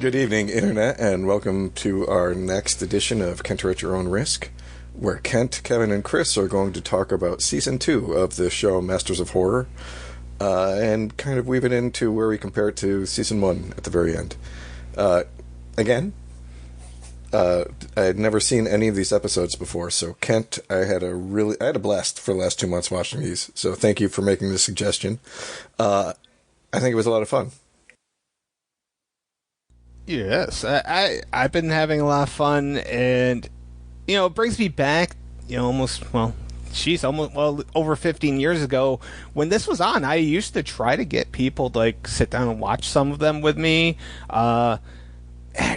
Good evening, Internet, and welcome to our next edition of Kent at Your Own Risk, where Kent, Kevin, and Chris are going to talk about Season 2 of the show Masters of Horror, and kind of weave it into where we compare it to Season 1 at the very end. Again, I had never seen any of these episodes before, so Kent, I had a blast for the last 2 months watching these, so thank you for making the suggestion. I think it was a lot of fun. Yes, I've been having a lot of fun, and it brings me back, almost over 15 years ago when this was on. I used to try to get people to sit down and watch some of them with me.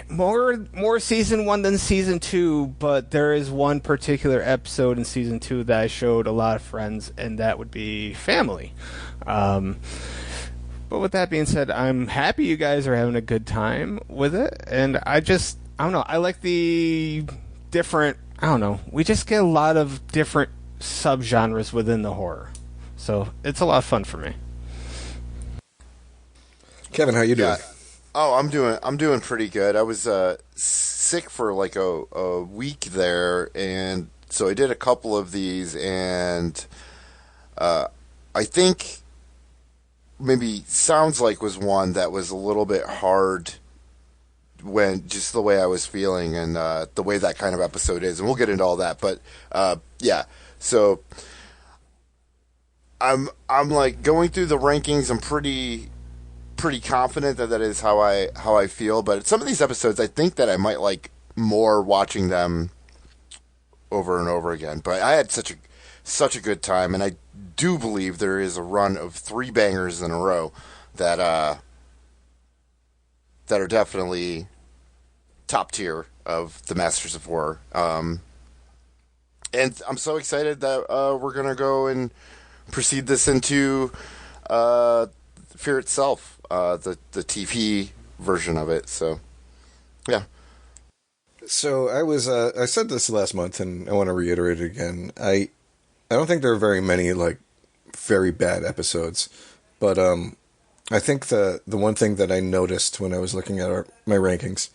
More season 1 than season 2, but there is one particular episode in season 2 that I showed a lot of friends, and that would be Family. But with that being said, I'm happy you guys are having a good time with it. And I don't know, I like the different, we just get a lot of different subgenres within the horror. So it's a lot of fun for me. Kevin, how you doing? Yeah. Oh, I'm doing pretty good. I was sick for like a week there, and so I did a couple of these, and I think maybe Sounds Like was one that was a little bit hard when just the way I was feeling and the way that kind of episode is, and we'll get into all that. But yeah, so I'm like going through the rankings. I'm pretty confident that is how I feel. But some of these episodes, I think that I might like more watching them over and over again. But I had such a good time, and I do believe there is a run of 3 bangers in a row that are definitely top tier of the Masters of Horror. And I'm so excited that we're gonna go and proceed this into Fear Itself, the TV version of it. So yeah. So I said this last month, and I want to reiterate it again. I don't think there are very many very bad episodes, but I think the one thing that I noticed when I was looking at my rankings,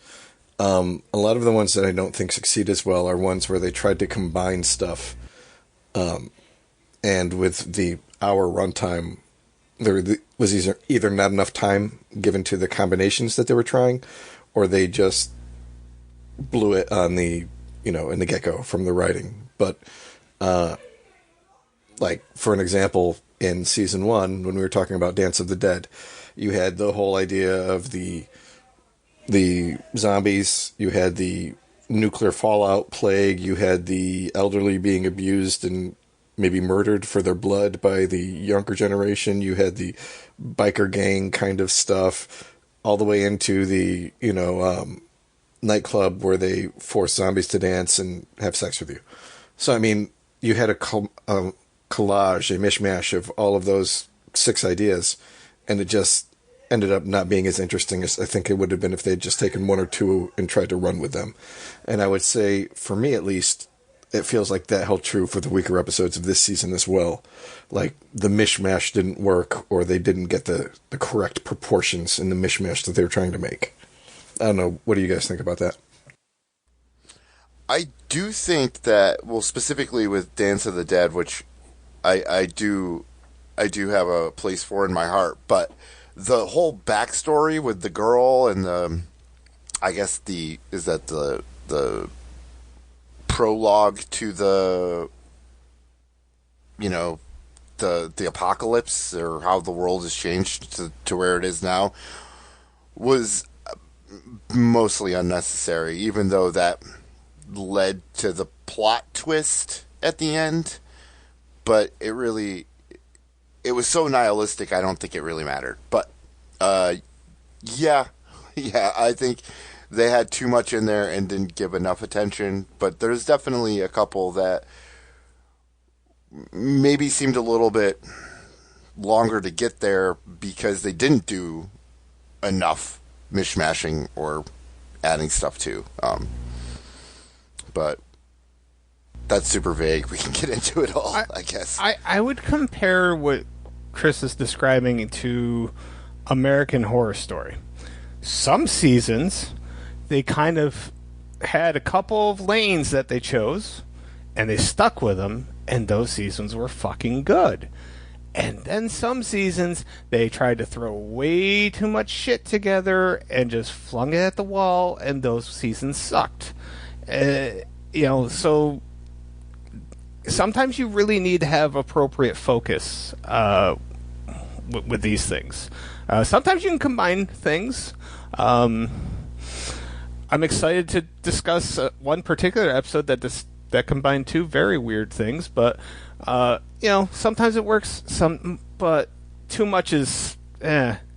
a lot of the ones that I don't think succeed as well are ones where they tried to combine stuff, and with the hour runtime, there was either not enough time given to the combinations that they were trying, or they just blew it on the in the get-go from the writing. But for an example, in season 1, when we were talking about Dance of the Dead, you had the whole idea of the zombies, you had the nuclear fallout plague, you had the elderly being abused and maybe murdered for their blood by the younger generation, you had the biker gang kind of stuff, all the way into the, nightclub where they force zombies to dance and have sex with you. So, I mean, you had a collage, a mishmash of all of those 6 ideas, and it just ended up not being as interesting as I think it would have been if they'd just taken 1 or 2 and tried to run with them. And I would say, for me at least, it feels like that held true for the weaker episodes of this season as well. Like, the mishmash didn't work, or they didn't get the correct proportions in the mishmash that they were trying to make. I don't know. What do you guys think about that? I do think that, well, specifically with Dance of the Dead, which I do have a place for in my heart, but the whole backstory with the girl and the prologue to the the apocalypse, or how the world has changed to where it is now, was mostly unnecessary, even though that led to the plot twist at the end. But it was so nihilistic, I don't think it really mattered. But yeah, I think they had too much in there and didn't give enough attention. But there's definitely a couple that maybe seemed a little bit longer to get there because they didn't do enough mishmashing or adding stuff to. But that's super vague. We can get into it all, I guess. I would compare what Chris is describing to American Horror Story. Some seasons, they kind of had a couple of lanes that they chose, and they stuck with them, and those seasons were fucking good. And then some seasons, they tried to throw way too much shit together and just flung it at the wall, and those seasons sucked. So sometimes you really need to have appropriate focus with these things. Sometimes you can combine things. I'm excited to discuss one particular episode that combined two very weird things, but sometimes it works. But too much is,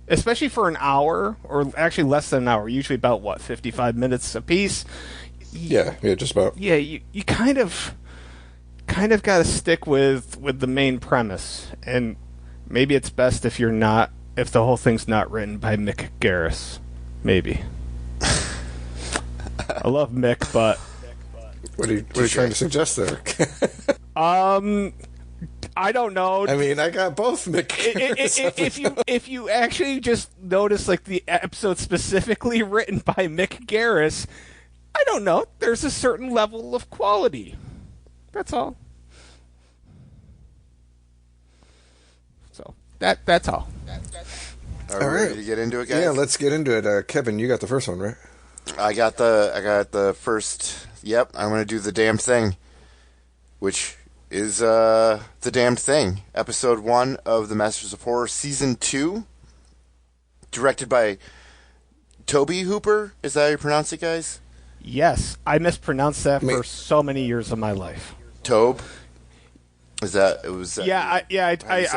especially for an hour, or actually less than an hour. Usually about 55 minutes a piece. Yeah, just about. Yeah, you kind of got to stick with the main premise, and maybe it's best if the whole thing's not written by Mick Garris. Maybe. I love Mick, but what are you trying to suggest there? I don't know. I mean, I got both Mick Garris. If you actually just notice the episode specifically written by Mick Garris, I don't know. There's a certain level of quality. That's all. So that's all. Are we ready to get into it, guys? Yeah, let's get into it. Kevin, you got the first one, right? I got the first. Yep, I'm going to do The Damned Thing, which is The Damned Thing, episode 1 of The Masters of Horror, season 2, directed by Tobe Hooper. Is that how you pronounce it, guys? Yes, I mispronounced that for so many years of my life. Tobe? Is that it was? I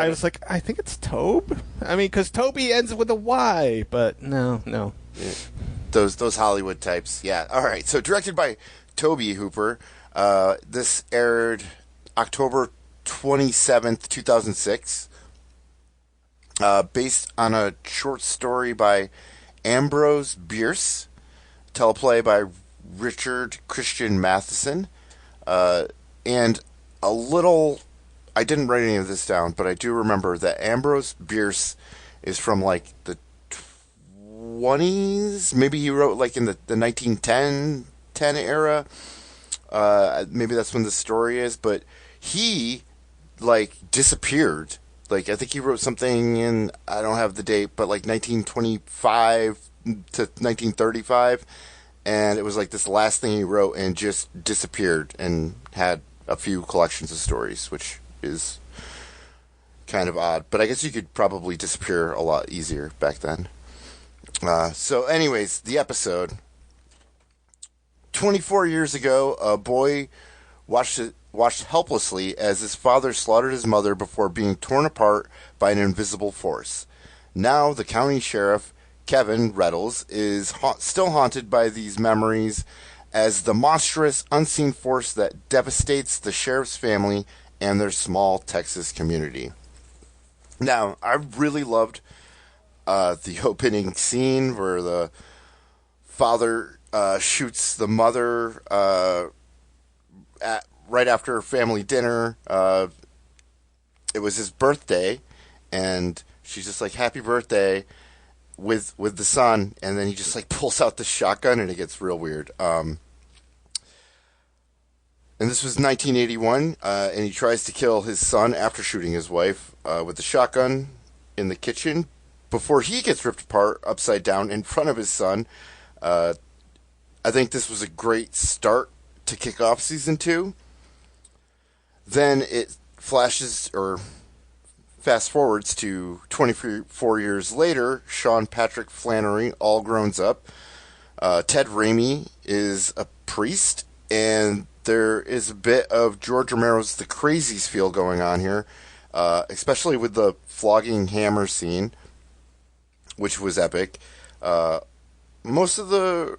was like, I think it's Tobe. I mean, because Toby ends with a Y, but no. Yeah. Those Hollywood types. Yeah. All right. So directed by Tobe Hooper. This aired October 27th, 2006. Based on a short story by Ambrose Bierce, teleplay by Richard Christian Matheson, and a little. I didn't write any of this down, but I do remember that Ambrose Bierce is from the 20s. Maybe he wrote in the 1910 era. Maybe that's when the story is, but he disappeared. I think he wrote something in, I don't have the date, but 1925 to 1935, and it was this last thing he wrote and just disappeared, and had a few collections of stories, which is kind of odd, but I guess you could probably disappear a lot easier back then. So anyways, the episode. 24 years ago, a boy watched helplessly as his father slaughtered his mother before being torn apart by an invisible force. Now the county sheriff, Kevin Reddles, is still haunted by these memories as the monstrous, unseen force that devastates the sheriff's family and their small Texas community. Now, I really loved the opening scene where the father shoots the mother right after family dinner. It was his birthday, and she's just happy birthday with the son, and then he just pulls out the shotgun, and it gets real weird. And this was 1981, and he tries to kill his son after shooting his wife with the shotgun in the kitchen before he gets ripped apart upside down in front of his son. I think this was a great start to kick off season 2. Then it flashes, or fast forwards to 24 years later, Sean Patrick Flannery, all grown up. Ted Raimi is a priest, and there is a bit of George Romero's The Crazies feel going on here, especially with the flogging hammer scene, which was epic. Most of the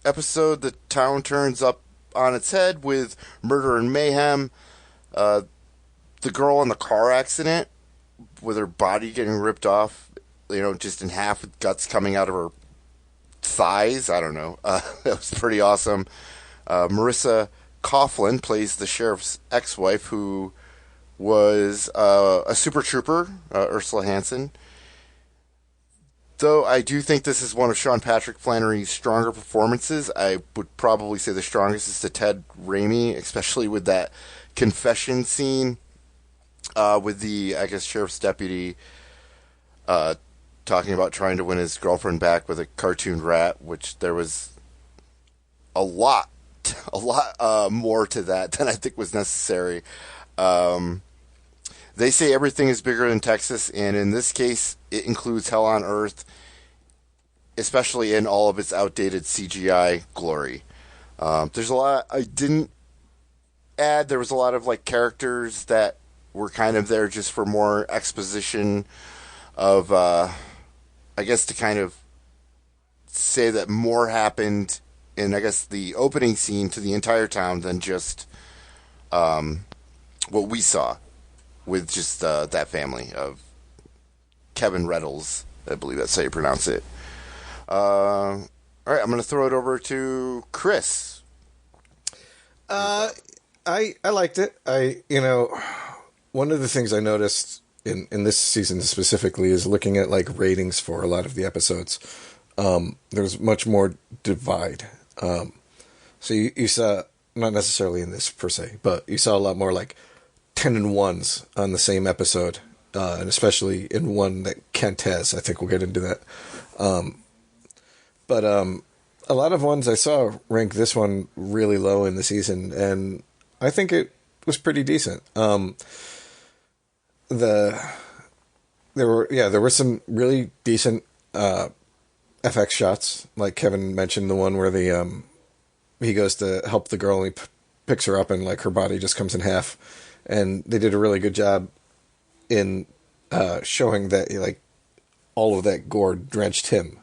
episode, the town turns up on its head with murder and mayhem. The girl in the car accident, with her body getting ripped off, just in half with guts coming out of her thighs. I don't know. That was pretty awesome. Marissa Coughlan plays the sheriff's ex-wife, who was a super trooper, Ursula Hanson. Though I do think this is one of Sean Patrick Flannery's stronger performances. I would probably say the strongest is to Ted Raimi, especially with that confession scene with the, I guess, sheriff's deputy talking about trying to win his girlfriend back with a cartoon rat, which there was a lot more to that than I think was necessary. They say everything is bigger than Texas, and in this case, it includes Hell on Earth, especially in all of its outdated CGI glory. There's a lot I didn't add. There was a lot of like characters that were kind of there just for more exposition of, I guess, to kind of say that more happened in, I guess, the opening scene to the entire town than just what we saw with just that family of Kevin Reddles. I believe that's how you pronounce it. All right, I'm going to throw it over to Chris. I liked it. One of the things I noticed in this season specifically is looking at like ratings for a lot of the episodes. There's much more divide. So you saw, not necessarily in this per se, but you saw a lot more like 10 and 1s on the same episode, and especially in one that Kent has. I think we'll get into that. But a lot of ones I saw rank this one really low in the season, and I think it was pretty decent. There were some really decent FX shots, like Kevin mentioned, the one where he goes to help the girl and he picks her up and like her body just comes in half, and they did a really good job in showing that like all of that gore drenched him.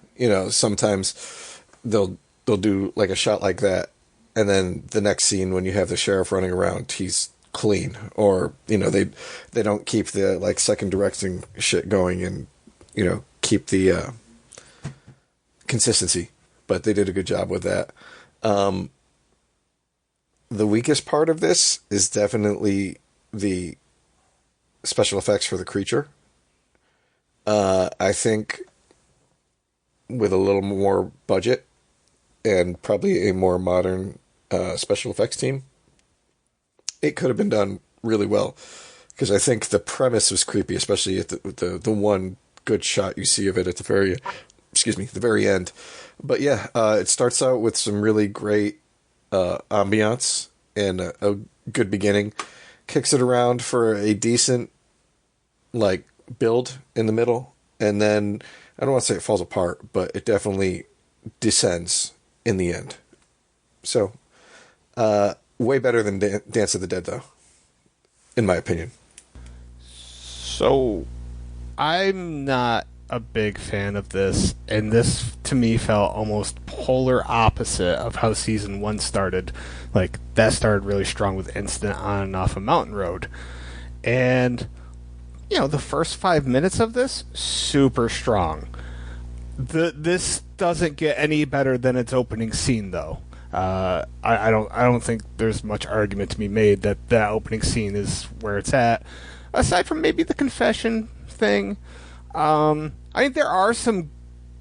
Sometimes they'll do like a shot like that, and then the next scene when you have the sheriff running around, he's clean, or they don't keep the like second directing shit going and keep the consistency, but they did a good job with that. The weakest part of this is definitely the special effects for the creature. I think with a little more budget and probably a more modern special effects team, it could have been done really well, because I think the premise was creepy, especially at the one good shot you see of it at the very end. But yeah, it starts out with some really great ambiance and a good beginning, kicks it around for a decent like build in the middle, and then I don't want to say it falls apart, but it definitely descends in the end. So, way better than Dance of the Dead, though, in my opinion. So, I'm not a big fan of this, and this to me felt almost polar opposite of how season 1 started. Like, that started really strong with Incident on and off a mountain road. And the first 5 minutes of this, super strong. This doesn't get any better than its opening scene, though. I don't think there's much argument to be made that opening scene is where it's at. Aside from maybe the confession thing, I think there are some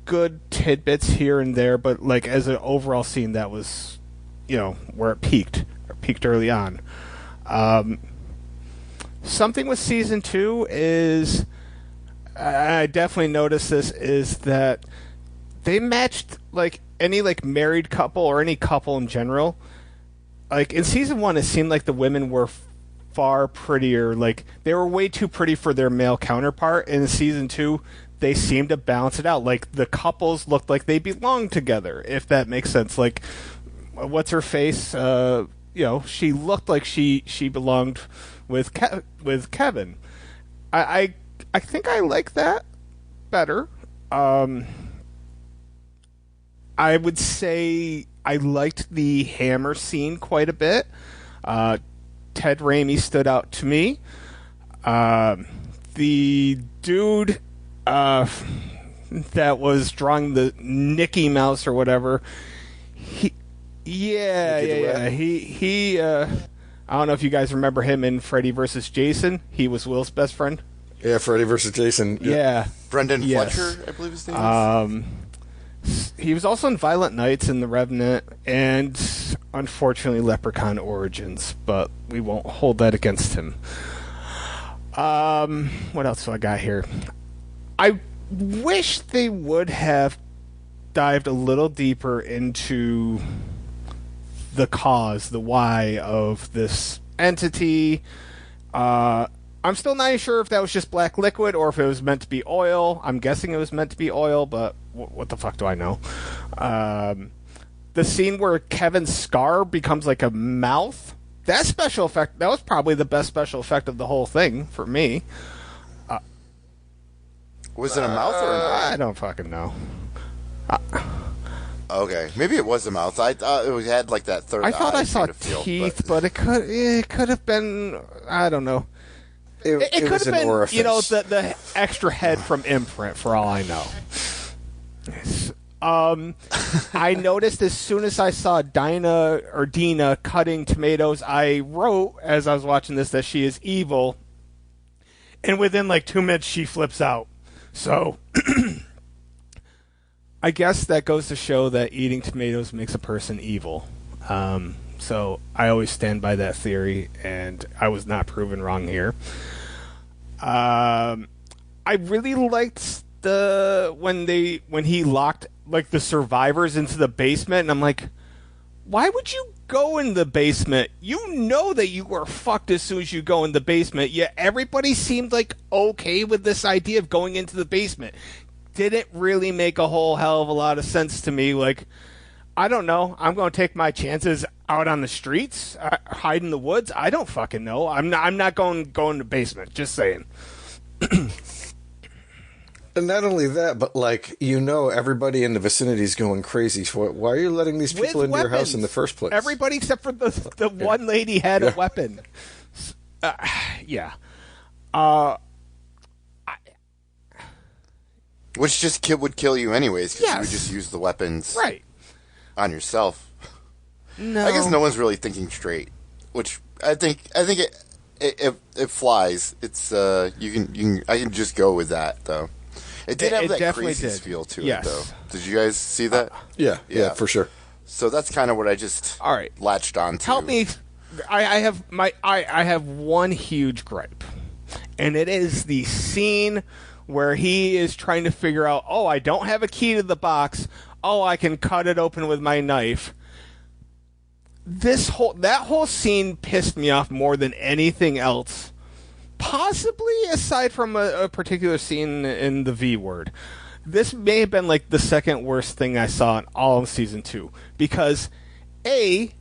good tidbits here and there, but like as an overall scene, that was, where it peaked early on. Something with season 2 is, I definitely noticed this, is that they matched like any like married couple or any couple in general. Like in season 1, it seemed like the women were far prettier. Like they were way too pretty for their male counterpart. In season 2, they seemed to balance it out. Like the couples looked like they belonged together, if that makes sense. Like what's her face? She looked like she belonged with Kevin. I think I like that better. I would say I liked the hammer scene quite a bit. Ted Raimi stood out to me. The dude that was drawing the Mickey Mouse or whatever, he I don't know if you guys remember him in Freddy vs. Jason. He was Will's best friend. Yeah, Freddy versus Jason. Yeah. Brendan Yes. Fletcher, I believe his name is. He was also in Violent Nights and The Revenant, and unfortunately Leprechaun Origins, but we won't hold that against him. What else do I got here? I wish they would have dived a little deeper into the cause, the why of this entity. I'm still not sure if that was just black liquid or if it was meant to be oil. I'm guessing it was meant to be oil, but what the fuck do I know? The scene where Kevin's scar becomes like a mouth, that special effect, that was probably the best special effect of the whole thing for me. Was it a mouth or an eye? I don't fucking know. Okay, maybe it was a mouth. I thought it had like that third eye. I thought I saw kind of feel, teeth, but it could have been, I don't know. It could was have an been, orifice. you know, the extra head from Imprint, for all I know. I noticed as soon as I saw Dina cutting tomatoes, I wrote, as I was watching this, that she is evil. And within like 2 minutes, she flips out. So, I guess that goes to show that eating tomatoes makes a person evil. So, I always stand by that theory, and I was not proven wrong here. I really liked when he locked like the survivors into the basement, and I'm like, why would you go in the basement? You know that you were fucked as soon as you go in the basement. Yet everybody seemed like okay with this idea of going into the basement. Didn't really make a whole hell of a lot of sense to me. Like, I don't know. I'm going to take my chances out on the streets, hide in the woods. I don't fucking know. I'm not going in the basement. Just saying. And not only that, but like, you know, everybody in the vicinity is going crazy. So why are you letting these people into your house in the first place? Everybody except for the one lady had a weapon. Yeah. Which just would kill you anyways, because you would Yes. just use the weapons Right. on yourself. No. I guess no one's really thinking straight, which I think it flies. It's I can just go with that though. It did have It that definitely crazy did. feel to Yes. it though. Did you guys see that? Yeah, Yeah. for sure. So that's kind of what I just All right. latched on to. Help me. I have one huge gripe, and it is the scene where he is trying to figure out, oh, I don't have a key to the box. Oh, I can cut it open with my knife. That whole scene pissed me off more than anything else. Possibly aside from a particular scene in the V Word. This may have been like the second worst thing I saw in all of season 2. Because, he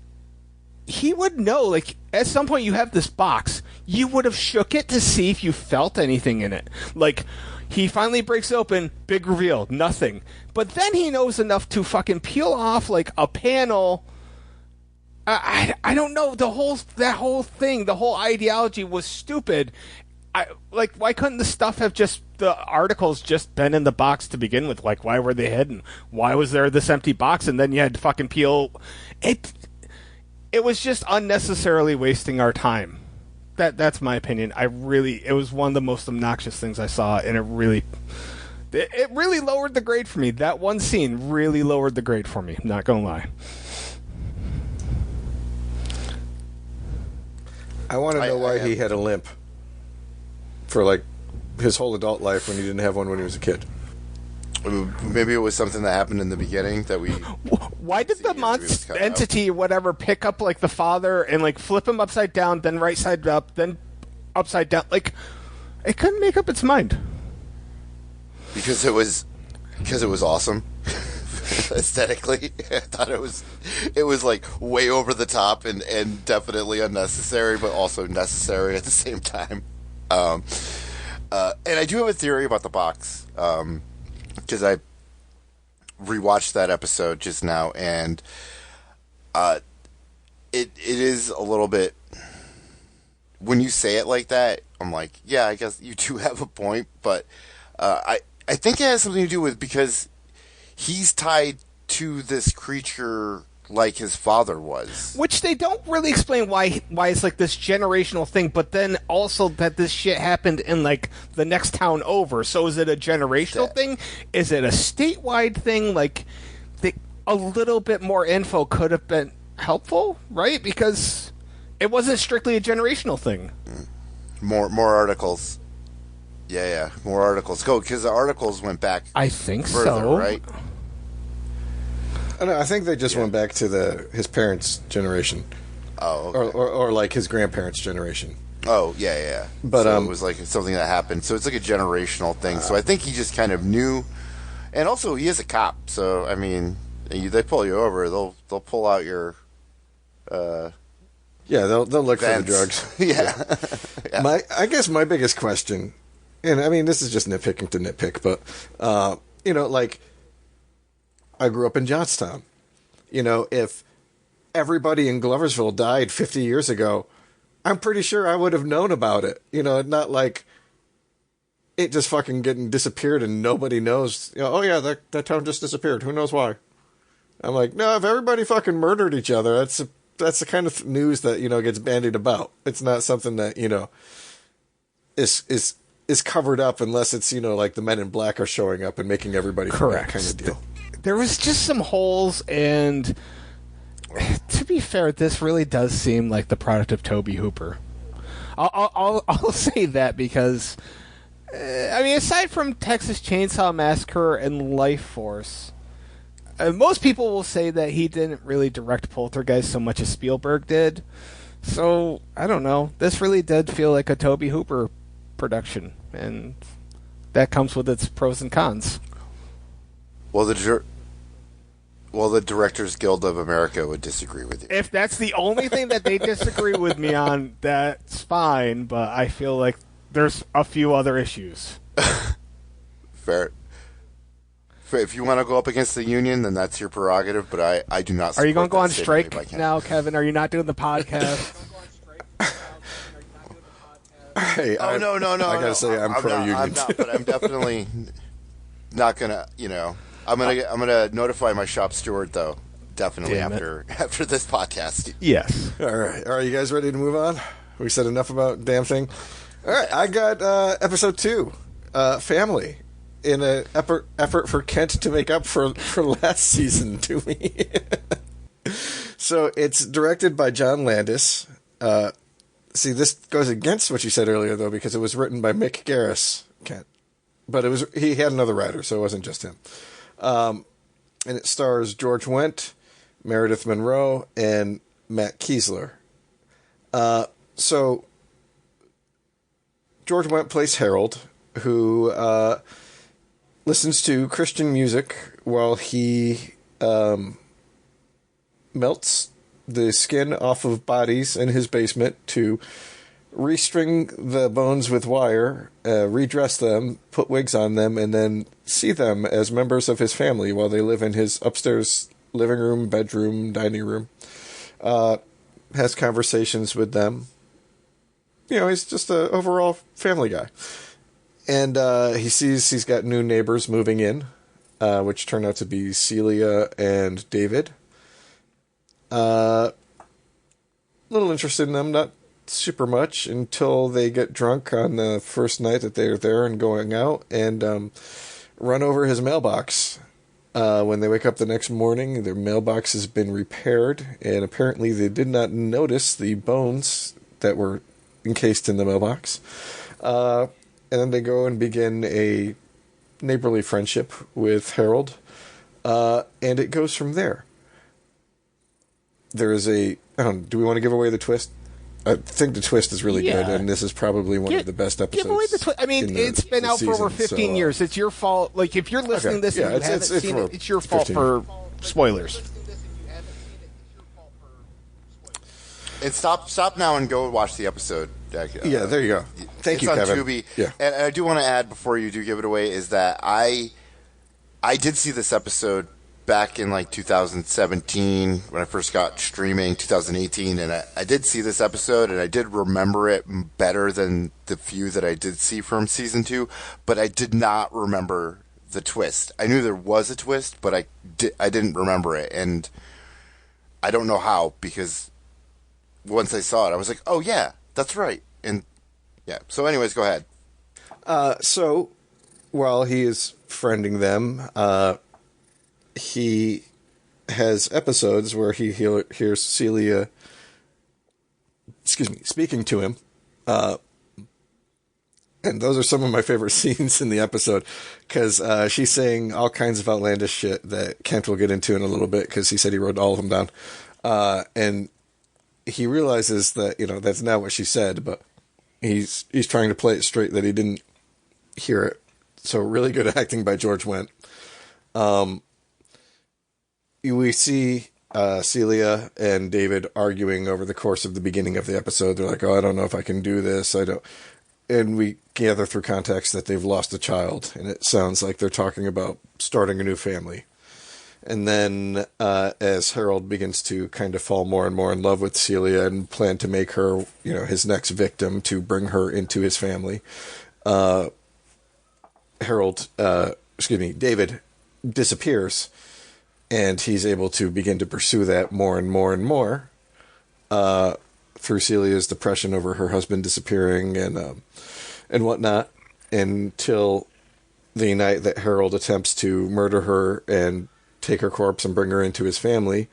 would know, like, at some point you have this box. You would have shook it to see if you felt anything in it. Like, he finally breaks open, big reveal, nothing. But then he knows enough to fucking peel off, like, a panel. I don't know, that whole thing, the whole ideology was stupid. Why couldn't the articles just been in the box to begin with? Like, why were they hidden? Why was there this empty box and then you had to fucking peel it? It was just unnecessarily wasting our time. That's my opinion. It was one of the most obnoxious things I saw, and it really lowered the grade for me. That one scene really lowered the grade for me. Not gonna lie. I want to know why he had a limp for like his whole adult life when he didn't have one when he was a kid. Maybe it was something that happened in the beginning that we. Why did the monster entity or whatever pick up like the father and like flip him upside down, then right side up, then upside down? Like, it couldn't make up its mind. Because it was awesome. Aesthetically, I thought it was like way over the top and definitely unnecessary, but also necessary at the same time. And I do have a theory about the box, because I rewatched that episode just now, and it is a little bit. When you say it like that, I'm like, yeah, I guess you do have a point, but I think it has something to do with because he's tied to this creature like his father was. Which they don't really explain why it's like this generational thing, but then also that this shit happened in like the next town over. So is it a generational thing? Is it a statewide thing? Like, a little bit more info could have been helpful, right? Because it wasn't strictly a generational thing. More articles. Yeah, more articles. Go, because the articles went back. I think further, so, right? I think they just went back to his parents' generation. Oh, okay. or like his grandparents' generation. Oh, yeah. But so it was like something that happened. So it's like a generational thing. So I think he just kind of knew, and also he is a cop. So I mean, they pull you over, they'll pull out your. Yeah, they'll look for the drugs. Yeah. I guess my biggest question, and I mean this is just nitpicking to nitpick, but like I grew up in Johnstown. If everybody in Gloversville died 50 years ago, I'm pretty sure I would have known about it. Not like it just fucking getting disappeared and nobody knows. Oh yeah, that town just disappeared. Who knows why? I'm like, no, if everybody fucking murdered each other, that's the kind of news that, gets bandied about. It's not something that, is covered up unless it's, like the Men in Black are showing up and making everybody feel that kind of deal. There was just some holes, and to be fair, this really does seem like the product of Tobe Hooper. I'll say that because, aside from Texas Chainsaw Massacre and Life Force, most people will say that he didn't really direct Poltergeist so much as Spielberg did. So, I don't know. This really did feel like a Tobe Hooper production, and that comes with its pros and cons. Well, the Directors Guild of America would disagree with you. If that's the only thing that they disagree with me on, that's fine, but I feel like there's a few other issues. Fair. If you want to go up against the union, then that's your prerogative, but I do not support. Are you going to go on strike now, Kevin? Are you not doing the podcast? Hey, no. I gotta say, I'm pro-union. I'm not, but I'm definitely not gonna. I'm gonna notify my shop steward though. Definitely after this podcast. Yes. All right. You guys ready to move on? We said enough about damn thing. All right. I got episode 2, family, in an effort for Kent to make up for last season to me. So it's directed by John Landis. See, this goes against what you said earlier, though, because it was written by Mick Garris, Kent. But he had another writer, so it wasn't just him. And it stars George Wendt, Meredith Monroe, and Matt Kiesler. So George Wendt plays Harold, who listens to Christian music while he melts the skin off of bodies in his basement to restring the bones with wire, redress them, put wigs on them, and then see them as members of his family while they live in his upstairs living room, bedroom, dining room. Has conversations with them. He's just an overall family guy. And he sees he's got new neighbors moving in, which turn out to be Celia and David. Little interested in them, not super much, until they get drunk on the first night that they're there and going out, and run over his mailbox. When they wake up the next morning, their mailbox has been repaired, and apparently they did not notice the bones that were encased in the mailbox. And then they go and begin a neighborly friendship with Harold, and it goes from there. There is do we want to give away the twist? I think the twist is really good, and this is probably one of the best episodes. Give away the twist. I mean, it's been out for over 15 years. It's your fault. Like, if you're listening to this and you haven't seen it, it's your fault for spoilers. And stop now and go watch the episode. Yeah, there you go. Thank you, Kevin. It's on Tubi. Yeah. And I do want to add before you do give it away is that I did see this episode back in like 2017 when I first got streaming, 2018, and I did see this episode and I did remember it better than the few that I did see from season 2, but I did not remember the twist. I knew there was a twist, but I didn't remember it. And I don't know how, because once I saw it, I was like, oh yeah, that's right. And yeah. So anyways, go ahead. So while he is friending them, he has episodes where he hears Celia, speaking to him. And those are some of my favorite scenes in the episode, because she's saying all kinds of outlandish shit that Kent will get into in a little bit, because he said he wrote all of them down. And he realizes that, that's not what she said, but he's trying to play it straight that he didn't hear it. So really good acting by George Wendt. We see Celia and David arguing over the course of the beginning of the episode. They're like, oh, I don't know if I can do this. I don't. And we gather through context that they've lost a child, and it sounds like they're talking about starting a new family. And then as Harold begins to kind of fall more and more in love with Celia and plan to make her, his next victim to bring her into his family, David disappears, and he's able to begin to pursue that more and more and more through Celia's depression over her husband disappearing and whatnot, until the night that Harold attempts to murder her and take her corpse and bring her into his family.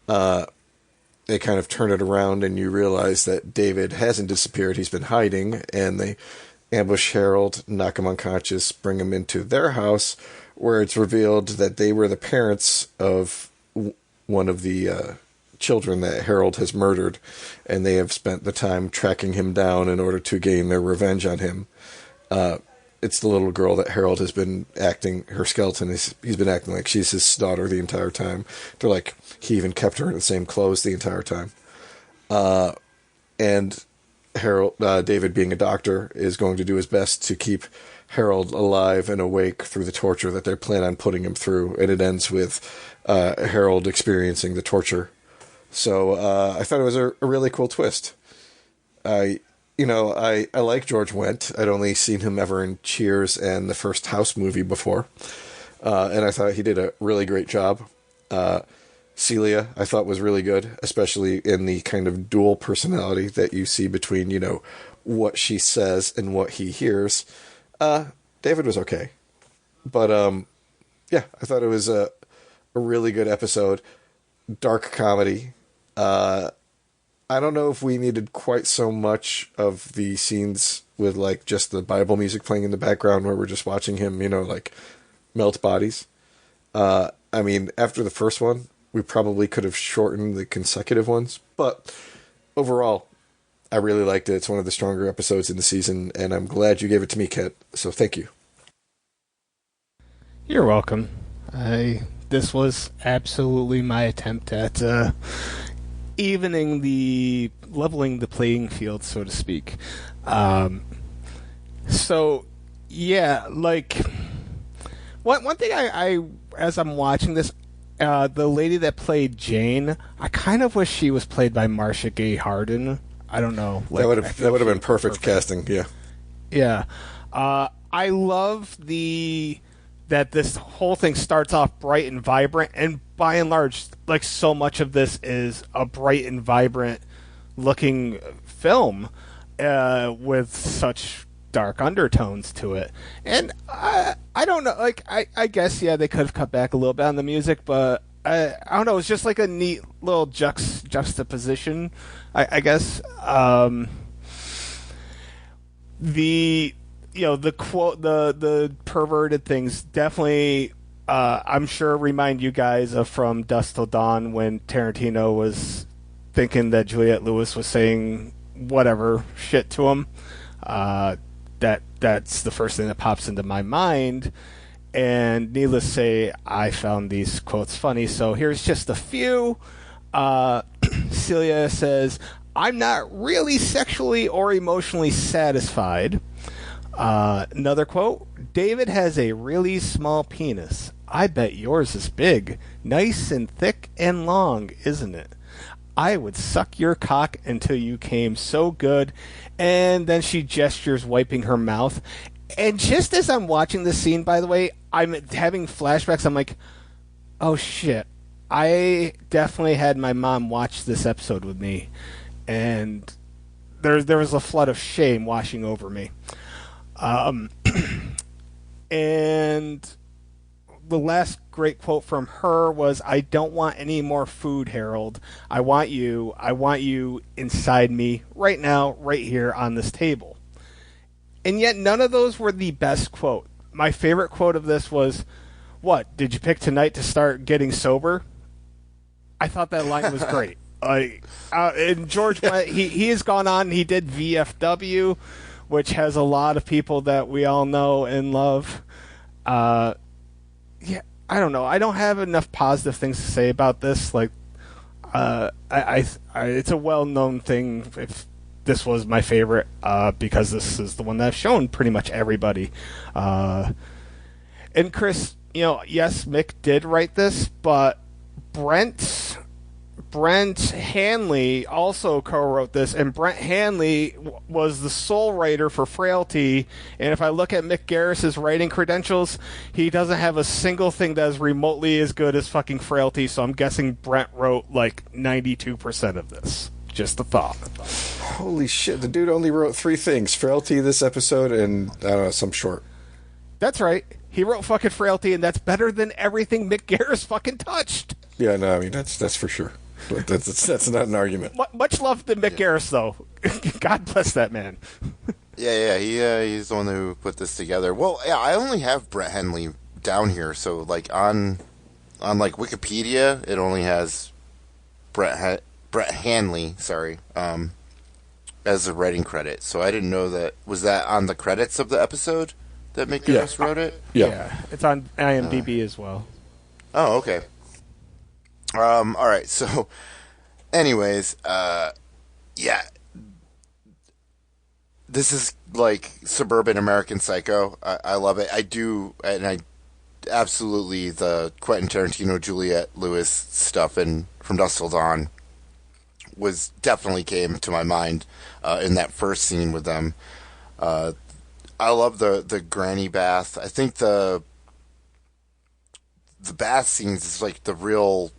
They kind of turn it around, and you realize that David hasn't disappeared. He's been hiding, and they ambush Harold, knock him unconscious, bring him into their house, where it's revealed that they were the parents of one of the children that Harold has murdered, and they have spent the time tracking him down in order to gain their revenge on him. It's the little girl that Harold has been acting, her skeleton, he's been acting like she's his daughter the entire time. They're like, he even kept her in the same clothes the entire time. And Harold, David, being a doctor, is going to do his best to keep Harold alive and awake through the torture that they plan on putting him through. And it ends with Harold experiencing the torture. So I thought it was a really cool twist. I like George Wendt. I'd only seen him ever in Cheers and the first House movie before. And I thought he did a really great job. Celia, I thought, was really good, especially in the kind of dual personality that you see between, what she says and what he hears. David was okay. But, yeah, I thought it was a really good episode. Dark comedy. I don't know if we needed quite so much of the scenes with, like, just the Bible music playing in the background where we're just watching him, melt bodies. After the first one, we probably could have shortened the consecutive ones. But overall, I really liked it. It's one of the stronger episodes in the season, and I'm glad you gave it to me, Kent. So thank you. You're welcome. This was absolutely my attempt at leveling the playing field, so to speak. So yeah, like one thing I as I'm watching this, the lady that played Jane, I kind of wish she was played by Marcia Gay Harden. I don't know. That would have been perfect casting. Yeah. Yeah. I love that this whole thing starts off bright and vibrant, and by and large, like, so much of this is a bright and vibrant looking film with such dark undertones to it. And I don't know, like, I guess, yeah, they could have cut back a little bit on the music, but I don't know, it's just like a neat little juxtaposition, I guess. The quote, the perverted things definitely, I'm sure, remind you guys of From Dusk Till Dawn, when Tarantino was thinking that Juliette Lewis was saying whatever shit to him. That's the first thing that pops into my mind. And needless to say, I found these quotes funny. So here's just a few. Celia says, "I'm not really sexually or emotionally satisfied." Another quote, "David has a really small penis. I bet yours is big. Nice and thick and long, isn't it? I would suck your cock until you came so good." And then she gestures wiping her mouth. And just as I'm watching this scene, by the way, I'm having flashbacks. I'm like, oh shit, I definitely had my mom watch this episode with me, and there was a flood of shame washing over me. And the last great quote from her was, "I don't want any more food, Harold. I want you. I want you inside me right now, right here on this table." And yet none of those were the best quote. My favorite quote of this was, "What, did you pick tonight to start getting sober?" I thought that line was great. And George, he has gone on, he did VFW, which has a lot of people that we all know and love. Yeah, I don't know. I don't have enough positive things to say about this. Like, it's a well-known thing. If this was my favorite, because this is the one that I've shown pretty much everybody. And Chris, yes, Mick did write this, but Brent Hanley also co-wrote this, and Brent Hanley was the sole writer for Frailty. And if I look at Mick Garris's writing credentials, he doesn't have a single thing that is remotely as good as fucking Frailty. So I'm guessing Brent wrote like 92% of this. Just a thought. Holy shit! The dude only wrote 3 things: Frailty, this episode, and I don't know, some short. That's right. He wrote fucking Frailty, and that's better than everything Mick Garris fucking touched. Yeah, no, I mean that's for sure. But that's not an argument. Much love to Mick Garris, though. God bless that man. Yeah, he's the one who put this together. Well, yeah, I only have Brett Henley down here, so like on like Wikipedia, it only has Brett Hanley, as a writing credit. So I didn't know that. Was that on the credits of the episode that Mick Garris wrote it? Yeah, it's on IMDb as well. Oh, okay. All right. So, anyways, yeah, this is like suburban American Psycho. I love it. I do, and I absolutely the Quentin Tarantino, Juliette Lewis stuff in From Dusk Till Dawn definitely came to my mind in that first scene with them. I love the granny bath. I think the bath scenes is like the real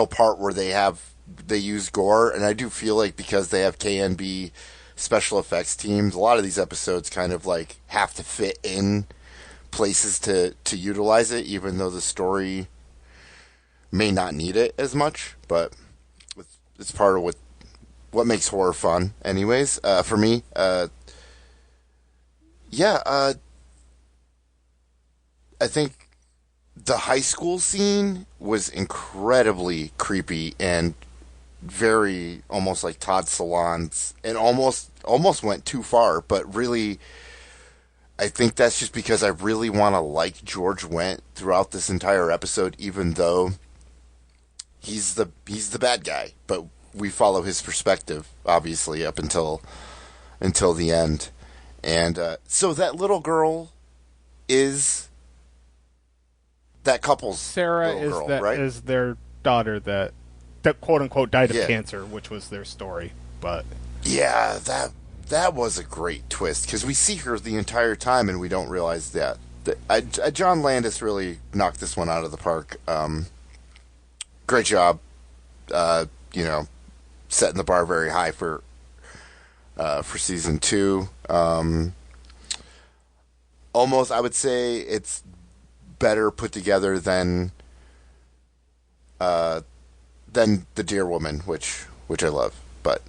part where they use gore, and I do feel like because they have KNB special effects teams, a lot of these episodes kind of like have to fit in places to utilize it, even though the story may not need it as much, but it's part of what makes horror fun anyways, for me. I think the high school scene was incredibly creepy and very almost like Todd Solondz, and almost went too far, but really I think that's just because I really want to like George Wendt throughout this entire episode, even though he's the bad guy, but we follow his perspective obviously up until the end. And so that little girl is that couple's Sarah little girl, right? is their daughter that quote unquote died of cancer, which was their story. But yeah, that was a great twist because we see her the entire time and we don't realize that. John Landis really knocked this one out of the park. Great job, setting the bar very high for season 2. Almost, I would say it's better put together than The Deer Woman, which I love, but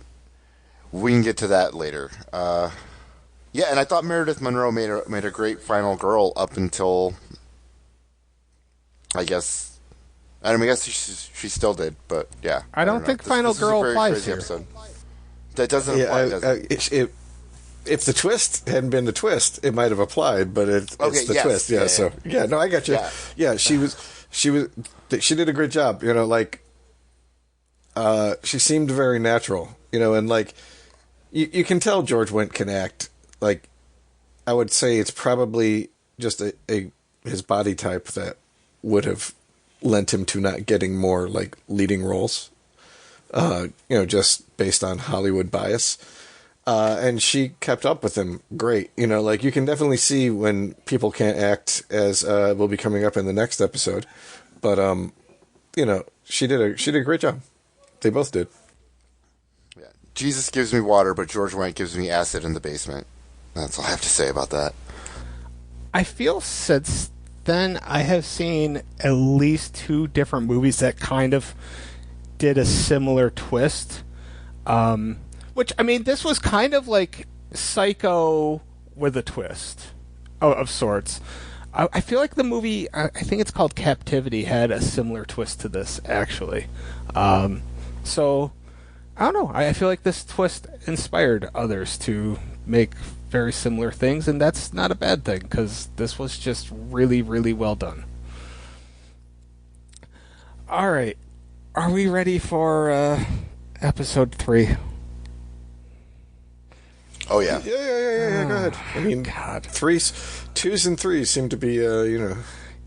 we can get to that later. Yeah, and I thought Meredith Monroe made a great final girl up until, I guess she still did, but yeah. I don't think final girl applies here. Episode. That doesn't apply, does it? If the twist hadn't been the twist, it might have applied, but it's the twist. Yeah, so no, I got you. Yeah, she did a great job. She seemed very natural. And like you can tell George Wendt can act. Like I would say it's probably just his body type that would have lent him to not getting more like leading roles. Just based on Hollywood bias. And she kept up with him great. Like you can definitely see when people can't act, as will be coming up in the next episode. But she did a great job. They both did. Yeah. Jesus gives me water, but George Wendt gives me acid in the basement. That's all I have to say about that. I feel since then I have seen at least 2 different movies that kind of did a similar twist. Which, I mean, this was kind of like Psycho with a twist of sorts. I feel like the movie, I think it's called Captivity, had a similar twist to this, actually. So, I don't know. I feel like this twist inspired others to make very similar things, and that's not a bad thing, because this was just really, really well done. All right. Are we ready for episode 3? Oh, yeah. Yeah. Go ahead. I mean, God. 2s and 3s seem to be,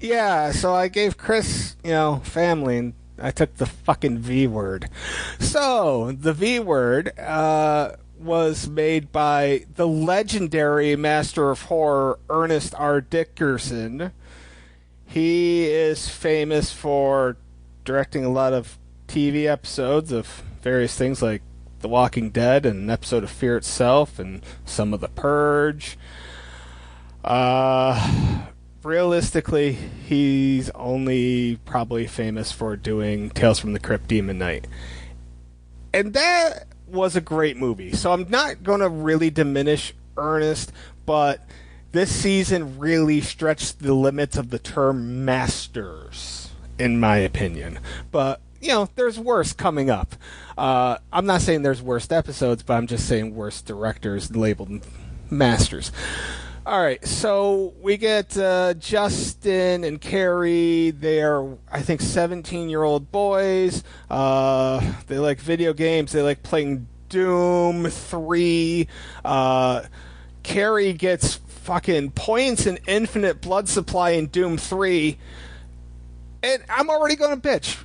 Yeah, so I gave Chris, family, and I took the fucking V word. So, the V word was made by the legendary master of horror, Ernest R. Dickerson. He is famous for directing a lot of TV episodes of various things like The Walking Dead and an episode of Fear Itself and some of The Purge. Realistically, he's only probably famous for doing Tales from the Crypt, Demon Knight. And that was a great movie. So I'm not going to really diminish Ernest, but this season really stretched the limits of the term masters, in my opinion. But, there's worse coming up. I'm not saying there's worst episodes, but I'm just saying worst directors labeled masters. All right, so we get Justin and Carrie. They are, I think, 17-year-old boys. They like video games. They like playing Doom 3. Carrie gets fucking points and infinite blood supply in Doom 3. And I'm already going to bitch.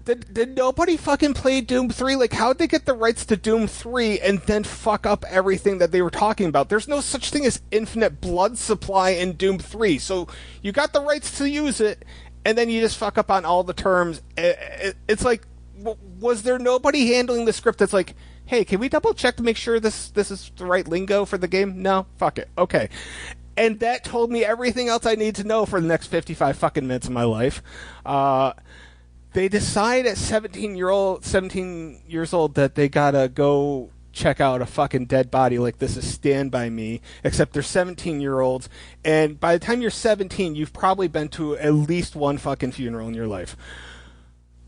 Did nobody fucking play Doom 3? Like, how'd they get the rights to Doom 3 and then fuck up everything that they were talking about? There's no such thing as infinite blood supply in Doom 3. So you got the rights to use it, and then you just fuck up on all the terms. It's like, was there nobody handling the script that's like, hey, can we double check to make sure this is the right lingo for the game? No? Fuck it. Okay. And that told me everything else I need to know for the next 55 fucking minutes of my life. They decide at 17 years old that they gotta go check out a fucking dead body like this is Stand By Me, except they're 17-year-olds, and by the time you're 17, you've probably been to at least one fucking funeral in your life.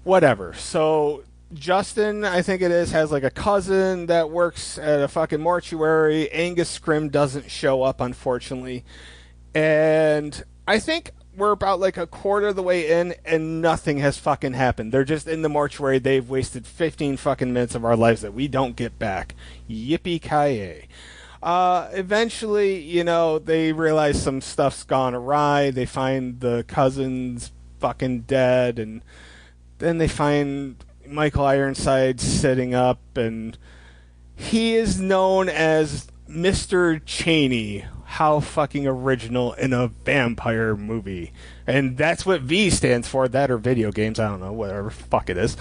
Whatever. So Justin, I think it is, has like a cousin that works at a fucking mortuary. Angus Scrim doesn't show up, unfortunately. And I think we're about like a quarter of the way in and nothing has fucking happened. They're just in the mortuary. They've wasted 15 fucking minutes of our lives that we don't get back. Yippee-ki-yay. Eventually, they realize some stuff's gone awry. They find the cousin's fucking dead, and then they find Michael Ironside sitting up, and he is known as Mr. Cheney. How fucking original in a vampire movie. And that's what V stands for, that or video games, I don't know, whatever fuck it is.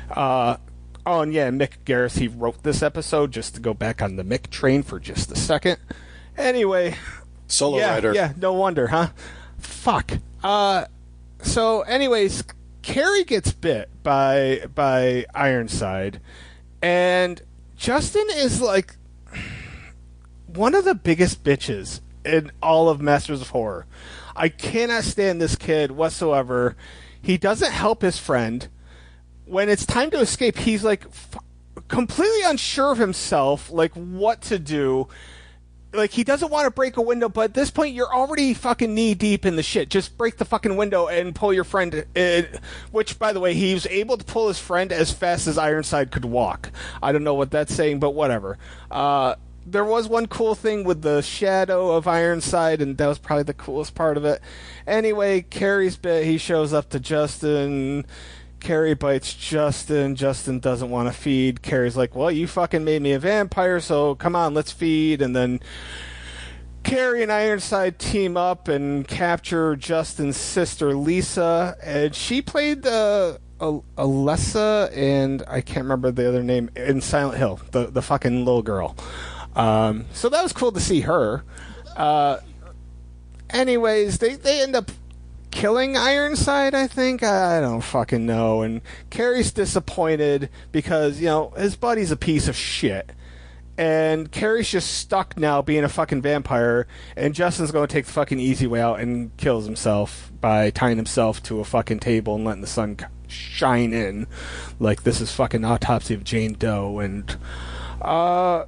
And yeah, Mick Garris, he wrote this episode, just to go back on the Mick train for just a second. Anyway. Solo writer. Yeah, no wonder, huh? Fuck. So anyways, Carrie gets bit by Ironside, and Justin is like one of the biggest bitches in all of Masters of Horror. I cannot stand this kid whatsoever. He doesn't help his friend. When it's time to escape, he's like completely unsure of himself, like what to do. Like, he doesn't want to break a window, but at this point, you're already fucking knee-deep in the shit. Just break the fucking window and pull your friend in. Which, by the way, he was able to pull his friend as fast as Ironside could walk. I don't know what that's saying, but whatever. There was one cool thing with the shadow of Ironside, and that was probably the coolest part of it. Anyway, Carrie's bit, he shows up to Justin. Carrie bites Justin. Justin doesn't want to feed. Carrie's like, well, you fucking made me a vampire, so come on, let's feed. And then Carrie and Ironside team up and capture Justin's sister Lisa, and she played Alessa, and I can't remember the other name, in Silent Hill, the fucking little girl. So that was cool to see her. Anyways, they end up killing Ironside, I think. I don't fucking know. And Carrie's disappointed because, his buddy's a piece of shit. And Carrie's just stuck now being a fucking vampire, and Justin's going to take the fucking easy way out and kills himself by tying himself to a fucking table and letting the sun shine in like this is fucking Autopsy of Jane Doe. And I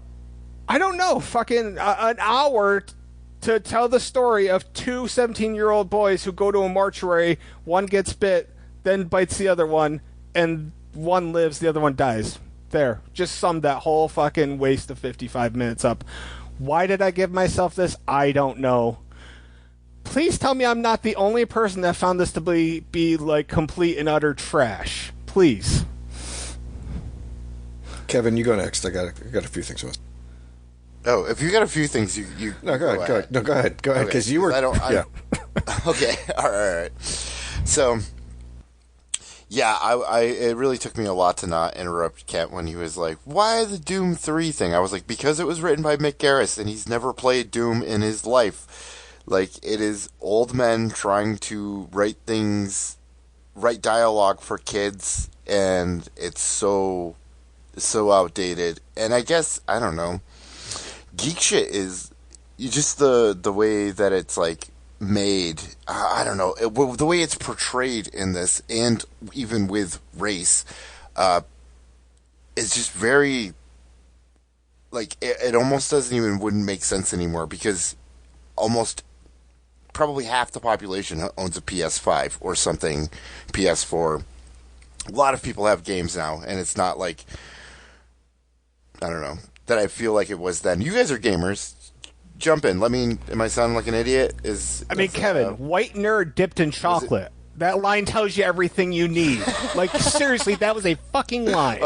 don't know, fucking an hour to tell the story of two 17-year-old boys who go to a mortuary, one gets bit, then bites the other one, and one lives, the other one dies. There, just summed that whole fucking waste of 55 minutes up. Why did I give myself this? I don't know. Please tell me I'm not the only person that found this to be like complete and utter trash. Please. Kevin, you go next. I got a few things. Oh, if you got a few things, you no, go ahead. No, go ahead, because you were. Yeah. Okay. All right. So. Yeah, it really took me a lot to not interrupt Kent when he was like, why the Doom 3 thing? I was like, because it was written by Mick Garris, and he's never played Doom in his life. Like, it is old men trying to write dialogue for kids, and it's so outdated. And I guess, I don't know, geek shit is just the way that it's, like, made, I don't know, the way it's portrayed in this, and even with race, is just very, like, it almost wouldn't make sense anymore, because almost probably half the population owns a PS5 or something, PS4. A lot of people have games now, and it's not like, I don't know, that I feel like it was then. You guys are gamers. Jump in. Am I sounding like an idiot? Kevin, white nerd dipped in chocolate. That line tells you everything you need. Like, seriously, that was a fucking line.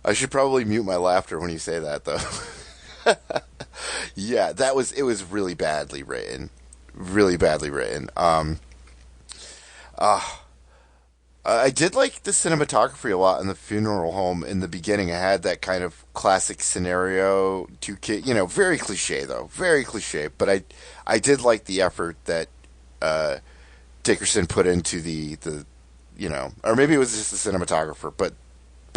I should probably mute my laughter when you say that, though. Yeah, it was really badly written. Really badly written. I did like the cinematography a lot in the funeral home in the beginning. I had that kind of classic scenario, very cliche though, very cliche. But I did like the effort that Dickerson put into the or maybe it was just the cinematographer, but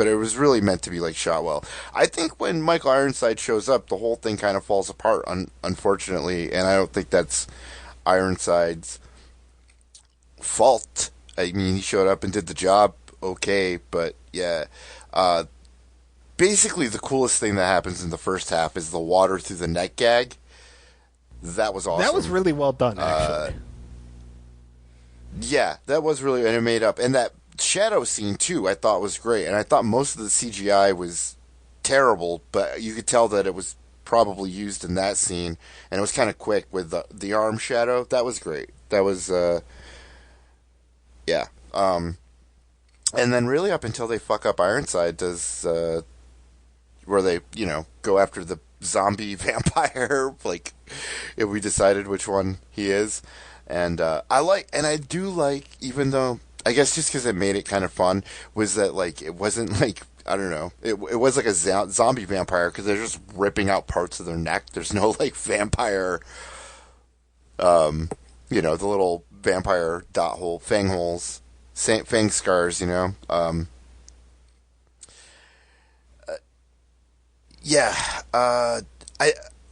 it was really meant to be like shot well. I think when Michael Ironside shows up, the whole thing kind of falls apart, unfortunately, and I don't think that's Ironside's fault. I mean, he showed up and did the job okay, but yeah. Basically, the coolest thing that happens in the first half is the water through the neck gag. That was awesome. That was really well done, actually. Yeah, that was really, and it made up. And that shadow scene, too, I thought was great. And I thought most of the CGI was terrible, but you could tell that it was probably used in that scene. And it was kind of quick with the arm shadow. That was great. That was... Yeah. And then really up until they fuck up Ironside does, where they, go after the zombie vampire, like, if we decided which one he is. And I do like, even though, I guess just because it made it kind of fun, was that, like, it wasn't like, I don't know, it was like a zombie vampire, because they're just ripping out parts of their neck. There's no, like, vampire, the little vampire dot hole, fang holes, fang scars,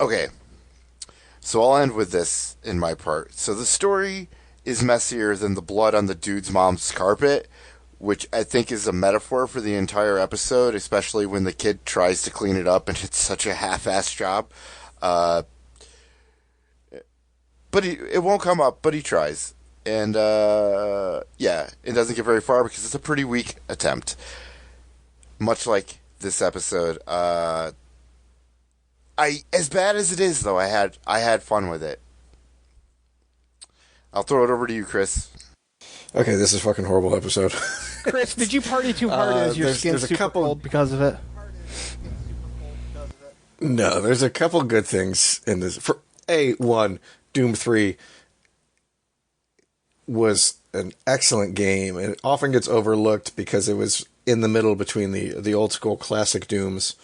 okay. So I'll end with this in my part. So the story is messier than the blood on the dude's mom's carpet, which I think is a metaphor for the entire episode, especially when the kid tries to clean it up and it's such a half-assed job. But it won't come up, but he tries. And, it doesn't get very far because it's a pretty weak attempt. Much like this episode. As bad as it is, though, I had fun with it. I'll throw it over to you, Chris. Okay, this is a fucking horrible episode. Chris, did you party too hard as your skin's super cold because of it? No, there's a couple good things in this. For A1, Doom 3 was an excellent game, and it often gets overlooked because it was in the middle between the old school classic Dooms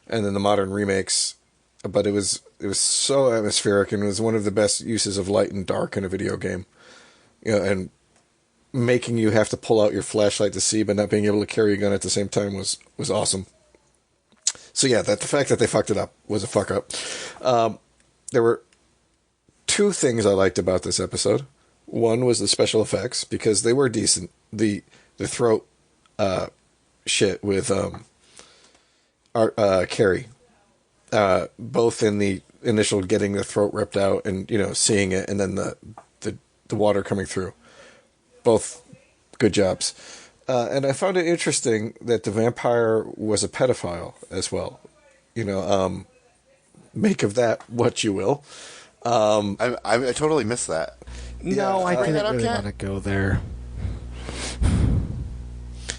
and then the modern remakes. But it was so atmospheric, and it was one of the best uses of light and dark in a video game. And making you have to pull out your flashlight to see, but not being able to carry a gun at the same time was awesome. So yeah, the fact that they fucked it up was a fuck up. There were two things I liked about this episode. One was the special effects, because they were decent. The throat shit with Carrie, both in the initial getting the throat ripped out and seeing it, and then the water coming through. Both good jobs. And I found it interesting that the vampire was a pedophile as well. Make of that what you will. I totally missed that. No, I didn't really Kat? want to go there.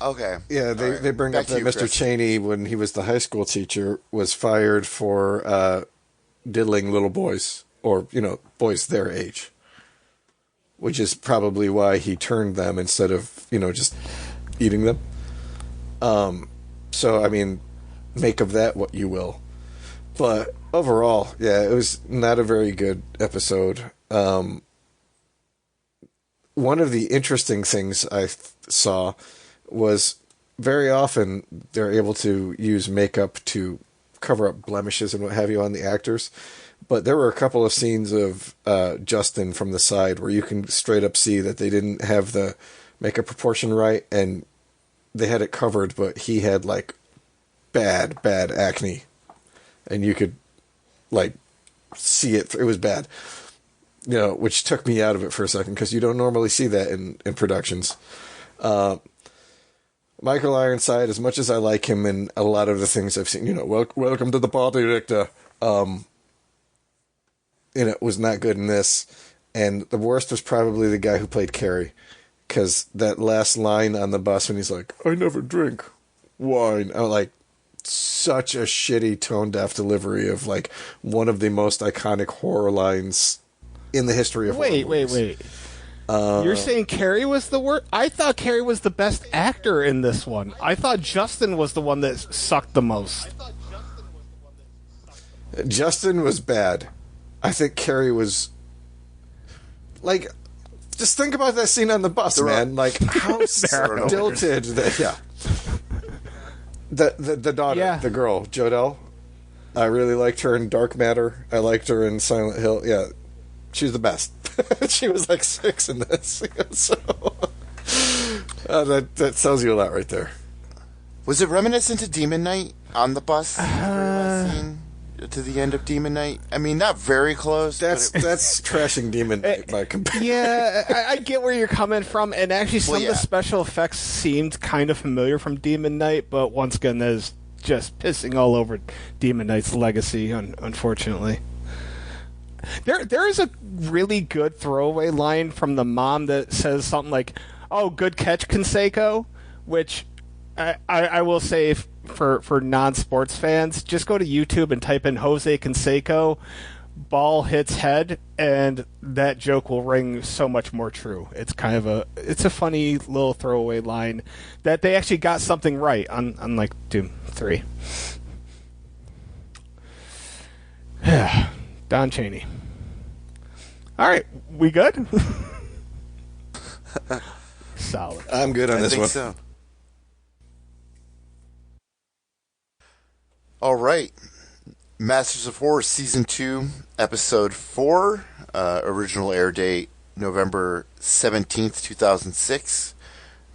Okay. Yeah, they bring Back up to that you, Mr. Chris. Cheney, when he was the high school teacher, was fired for diddling little boys, or boys their age, which is probably why he turned them instead of just eating them. So I mean, make of that what you will. But overall, yeah, it was not a very good episode. One of the interesting things I saw was very often they're able to use makeup to cover up blemishes and what have you on the actors. But there were a couple of scenes of Justin from the side where you can straight up see that they didn't have the makeup proportion right, and they had it covered, but he had like bad acne, and you could like see it. It was bad. Which took me out of it for a second, because you don't normally see that in productions. Michael Ironside, as much as I like him in a lot of the things I've seen, welcome to the party, Richter, was not good in this. And the worst was probably the guy who played Carrie, because that last line on the bus when he's like, I never drink wine. I'm like, such a shitty tone-deaf delivery of like one of the most iconic horror lines in the history of horror movies. Wait. You're saying Carrie was the worst? I thought Carrie was the best actor in this one. I thought Justin was the one that sucked the most. Justin was bad. I think Carrie was like, just think about that scene on the bus, man. Like how stilted that. Yeah. The daughter, the girl, Jodelle. I really liked her in Dark Matter. I liked her in Silent Hill. Yeah. She's the best. She was like 6 in this. So that tells you a lot right there. Was it reminiscent to Demon Knight on the bus? Scene to the end of Demon Knight? I mean, not very close. That's trashing Demon Knight by comparison. Yeah, I get where you're coming from, and actually some of the special effects seemed kind of familiar from Demon Knight, but once again, that is just pissing all over Demon Knight's legacy, unfortunately. There is a really good throwaway line from the mom that says something like, "Oh, good catch, Canseco," which I will say for non-sports fans, just go to YouTube and type in Jose Canseco, ball hits head, and that joke will ring so much more true. It's kind of a funny little throwaway line that they actually got something right, unlike Doom 3. Don Chaney. All right, we good? Solid. I'm good on this one. I think so. All right. Masters of Horror Season 2, Episode 4. Original air date November 17th, 2006.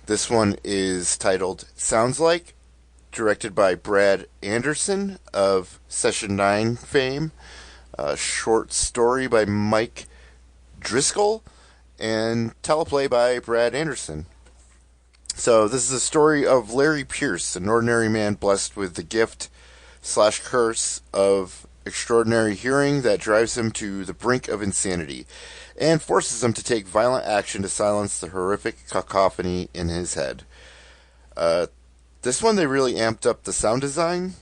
This one is titled Sounds Like, directed by Brad Anderson of Session 9 fame. Short story by Mike Driscoll, and teleplay by Brad Anderson. So this is a story of Larry Pierce, an ordinary man blessed with the gift/curse of extraordinary hearing that drives him to the brink of insanity and forces him to take violent action to silence the horrific cacophony in his head. This one, they really amped up the sound design.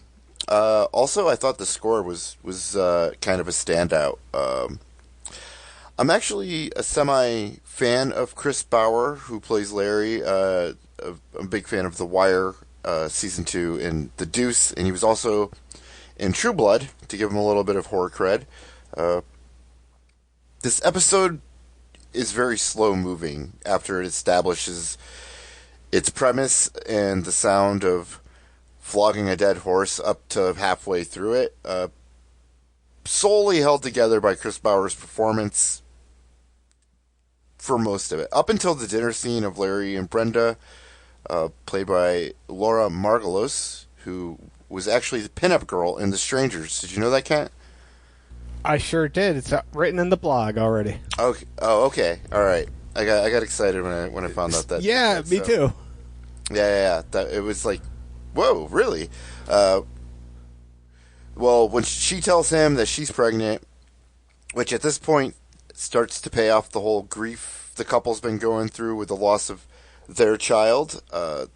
Also, I thought the score was kind of a standout. I'm actually a semi fan of Chris Bauer, who plays Larry. I'm a big fan of The Wire, season 2, and The Deuce, and he was also in True Blood, to give him a little bit of horror cred. This episode is very slow moving after it establishes its premise and the sound of flogging a dead horse up to halfway through it. Solely held together by Chris Bauer's performance for most of it. Up until the dinner scene of Larry and Brenda, played by Laura Margolis, who was actually the pinup girl in The Strangers. Did you know that, Kent? I sure did. It's written in the blog already. Okay. Oh, okay. All right. I got excited when I found out that. Yeah, me too. Yeah. That it was like, whoa, really? Well, when she tells him that she's pregnant, which at this point starts to pay off the whole grief the couple's been going through with the loss of their child. The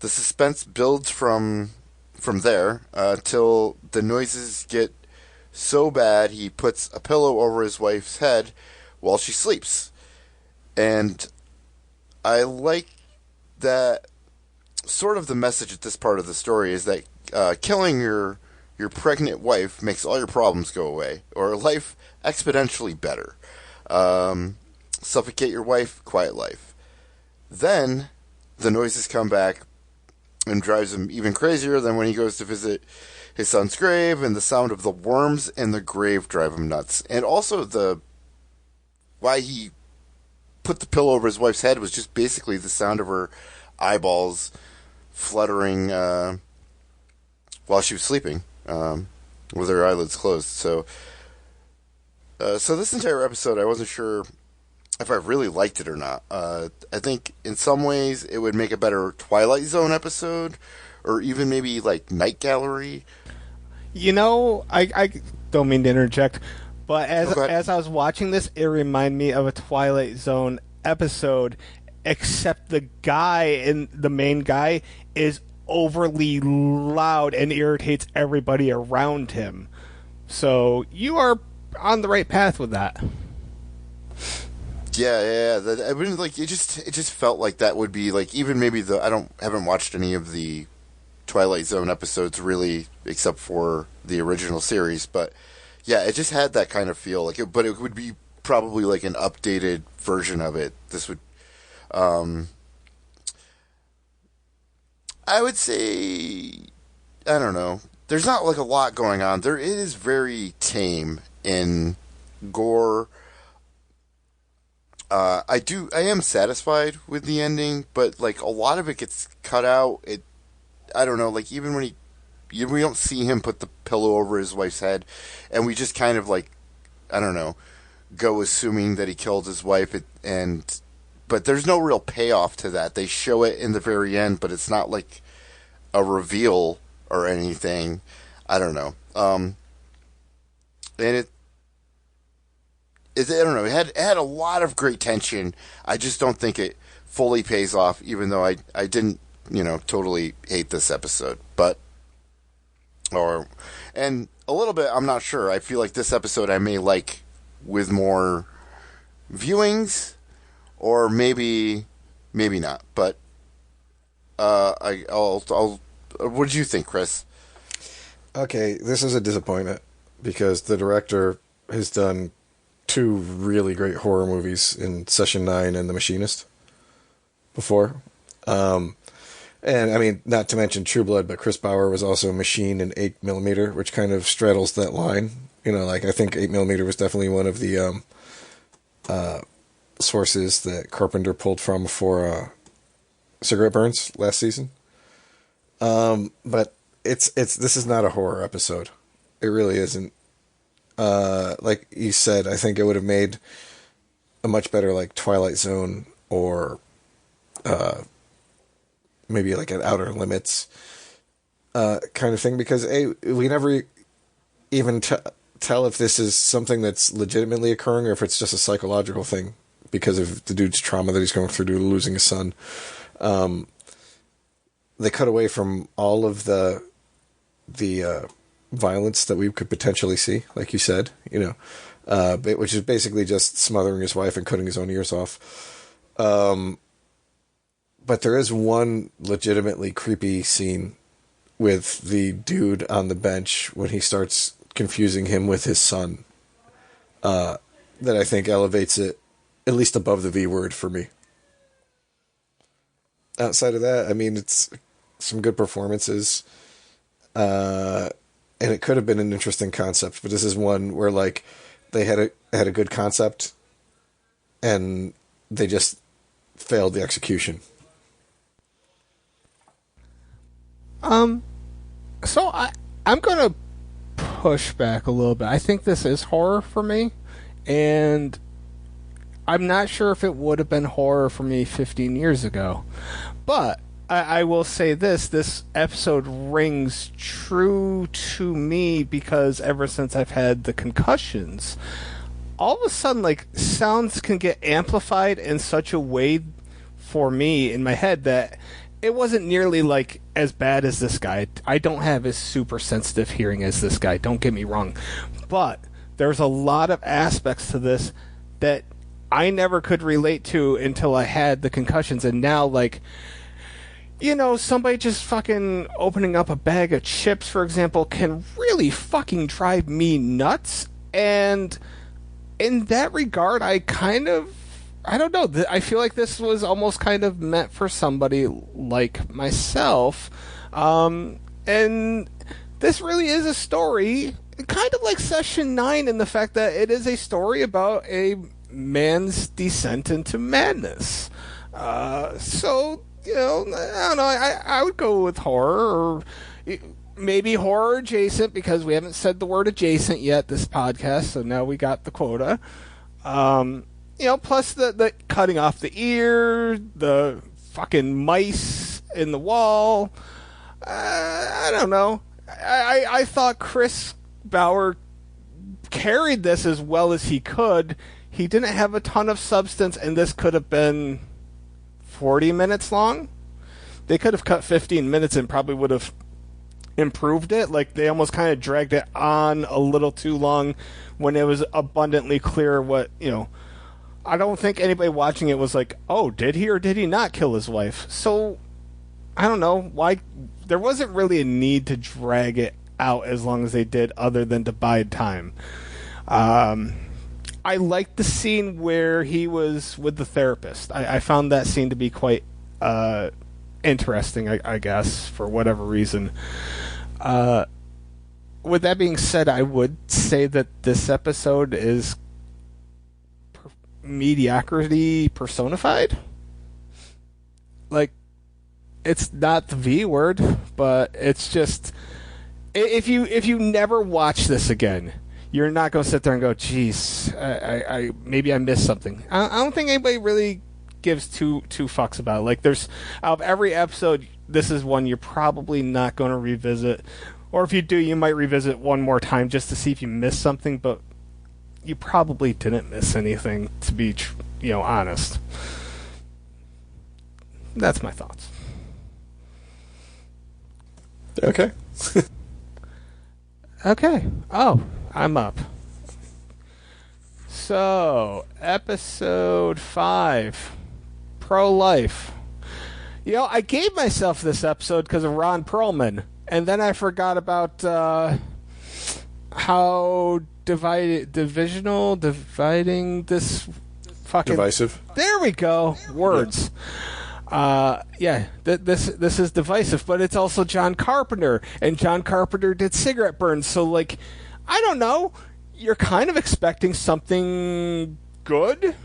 suspense builds from there till the noises get so bad he puts a pillow over his wife's head while she sleeps. And I like that sort of the message at this part of the story is that killing your pregnant wife makes all your problems go away, or life exponentially better. Suffocate your wife, quiet life. Then the noises come back and drives him even crazier than when he goes to visit his son's grave, and the sound of the worms in the grave drive him nuts. And also why he put the pillow over his wife's head was just basically the sound of her eyeballs fluttering while she was sleeping, with her eyelids closed. So this entire episode, I wasn't sure if I really liked it or not. I think in some ways it would make a better Twilight Zone episode, or even maybe like Night Gallery. I don't mean to interject, but Okay. as I was watching this, it reminded me of a Twilight Zone episode, except the main guy is overly loud and irritates everybody around him. So you are on the right path with that. Yeah. I wouldn't like it. Just felt like that would be like, even maybe haven't watched any of the Twilight Zone episodes really, except for the original series. But yeah, it just had that kind of feel. But it would be probably like an updated version of it. This would, I would say, I don't know. There's not like a lot going on. It is very tame in gore. I am satisfied with the ending, but like a lot of it gets cut out. I don't know, like even when we don't see him put the pillow over his wife's head, and we just kind of like, I don't know, go assuming that he killed his wife, but there's no real payoff to that. They show it in the very end, but it's not like a reveal or anything. I don't know. And I don't know. It had a lot of great tension. I just don't think it fully pays off, even though I didn't, totally hate this episode. And a little bit, I'm not sure. I feel like this episode I may like with more viewings, or maybe not. But I'll. What did you think, Chris? Okay, this is a disappointment because the director has done 2 really great horror movies in Session 9 and The Machinist before. And I mean, not to mention True Blood, but Chris Bauer was also a Machine in 8mm, which kind of straddles that line. I think 8mm was definitely one of the sources that Carpenter pulled from for Cigarette Burns last season. But this is not a horror episode. It really isn't. Like you said, I think it would have made a much better like Twilight Zone, or maybe like an Outer Limits kind of thing, because we never even tell if this is something that's legitimately occurring or if it's just a psychological thing because of the dude's trauma that he's going through due to losing his son. They cut away from all of the violence that we could potentially see, like you said, which is basically just smothering his wife and cutting his own ears off. But there is one legitimately creepy scene with the dude on the bench when he starts confusing him with his son, that I think elevates it at least above the V word for me. Outside of that, I mean, it's some good performances, and it could have been an interesting concept, but this is one where like they had a good concept, and they just failed the execution. So I'm gonna push back a little bit. I think this is horror for me, and I'm not sure if it would have been horror for me 15 years ago. But I will say this episode rings true to me because ever since I've had the concussions, all of a sudden, like, sounds can get amplified in such a way for me in my head that it wasn't nearly, like, as bad as this guy. I don't have as super sensitive hearing as this guy, don't get me wrong. But there's a lot of aspects to this that I never could relate to until I had the concussions, and now, like, somebody just fucking opening up a bag of chips, for example, can really fucking drive me nuts. And in that regard, I don't know, I feel like this was almost kind of meant for somebody like myself. And this really is a story, kind of like Session 9 in the fact that it is a story about a man's descent into madness. So, I don't know, I would go with horror, or maybe horror adjacent, because we haven't said the word adjacent yet this podcast, so now we got the quota. Plus the cutting off the ear, the fucking mice in the wall. I don't know. I thought Chris Bauer carried this as well as he could. He didn't have a ton of substance, and this could have been 40 minutes long. They could have cut 15 minutes and probably would have improved it. Like, they almost kind of dragged it on a little too long when it was abundantly clear what, I don't think anybody watching it was like, oh, did he or did he not kill his wife? So, I don't know why. There wasn't really a need to drag it out as long as they did, other than to bide time. I liked the scene where he was with the therapist. I found that scene to be quite interesting, I guess, for whatever reason. With that being said, I would say that this episode is mediocrity personified. Like, it's not the V word, but it's just, if you never watch this again, you're not going to sit there and go, geez, I maybe I missed something. I don't think anybody really gives two fucks about it. Like, there's, out of every episode, this is one you're probably not going to revisit. Or if you do, you might revisit one more time just to see if you missed something, but you probably didn't miss anything, to be honest. That's my thoughts. Okay. Okay. Oh, I'm up. So, episode 5, pro-life. I gave myself this episode because of Ron Perlman, and then I forgot about how dividing this fucking... Divisive. There we go. Words. This is divisive, but it's also John Carpenter, and John Carpenter did Cigarette Burns, so, like, I don't know, you're kind of expecting something good,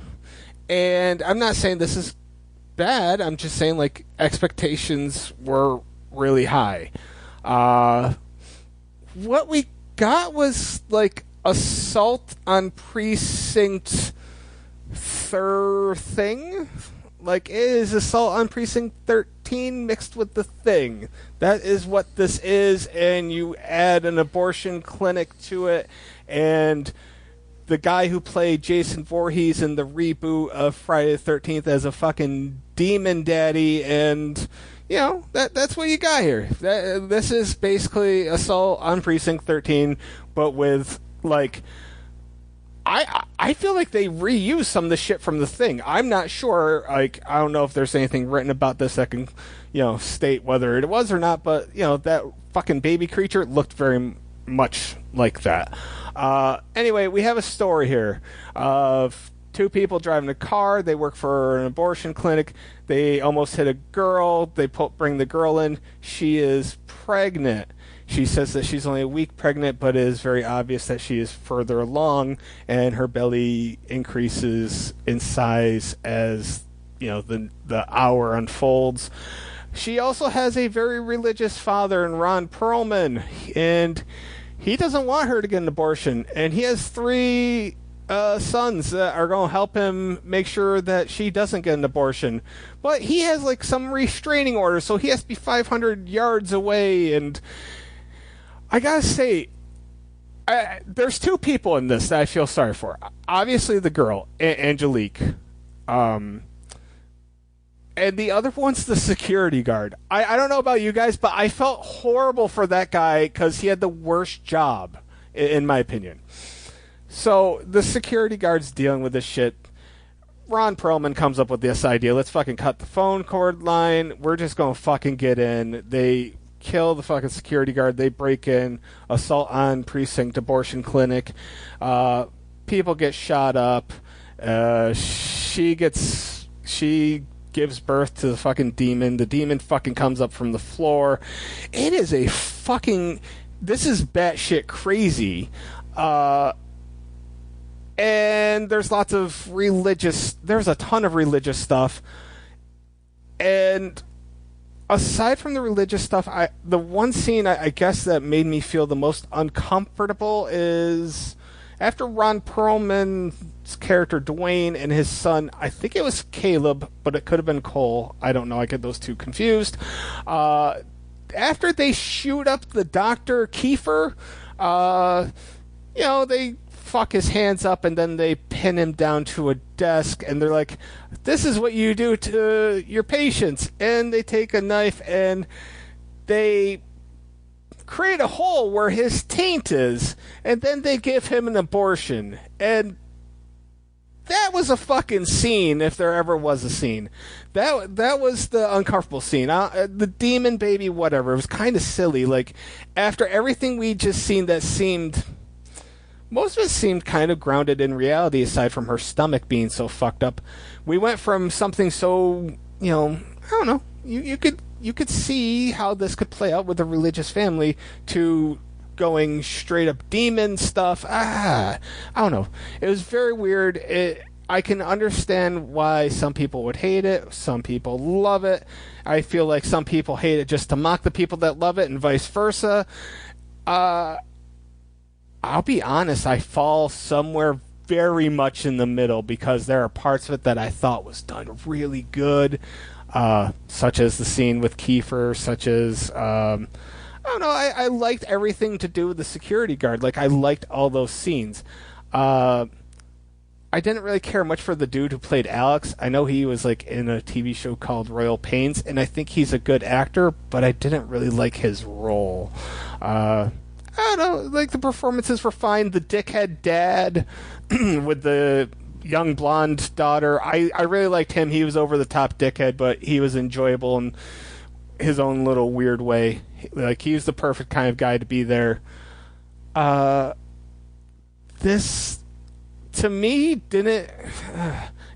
and I'm not saying this is bad, I'm just saying, like, expectations were really high. What we got was, like, Assault on Precinct thing. Like, it is Assault on Precinct 13 mixed with The Thing. That is what this is, and you add an abortion clinic to it, and the guy who played Jason Voorhees in the reboot of Friday the 13th as a fucking demon daddy, and, that's what you got here. This is basically Assault on Precinct 13, but with like. I feel like they reuse some of the shit from The Thing. I'm not sure. Like, I don't know if there's anything written about this that can, state whether it was or not. But that fucking baby creature looked very much like that. Anyway, we have a story here of two people driving a car. They work for an abortion clinic. They almost hit a girl. They bring the girl in. She is pregnant. She says that she's only a week pregnant, but it is very obvious that she is further along, and her belly increases in size as the hour unfolds. She also has a very religious father in Ron Perlman, and he doesn't want her to get an abortion, and he has 3 sons that are going to help him make sure that she doesn't get an abortion. But he has like some restraining order, so he has to be 500 yards away, and I gotta say, there's 2 people in this that I feel sorry for. Obviously, the girl, Angelique. And the other one's the security guard. I don't know about you guys, but I felt horrible for that guy because he had the worst job, in my opinion. So, the security guard's dealing with this shit. Ron Perlman comes up with this idea. Let's fucking cut the phone cord line. We're just gonna fucking get in. They kill the fucking security guard. They break in, assault on precinct abortion clinic. People get shot up. She gives birth to the fucking demon. The demon fucking comes up from the floor. It is a fucking. This is batshit crazy. And there's lots of religious. There's a ton of religious stuff. And aside from the religious stuff, the one scene I guess that made me feel the most uncomfortable is after Ron Perlman's character Dwayne and his son, I think it was Caleb, but it could have been Cole. I don't know. I get those 2 confused. After they shoot up the Dr. Kiefer, they fuck his hands up and then they pin him down to a desk and they're like, this is what you do to your patients. And they take a knife and they create a hole where his taint is, and then they give him an abortion. And that was a fucking scene, if there ever was a scene. That was the uncomfortable scene. The demon baby, whatever. It was kind of silly. Like, after everything we just seen that seemed... Most of it seemed kind of grounded in reality, aside from her stomach being so fucked up. We went from something so, I don't know, you could see how this could play out with a religious family, to going straight up demon stuff. I don't know. It was very weird. I can understand why some people would hate it. Some people love it. I feel like some people hate it just to mock the people that love it, and vice versa. I'll be honest, I fall somewhere very much in the middle, because there are parts of it that I thought was done really good, such as the scene with Kiefer, such as, I don't know, I liked everything to do with the security guard. Like, I liked all those scenes. I didn't really care much for the dude who played Alex. I know he was, like, in a TV show called Royal Pains, and I think he's a good actor, but I didn't really like his role. I don't know, like, the performances were fine. The dickhead dad with the young blonde daughter, I really liked him. He was over the top dickhead, but he was enjoyable in his own little weird way. Like, he was the perfect kind of guy to be there. This, to me, didn't...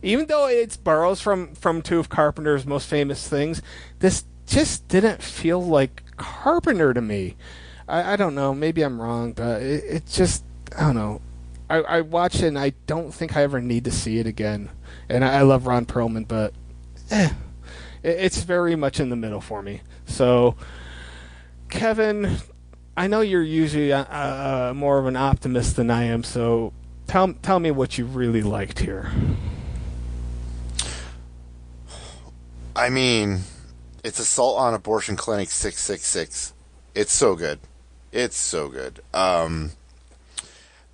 even though it borrows from 2 of Carpenter's most famous things, this just didn't feel like Carpenter to me. I don't know. Maybe I'm wrong, but it just... I don't know. I watch it, and I don't think I ever need to see it again. And I love Ron Perlman, but... it's very much in the middle for me. So, Kevin, I know you're usually more of an optimist than I am, so tell me what you really liked here. I mean, it's Assault on Abortion Clinic 666. It's so good. It's so good. The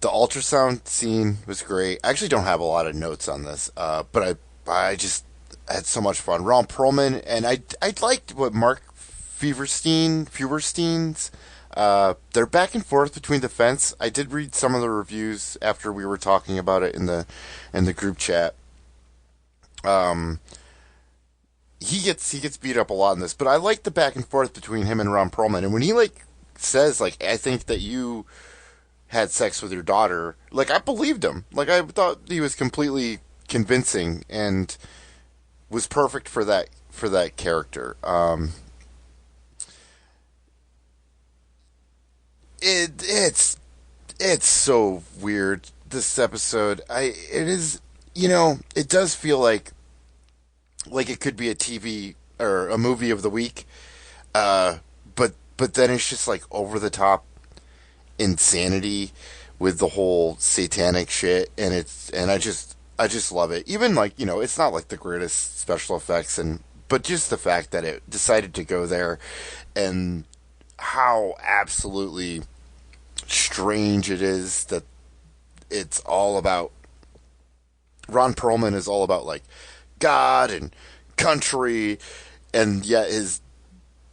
ultrasound scene was great. I actually don't have a lot of notes on this, but I just... had so much fun. Ron Perlman, and I liked what Mark Feuerstein's. They're back and forth between the fence. I did read some of the reviews after we were talking about it in the group chat. He gets beat up a lot in this, but I like the back and forth between him and Ron Perlman. And when he says I think that you had sex with your daughter, I believed him. I thought he was completely convincing and was perfect for that character. It's so weird, this episode. It does feel like it could be a TV or a movie of the week, but then it's just over the top insanity with the whole satanic shit, and I just love it. Even it's not the greatest special effects, but just the fact that it decided to go there, and how absolutely strange it is that it's all about Ron Perlman is all about God and country, and yet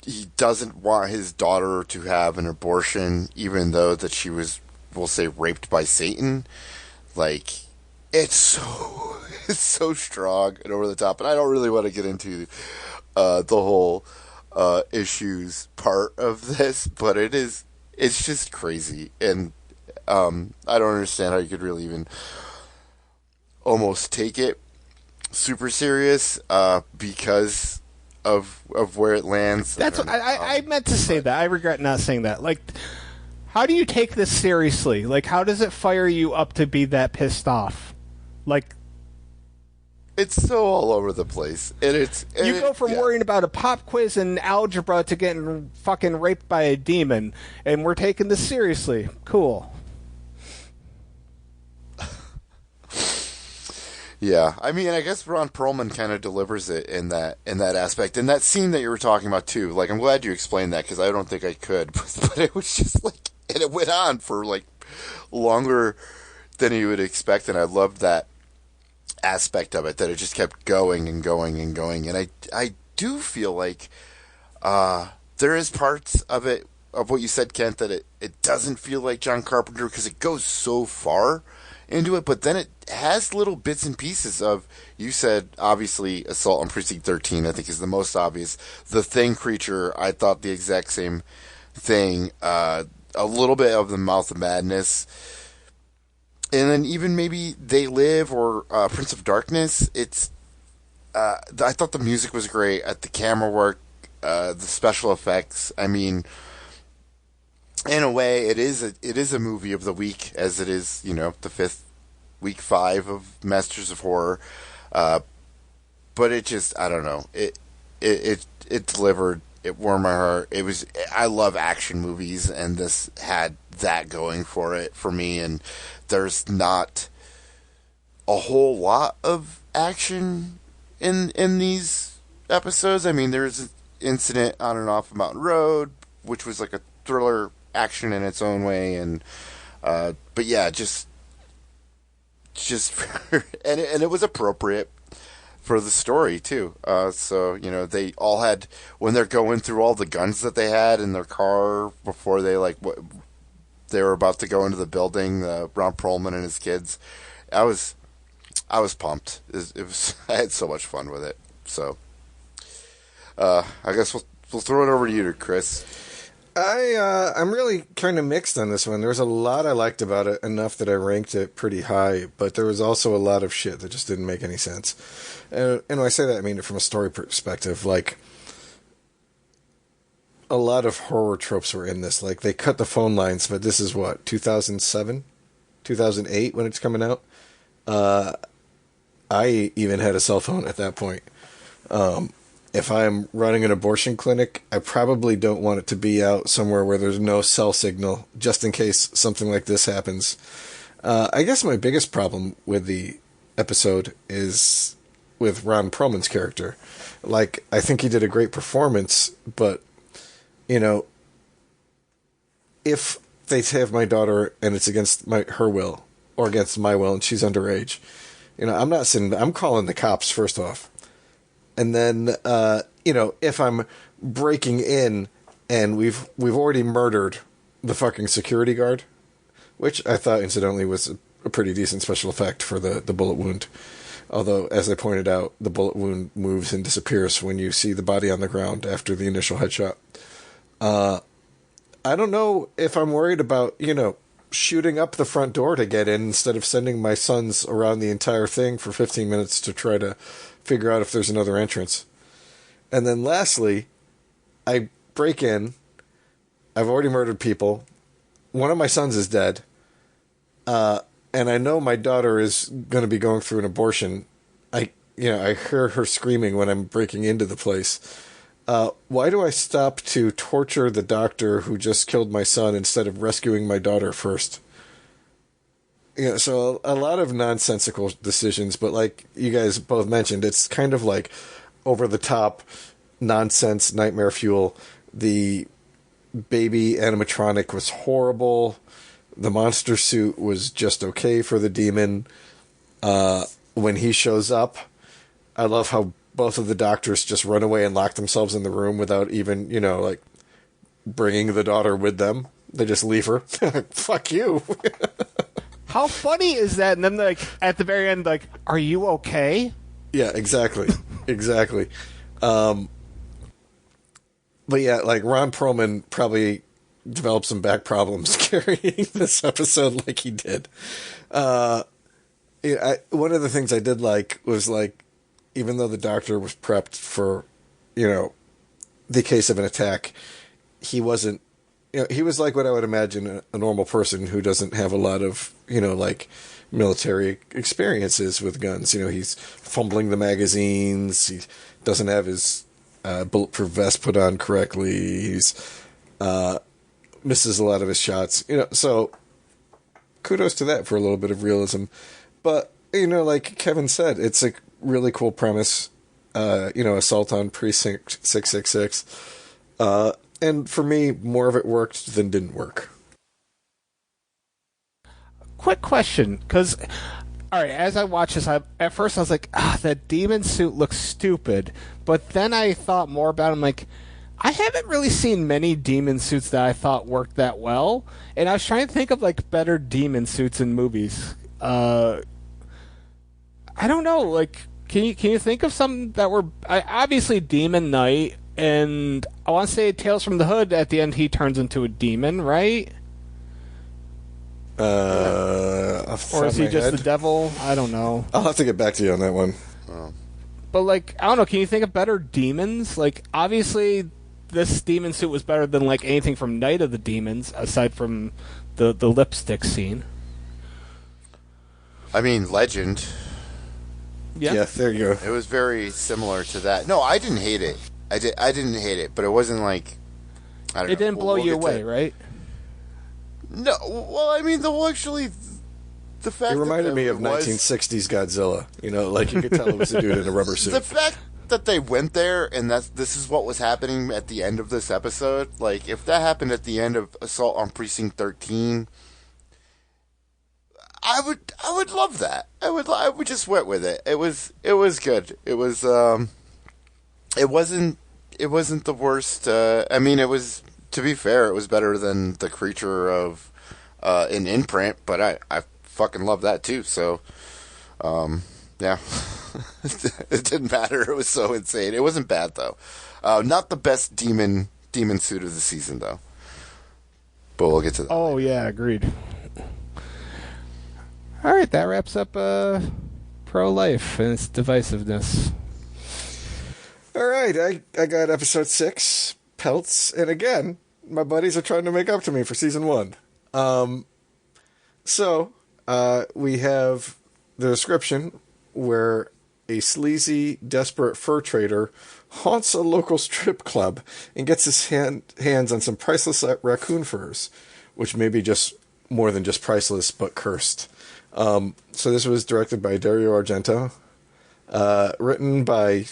he doesn't want his daughter to have an abortion, even though that she was, we'll say, raped by Satan. It's so strong and over the top, and I don't really want to get into the whole issues part of this, but it's just crazy, and I don't understand how you could really even almost take it super serious because of where it lands. That's what I meant to say that. I regret not saying that. How do you take this seriously? How does it fire you up to be that pissed off? It's so all over the place, and you go from worrying about a pop quiz and algebra to getting fucking raped by a demon, and we're taking this seriously. Cool. Yeah, I mean, I guess Ron Perlman kind of delivers it in that aspect, and that scene that you were talking about too. I'm glad you explained that, because I don't think I could, but it was just and it went on for longer than you would expect, and I loved that aspect of it, that it just kept going and going and going. And I do feel there is parts of it, of what you said, Kent, that it doesn't feel like John Carpenter, because it goes so far into it, but then it has little bits and pieces of, you said, obviously, Assault on Precinct 13, I think, is the most obvious. The Thing creature, I thought the exact same thing. A little bit of the Mouth of Madness. And then even maybe They Live or Prince of Darkness. I thought the music was great, at the camera work, the special effects. I mean, in a way, it is a movie of the week, as it is, the fifth week 5 of Masters of Horror. But it just, I don't know, it delivered. It warmed my heart. I love action movies, and this had that going for it for me. And there's not a whole lot of action in these episodes. I mean, there's an incident on and off of Mountain Road, which was a thriller action in its own way, and but yeah, just and it was appropriate for the story too. So they all had, when they're going through all the guns that they had in their car before they they were about to go into the building, Ron Perlman and his kids. I was pumped. It was I had so much fun with it. So I guess we'll throw it over to you, Chris. I'm really kind of mixed on this one. There was a lot I liked about it, enough that I ranked it pretty high, but there was also a lot of shit that just didn't make any sense. And when I say that, I mean it from a story perspective. A lot of horror tropes were in this. They cut the phone lines, but this is what, 2007? 2008 when it's coming out? I even had a cell phone at that point. If I'm running an abortion clinic, I probably don't want it to be out somewhere where there's no cell signal, just in case something like this happens. I guess my biggest problem with the episode is with Ron Perlman's character. I think he did a great performance, but, if they have my daughter and it's against her will, or against my will, and she's underage, I'm not sitting, I'm calling the cops first off. And then, if I'm breaking in and we've already murdered the fucking security guard, which I thought, incidentally, was a pretty decent special effect for the bullet wound. Although, as I pointed out, the bullet wound moves and disappears when you see the body on the ground after the initial headshot. I don't know if I'm worried about, shooting up the front door to get in instead of sending my sons around the entire thing for 15 minutes to try to figure out if there's another entrance. And then lastly, I break in. I've already murdered people. One of my sons is dead. And I know my daughter is going to be going through an abortion. I hear her screaming when I'm breaking into the place. Why do I stop to torture the doctor who just killed my son instead of rescuing my daughter first? So a lot of nonsensical decisions, but like you guys both mentioned, it's kind of like over-the-top nonsense, nightmare fuel. The baby animatronic was horrible. The monster suit was just okay for the demon. When he shows up, I love how both of the doctors just run away and lock themselves in the room without even, bringing the daughter with them. They just leave her. Fuck you. How funny is that? And then, at the very end, are you okay? Yeah, exactly. Exactly. But yeah, Ron Perlman probably developed some back problems carrying this episode like he did. One of the things I did like was, even though the doctor was prepped for, the case of an attack, he wasn't, he was like what I would imagine a normal person who doesn't have a lot of, military experiences with guns. He's fumbling the magazines. He doesn't have his bulletproof vest put on correctly. He's misses a lot of his shots. So kudos to that for a little bit of realism. But, like Kevin said, it's a really cool premise. Assault on Precinct 666. And for me, more of it worked than didn't work. Quick question, because, all right, as I watched this, at first I was like, that demon suit looks stupid. But then I thought more about it. I'm like, I haven't really seen many demon suits that I thought worked that well. And I was trying to think of, better demon suits in movies. I don't know, can you think of some that were... obviously, Demon Knight, and I want to say Tales from the Hood, at the end he turns into a demon, right? Or is he just the devil? I don't know. I'll have to get back to you on that one. But, I don't know, can you think of better demons? Obviously, this demon suit was better than, anything from Night of the Demons, aside from the lipstick scene. I mean, Legend. Yeah, there you go. It was very similar to that. No, I didn't hate it. I didn't hate it, but it wasn't like... I don't know. It didn't blow you away, right? No, well, I mean, actually... The fact it reminded me of 1960s Godzilla. You could tell it was a dude in a rubber suit. The fact that they went there and this is what was happening at the end of this episode, if that happened at the end of Assault on Precinct 13, I would love that. I would just went with it. It was good. It was it wasn't the worst. I mean, it was, to be fair, it was better than the creature of an Imprint, but I fucking love that too. So, yeah, it didn't matter. It was so insane. It wasn't bad though. Not the best demon suit of the season though. But we'll get to that. Oh yeah, agreed. All right, that wraps up pro-life and its divisiveness. All right, I got episode 6, Pelts, and again, my buddies are trying to make up to me for season 1. So we have the description where a sleazy, desperate fur trader haunts a local strip club and gets his hands on some priceless raccoon furs, which may be just more than just priceless, but cursed. So this was directed by Dario Argento, written by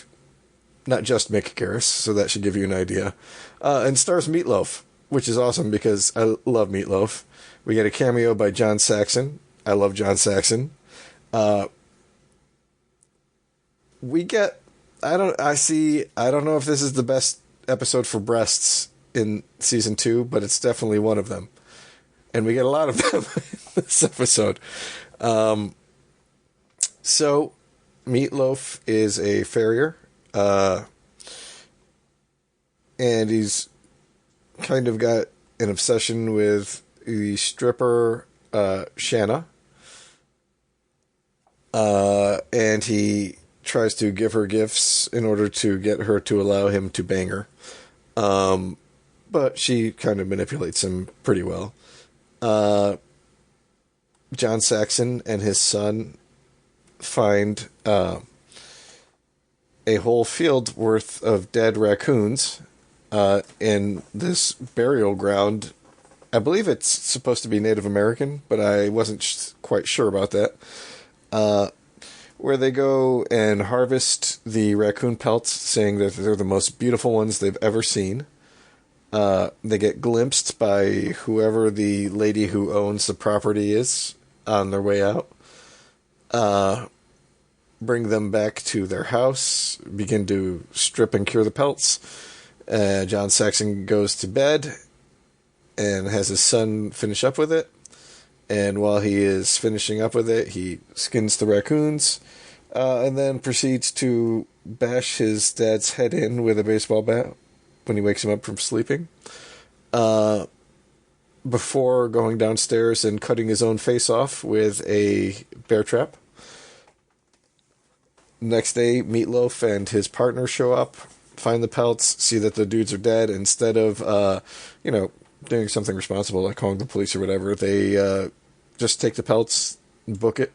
not just Mick Garris, so that should give you an idea, and stars Meatloaf, which is awesome because I love Meatloaf. We get a cameo by John Saxon. I love John Saxon. We get I don't know if this is the best episode for breasts in season 2, but it's definitely one of them. And we get a lot of them in this episode. So, Meatloaf is a farrier. And he's kind of got an obsession with the stripper, Shanna. And he tries to give her gifts in order to get her to allow him to bang her. But she kind of manipulates him pretty well. John Saxon and his son find a whole field worth of dead raccoons in this burial ground. I believe it's supposed to be Native American, but I wasn't quite sure about that. Where they go and harvest the raccoon pelts, saying that they're the most beautiful ones they've ever seen. They get glimpsed by whoever the lady who owns the property is on their way out. Bring them back to their house, begin to strip and cure the pelts. John Saxon goes to bed and has his son finish up with it. And while he is finishing up with it, he skins the raccoons and then proceeds to bash his dad's head in with a baseball bat when he wakes him up from sleeping. Before going downstairs and cutting his own face off with a bear trap. Next day, Meatloaf and his partner show up, find the pelts, see that the dudes are dead. Instead of, doing something responsible, like calling the police or whatever, they just take the pelts and book it.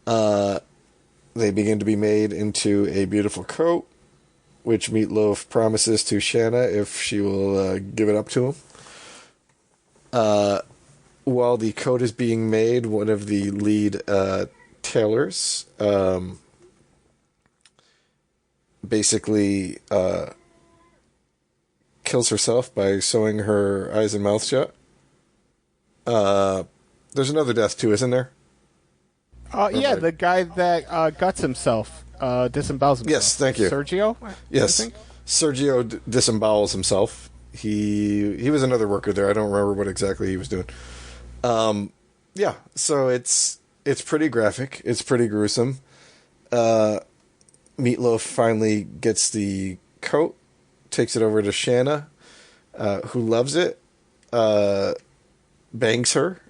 They begin to be made into a beautiful coat, which Meatloaf promises to Shanna if she will give it up to him. While the coat is being made, one of the lead tailors basically kills herself by sewing her eyes and mouth shut. There's another death too, isn't there? Yeah, the guy that guts himself, disembowels himself. Yes, thank you. Sergio? Yes, I think? Sergio disembowels himself. He was another worker there. I don't remember what exactly he was doing. Yeah, so it's pretty graphic. It's pretty gruesome. Meatloaf finally gets the coat, takes it over to Shanna, who loves it, bangs her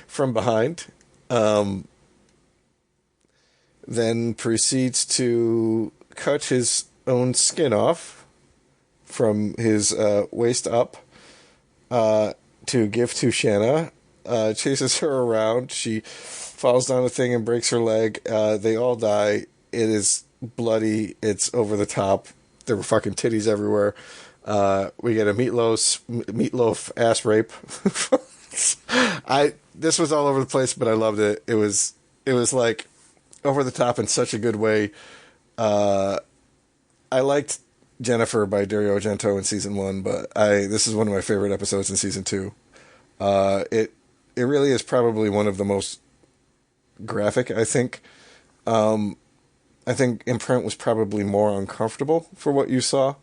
from behind, then proceeds to cut his own skin off from his waist up to give to Shanna. Chases her around. She falls down the thing and breaks her leg. They all die. It is bloody. It's over the top. There were fucking titties everywhere. We get a meatloaf ass rape. This was all over the place, but I loved it. It was like over the top in such a good way. I liked Jennifer by Dario Argento in season 1, but this is one of my favorite episodes in season 2. It really is probably one of the most graphic, I think. I think Imprint was probably more uncomfortable for what you saw,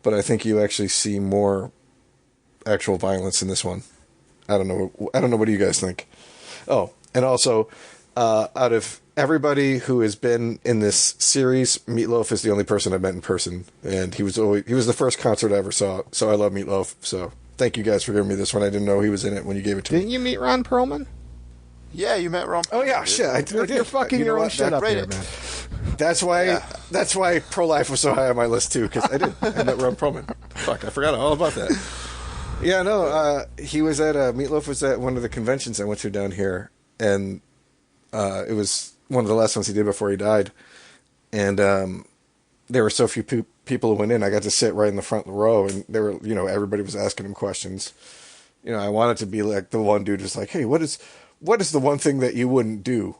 but I think you actually see more actual violence in this one. I don't know. What do you guys think? Oh, and also, out of everybody who has been in this series, Meatloaf is the only person I've met in person, and he was the first concert I ever saw. So I love Meatloaf. So thank you guys for giving me this one. I didn't know he was in it when you gave it to me. Didn't you meet Ron Perlman? Yeah, you met Ron. Oh yeah, shit. I did. You're fucking your own shit up here, man. That's why Pro-Life was so high on my list too, because I met Ron Perlman. Fuck, I forgot all about that. Yeah, no, he was at Meatloaf was at one of the conventions I went to down here, and it was one of the last ones he did before he died. And there were so few people who went in. I got to sit right in the front row, and they were, everybody was asking him questions. I wanted to be like the one dude who's like, "Hey, what is the one thing that you wouldn't do?"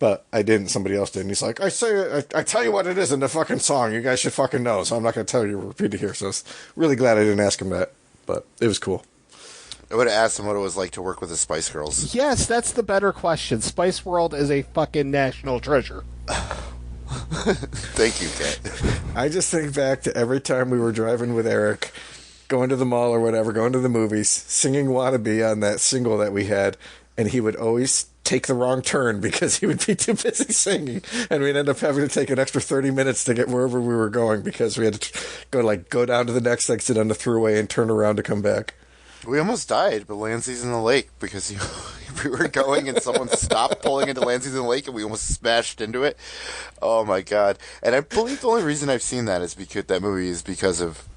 But I didn't. Somebody else did. And he's like, I tell you what it is in the fucking song. You guys should fucking know. So I'm not going to tell you or repeat it here. So I was really glad I didn't ask him that. But it was cool. I would have asked him what it was like to work with the Spice Girls. Yes, that's the better question. Spice World is a fucking national treasure. Thank you, Kat. I just think back to every time we were driving with Eric, going to the mall or whatever, going to the movies, singing Wannabe on that single that we had, and he would always take the wrong turn because he would be too busy singing, and we'd end up having to take an extra 30 minutes to get wherever we were going because we had to go down to the next exit on the thruway and turn around to come back. We almost died, but Lansing's in the lake because we were going and someone stopped pulling into Lansing's in the lake and we almost smashed into it. Oh my god! And I believe the only reason I've seen that is because of,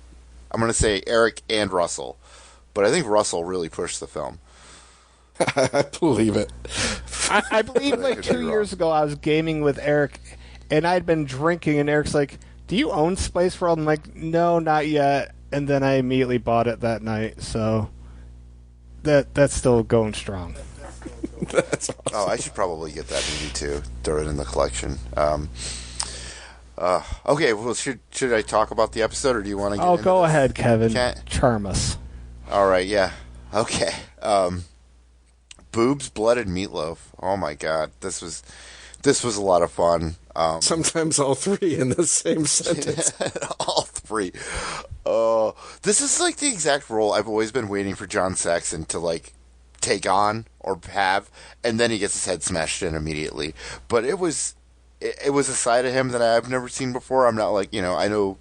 I'm going to say Eric and Russell, but I think Russell really pushed the film. I believe it. I believe like 2 years ago I was gaming with Eric, and I'd been drinking, and Eric's like, "Do you own Spice World?" I'm like, "No, not yet." And then I immediately bought it that night. So that's still going strong. That's awesome. Oh, I should probably get that movie too. Throw it in the collection. Okay, well, should I talk about the episode, or do you want to get into Go this? ahead, Kevin. Can't- Charm us. All right, yeah. Okay. Boobs, blood, and meatloaf. Oh my god, this was a lot of fun. Sometimes all three in the same sentence. All three. This is like the exact role I've always been waiting for John Saxon to like take on or have, and then he gets his head smashed in immediately. But it was a side of him that I've never seen before. I'm not like, I know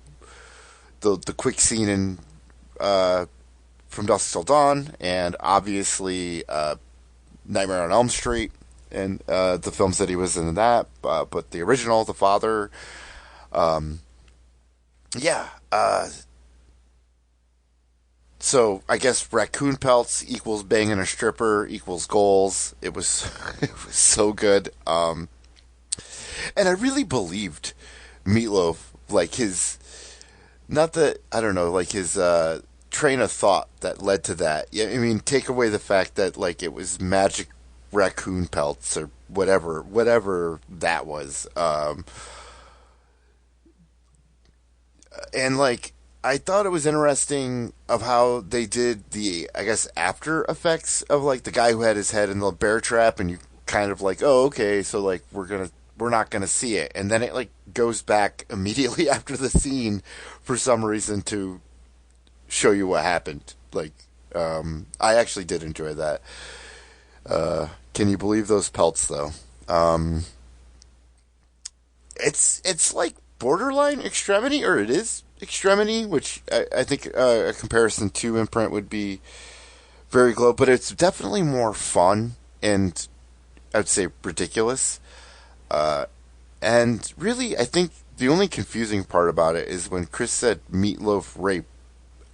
the quick scene in From Dusk Till Dawn, and obviously Nightmare on Elm Street, and the films that he was in that, but the original, The Father, so I guess raccoon pelts equals banging a stripper equals goals. It was it was so good, and I really believed Meatloaf, like his, not that, I don't know, like his train of thought that led to that. Yeah, I mean, take away the fact that like it was magic raccoon pelts or whatever that was, and like I thought it was interesting of how they did the, I guess, after effects of like the guy who had his head in the bear trap, and you kind of like, oh, okay, so like we're not gonna see it, and then it like goes back immediately after the scene for some reason to show you what happened. Like, I actually did enjoy that. Can you believe those pelts though? It's like borderline Extremity, or it is Extremity, which I think a comparison to Imprint would be very close, but it's definitely more fun and I'd say ridiculous. And really, I think the only confusing part about it is when Chris said Meatloaf rape.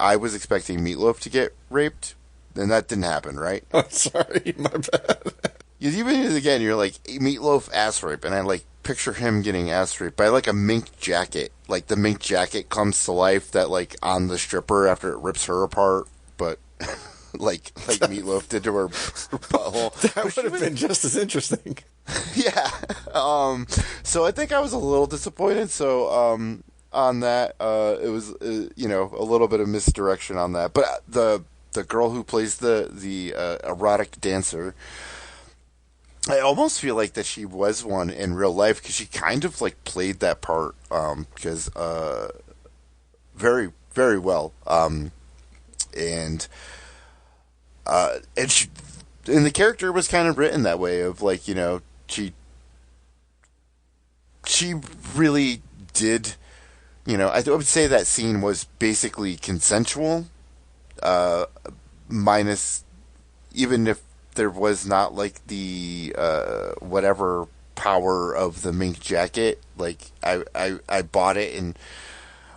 I was expecting Meatloaf to get raped, and that didn't happen, right? I'm sorry, my bad. Even again, you're like, Meatloaf ass rape, and I like picture him getting ass raped by like a mink jacket. Like the mink jacket comes to life that like on the stripper after it rips her apart, but like Meatloaf did to her butthole. That would have been just as interesting. Yeah. So I think I was a little disappointed. So on that, it was a little bit of misdirection on that. But the girl who plays the erotic dancer, I almost feel like that she was one in real life because she kind of like played that part because very, very well, and she, and the character was kind of written that way of like, she really did, I would say that scene was basically consensual, minus, even if there was not like the whatever power of the mink jacket, like I bought it, and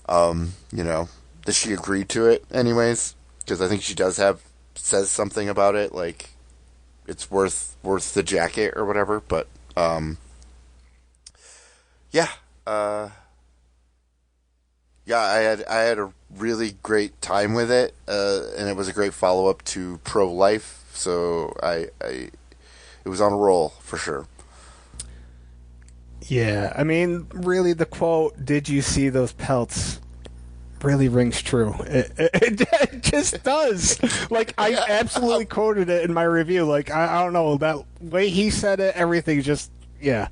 that she agreed to it anyways, because I think she says something about it, like it's worth the jacket or whatever. But I had a really great time with it, and it was a great follow up to Pro Life. So it was on a roll for sure. Yeah, I mean, really, the quote, "Did you see those pelts?" really rings true. It just does. Like, I absolutely quoted it in my review. Like, I don't know, that way he said it, everything just, yeah.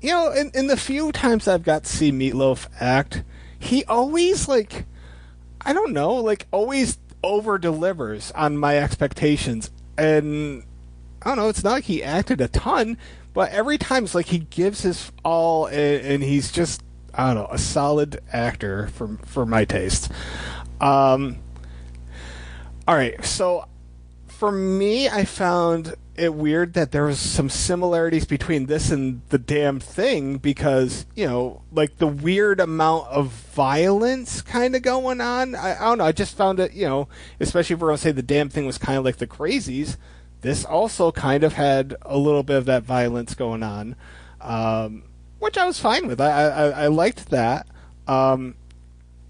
in the few times I've got to see Meatloaf act, he always, like, I don't know, like, always over delivers on my expectations. And I don't know, it's not like he acted a ton, but every time it's like he gives his all, and he's just, I don't know, a solid actor for my taste. All right, so for me, I found it weird that there was some similarities between this and The Damn Thing, because, like, the weird amount of violence kind of going on. I don't know, I just found it, especially if we're going to say The Damn Thing was kind of like The Crazies, this also kind of had a little bit of that violence going on, which I was fine with. I liked that.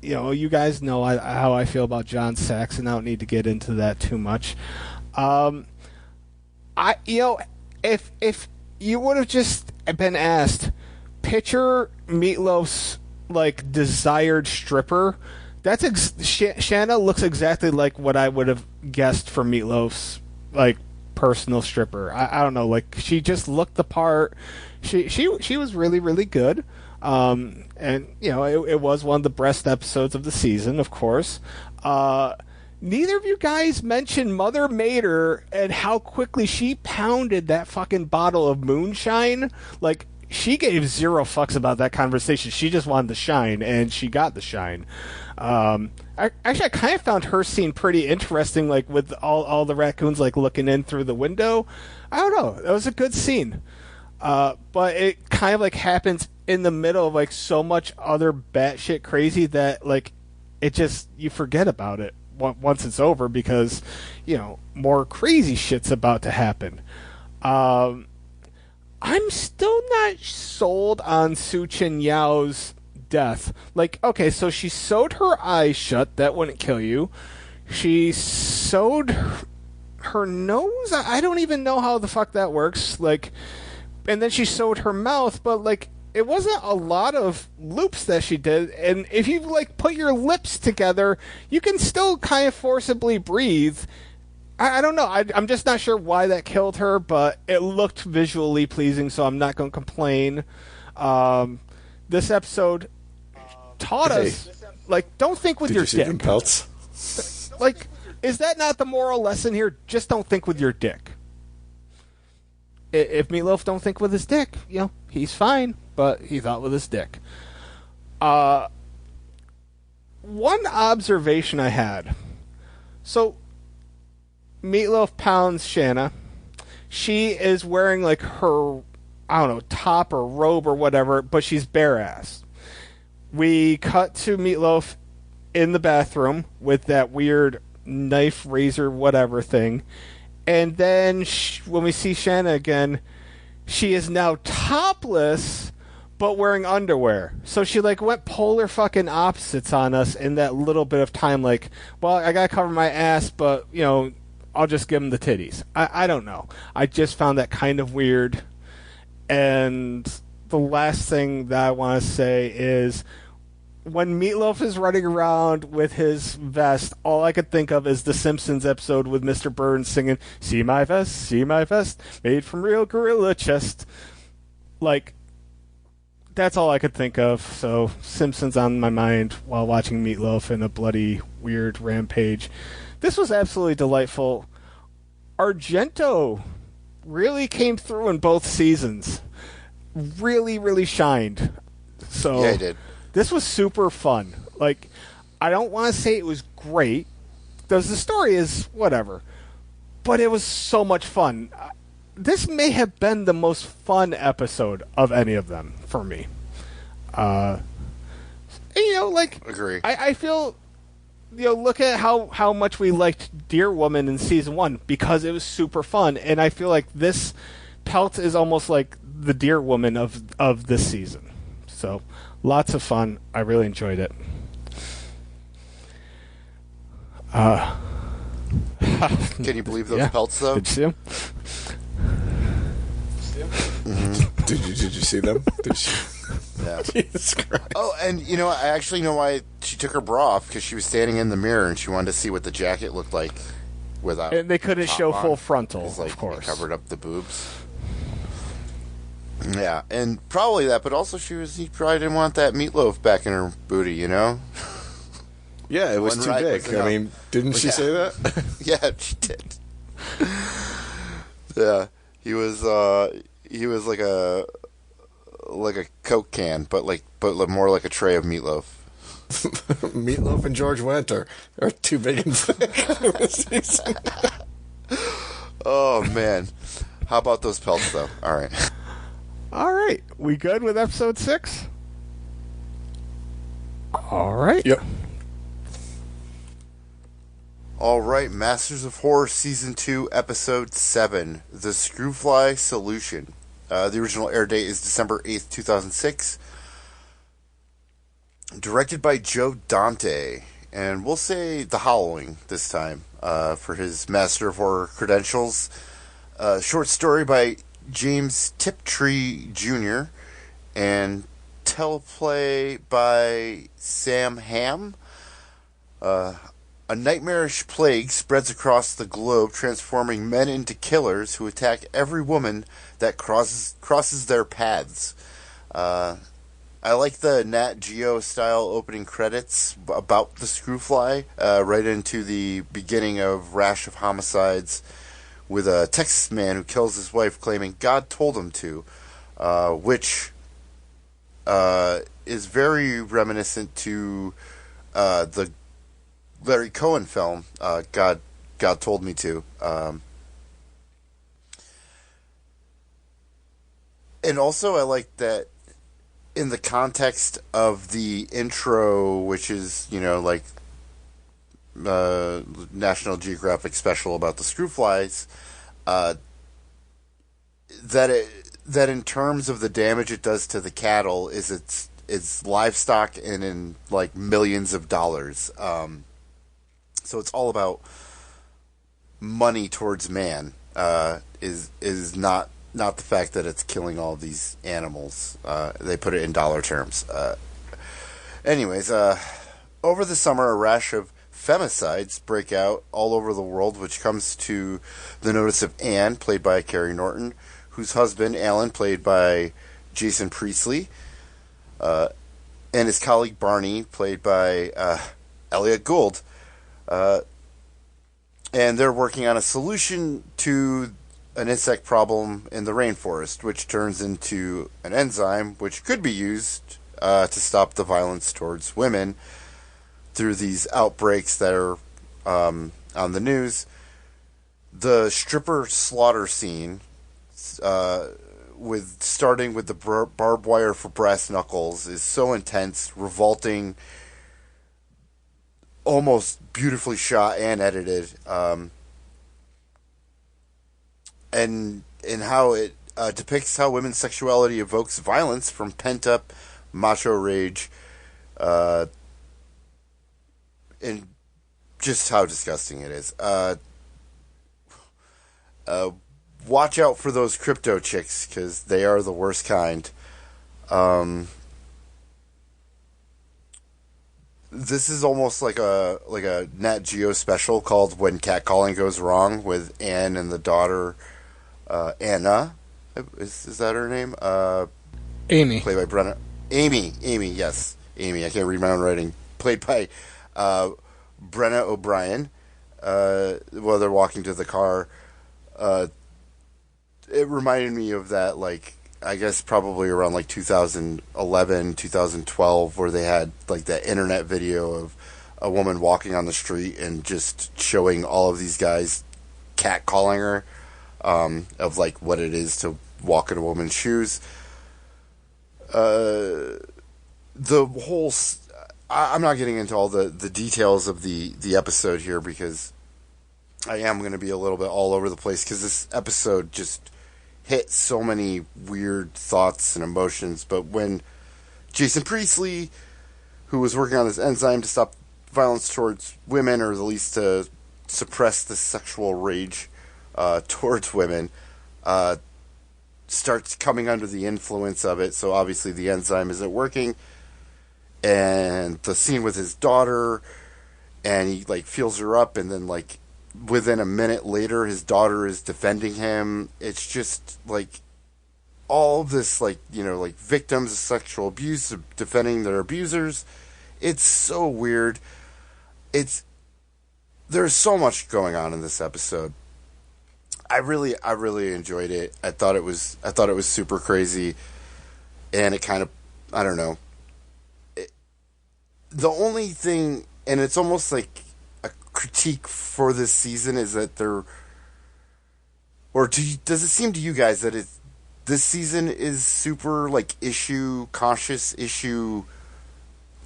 You guys know how I feel about John Saxon. I don't need to get into that too much. If you would have just been asked, picture Meatloaf's, like, desired stripper, Shanna looks exactly like what I would have guessed for Meatloaf's, like, personal stripper. I don't know, like, she just looked the part. She was really, really good. And it was one of the best episodes of the season, of course. Neither of you guys mentioned Mother Mater and how quickly she pounded that fucking bottle of moonshine. Like, she gave zero fucks about that conversation. She just wanted the shine, and she got the shine. I kind of found her scene pretty interesting, like, with all the raccoons, like, looking in through the window. I don't know. That was a good scene. But it kind of, like, happens in the middle of, like, so much other batshit crazy that, like, it just, you forget about it once it's over, because, more crazy shit's about to happen. I'm still not sold on Su Chin Yao's death. Like, okay, so she sewed her eyes shut. That wouldn't kill you. She sewed her nose? I don't even know how the fuck that works. Like, and then she sewed her mouth, but, like, it wasn't a lot of loops that she did, and if you, like, put your lips together, you can still kind of forcibly breathe. I don't know. I'm just not sure why that killed her, but it looked visually pleasing, so I'm not going to complain. This episode taught us, like, don't think with your dick. Did you see them pelts? Like, is that not the moral lesson here? Just don't think with your dick. If Meatloaf don't think with his dick, he's fine, but he thought with his dick. One observation I had. So, Meatloaf pounds Shanna. She is wearing, like, her, I don't know, top or robe or whatever, but she's bare-assed. We cut to Meatloaf in the bathroom with that weird knife, razor, whatever thing. And then when we see Shanna again, she is now topless, but wearing underwear. So she, like, went polar fucking opposites on us in that little bit of time. Like, well, I gotta cover my ass, but, I'll just give him the titties. I don't know. I just found that kind of weird. And the last thing that I want to say is, when Meatloaf is running around with his vest, all I could think of is the Simpsons episode with Mr. Burns singing, see my vest, made from real gorilla chest. Like, that's all I could think of. So, Simpsons on my mind while watching Meatloaf in a bloody, weird rampage. This was absolutely delightful. Argento really came through in both seasons. Really, really shined. So, yeah, he did. This was super fun. Like, I don't want to say it was great, because the story is whatever, but it was so much fun. This may have been the most fun episode of any of them for me. Agree. I feel, look at how much we liked Deer Woman in season 1, because it was super fun, and I feel like this Pelt is almost like the Deer Woman of this season. So, lots of fun. I really enjoyed it. Can you believe those pelts, though? Did you see them? Mm-hmm. Did you see them? Yeah. Jesus Christ. Oh, and I actually know why she took her bra off, because she was standing in the mirror and she wanted to see what the jacket looked like without. And they couldn't show full frontal, It's like of course. It covered up the boobs. Yeah, and probably that, but also he probably didn't want that meatloaf back in her booty, you know? Yeah, it was One too ride big. was I enough. mean, didn't she Yeah. say that? Yeah, she did. Yeah, he was like a Coke can, but more like a tray of meatloaf. Meatloaf and George Wendt are too big and thick this season. Oh man, how about those pelts though? All right. All right, we good with episode 6? All right. Yep. All right, Masters of Horror Season 2, Episode 7, The Screwfly Solution. The original air date is December 8th, 2006. Directed by Joe Dante. And we'll say The Howling this time for his Master of Horror credentials. Short story by James Tiptree Jr. and teleplay by Sam Hamm. A nightmarish plague spreads across the globe, transforming men into killers who attack every woman that crosses their paths. I like the Nat Geo style opening credits about the Screwfly, right into the beginning of Rash of Homicides, with a Texas man who kills his wife, claiming God told him to, which is very reminiscent to the Larry Cohen film, God Told Me To. And also I like that in the context of the intro, which is, like National Geographic special about the Screwflies, that in terms of the damage it does to the cattle is it's livestock and in like millions of dollars. So it's all about money towards man. Is not the fact that it's killing all these animals. They put it in dollar terms. Anyways, over the summer, a rash of femicides break out all over the world, which comes to the notice of Anne, played by Carrie Norton, whose husband, Alan, played by Jason Priestley, and his colleague, Barney, played by Elliot Gould. And they're working on a solution to an insect problem in the rainforest, which turns into an enzyme which could be used to stop the violence towards women through these outbreaks that are on the news. The stripper slaughter scene, starting with the barbed wire for brass knuckles, is so intense, revolting, almost beautifully shot and edited, and how it depicts how women's sexuality evokes violence from pent-up macho rage, and just how disgusting it is. Watch out for those crypto chicks, because they are the worst kind. This is almost like a Nat Geo special called When Catcalling Goes Wrong, with Anne and the daughter, Anna. Is that her name? Amy. Played by Brenna. Amy, yes. Amy, I can't read my own writing. Played by Brenna O'Brien. While they're walking to the car. It reminded me of that, like, I guess probably around like 2011, 2012, where they had like that internet video of a woman walking on the street and just showing all of these guys catcalling her, of like what it is to walk in a woman's shoes. The whole, I'm not getting into all the details of the episode here, because I am going to be a little bit all over the place, because this episode just hit so many weird thoughts and emotions. But when Jason Priestley, who was working on this enzyme to stop violence towards women, or at least to suppress the sexual rage towards women, starts coming under the influence of it, so obviously the enzyme isn't working, and the scene with his daughter, and he like feels her up, and then like within a minute later his daughter is defending him. It's just like all this, like, like victims of sexual abuse defending their abusers. It's so weird. There's so much going on in this episode. I really enjoyed it. I thought it was super crazy, and it kind of, I don't know. The only thing, and it's almost like a critique for this season, is that does it seem to you guys that this season is super like issue conscious, issue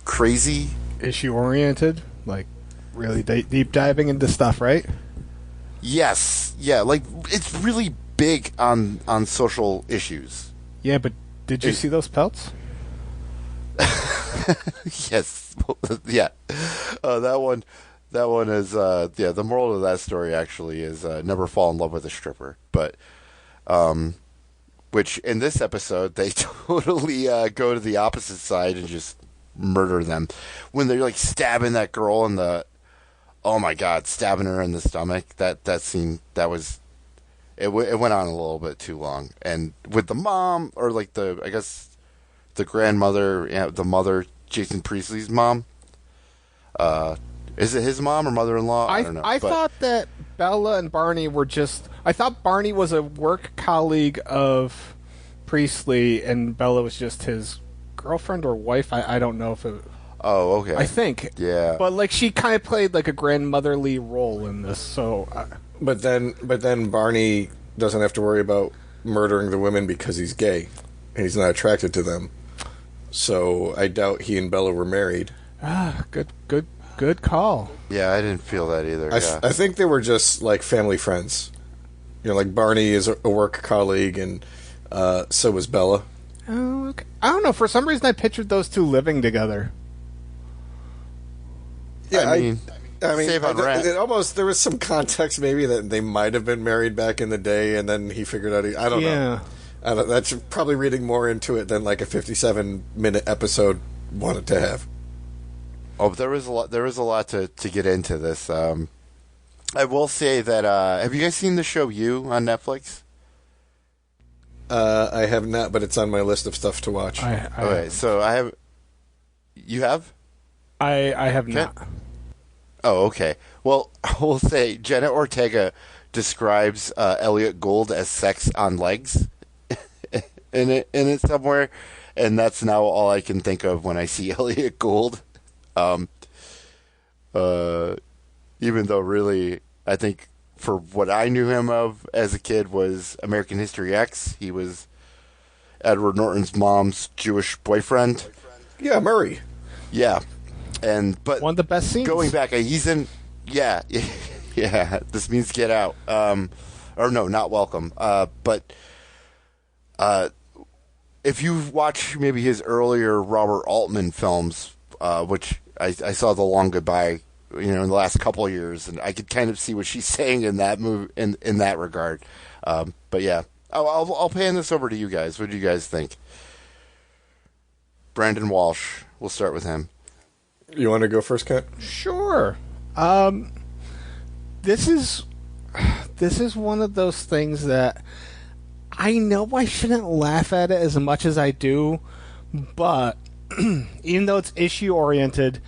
crazy, issue oriented, like really deep diving into stuff, right? Yes, yeah, like it's really big on social issues. Yeah, but did you see those pelts? Yes, yeah. That one is the moral of that story actually is never fall in love with a stripper, but which in this episode they totally go to the opposite side and just murder them when they're like stabbing that girl in the. Oh my God, stabbing her in the stomach. That scene, it went on a little bit too long. And with the mom, or like I guess the grandmother, the mother, Jason Priestley's mom. Is it his mom or mother-in-law? I don't know. I thought that Bella and Barney were I thought Barney was a work colleague of Priestley and Bella was just his girlfriend or wife. I don't know if it... Oh, okay. I think. Yeah. But like she kind of played like a grandmotherly role in this, so. But then Barney doesn't have to worry about murdering the women because he's gay and he's not attracted to them. So I doubt he and Bella were married. Good call. Yeah, I didn't feel that either. I think they were just like family friends. Like Barney is a work colleague, and so was Bella. Oh, okay. I don't know. For some reason, I pictured those two living together. Yeah, I mean, save on rent. There was some context maybe that they might have been married back in the day, and then he figured out. I don't know. That's probably reading more into it than like a 57-minute episode wanted to have. Oh, there was a lot. There was a lot to get into this. I will say that. Have you guys seen the show You on Netflix? I have not, but it's on my list of stuff to watch. Okay, so I have. You have? I have not. Oh, okay. Well, I will say Jenna Ortega describes Elliot Gould as sex on legs in it somewhere, and that's now all I can think of when I see Elliot Gould. Even though really, I think for what I knew him of as a kid was American History X. He was Edward Norton's mom's Jewish boyfriend. Yeah, Murray. Yeah. But one of the best scenes. Going back, he's in. Yeah, yeah. This means get out. Or no, not welcome. But if you watch maybe his earlier Robert Altman films, which I saw The Long Goodbye, in the last couple of years, and I could kind of see what she's saying in that movie in that regard. But yeah, I'll pan this over to you guys. What do you guys think? Brandon Walsh. We'll start with him. You want to go first, Kat? Sure. This is one of those things that I know I shouldn't laugh at it as much as I do, but even though it's issue oriented,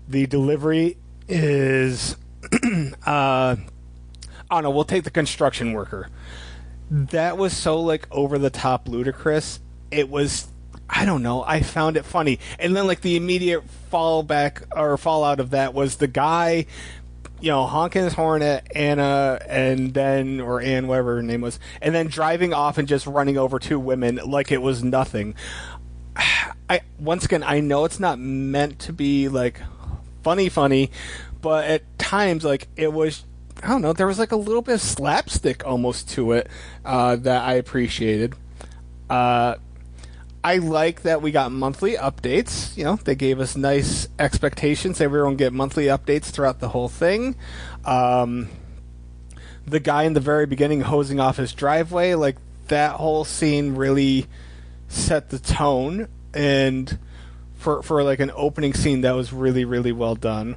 the delivery is I don't know, we'll take the construction worker. That was so like over the top ludicrous. It was, I don't know, I found it funny. And then like the immediate fallout of that was the guy, honking his horn at Anna or Ann, whatever her name was, and then driving off and just running over two women like it was nothing. Once again, I know it's not meant to be like funny, but at times like it was, I don't know, there was like a little bit of slapstick almost to it that I appreciated. I like that we got monthly updates. They gave us nice expectations. Everyone get monthly updates throughout the whole thing. The guy in the very beginning hosing off his driveway, like that whole scene really set the tone, and for like an opening scene that was really, really well done.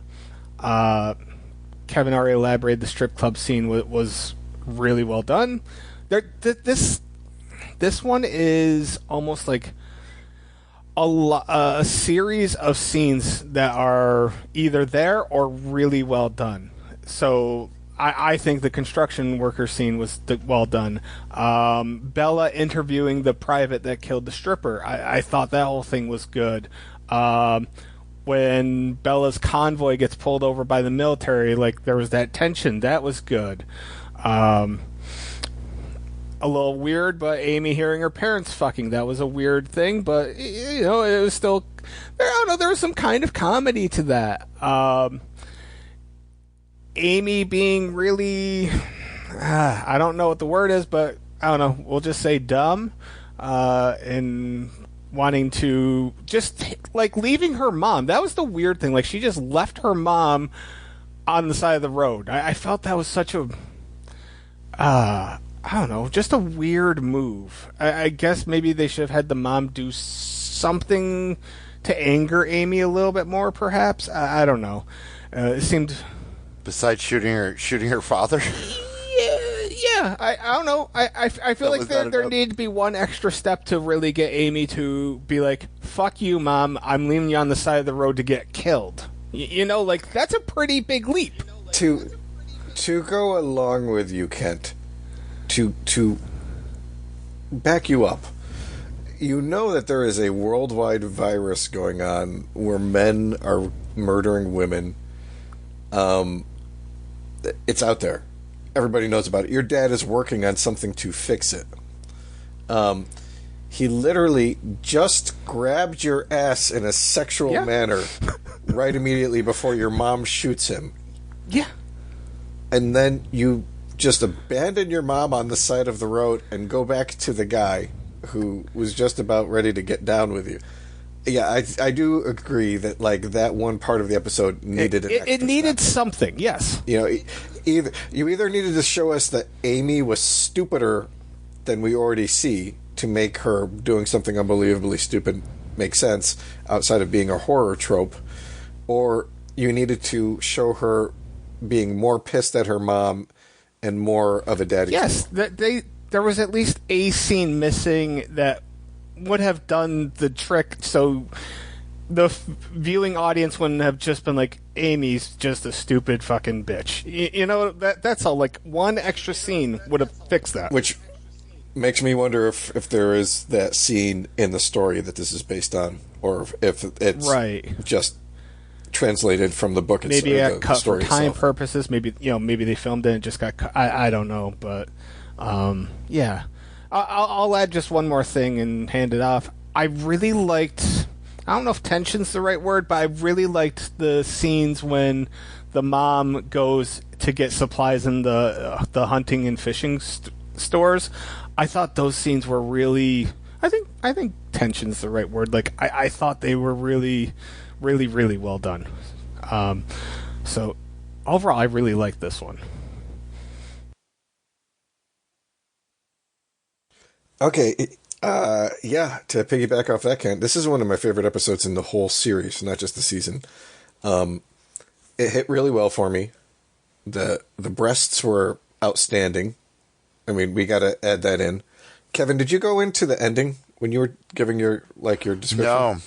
Kevin already elaborated. The strip club scene was really well done. This one is almost like a series of scenes that are either there or really well done. So I think the construction worker scene was well done. Bella interviewing the private that killed the stripper, I thought that whole thing was good. When Bella's convoy gets pulled over by the military, like there was that tension, that was good. A little weird, but Amy hearing her parents fucking, that was a weird thing, but it was still, I don't know, there was some kind of comedy to that. Amy being really, I don't know what the word is, but I don't know, we'll just say dumb, and wanting to just, like, leaving her mom. That was the weird thing, like, she just left her mom on the side of the road. I felt that was such a, I don't know, just a weird move. I guess maybe they should have had the mom do something to anger Amy a little bit more, perhaps. I don't know. It seemed... Besides shooting her father? Yeah. I don't know. I feel like there needed to be one extra step to really get Amy to be like, fuck you, Mom, I'm leaving you on the side of the road to get killed. Like, that's a pretty big leap. To go along with you, Kent, to back you up, you know that there is a worldwide virus going on where men are murdering women. It's out there. Everybody knows about it. Your dad is working on something to fix it. He literally just grabbed your ass in a sexual manner right immediately before your mom shoots him. Yeah. And then you just abandon your mom on the side of the road and go back to the guy who was just about ready to get down with you. Yeah, I do agree that, like, that one part of the episode needed it needed something, yes. You either needed to show us that Amy was stupider than we already see to make her doing something unbelievably stupid make sense outside of being a horror trope, or you needed to show her being more pissed at her mom and more of a daddy. Yes, there was at least a scene missing that would have done the trick, so the viewing audience wouldn't have just been like, Amy's just a stupid fucking bitch. That's all. Like, one extra scene would have fixed that. Which makes me wonder if there is that scene in the story that this is based on, or if it's just translated from the book. Maybe it got cut for time purposes. Maybe they filmed it and just got cut. I don't know, but yeah. I'll add just one more thing and hand it off. I really liked, I don't know if tension's the right word, but I really liked the scenes when the mom goes to get supplies in the hunting and fishing stores. I thought those scenes were really, I think tension's the right word. Like, I thought they were really, really, really well done. So overall, I really liked this one. Okay, to piggyback off that, Kent, this is one of my favorite episodes in the whole series, not just the season. It hit really well for me. The breasts were outstanding. I mean, we got to add that in. Kevin, did you go into the ending when you were giving your description? No.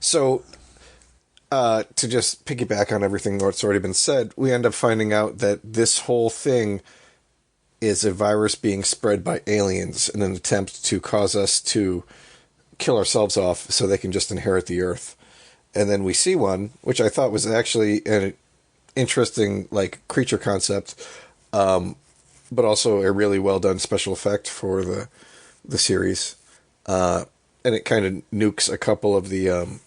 So, to just piggyback on everything that's already been said, we end up finding out that this whole thing is a virus being spread by aliens in an attempt to cause us to kill ourselves off so they can just inherit the earth. And then we see one, which I thought was actually an interesting, like, creature concept, but also a really well done special effect for the series. And it kind of nukes a couple of the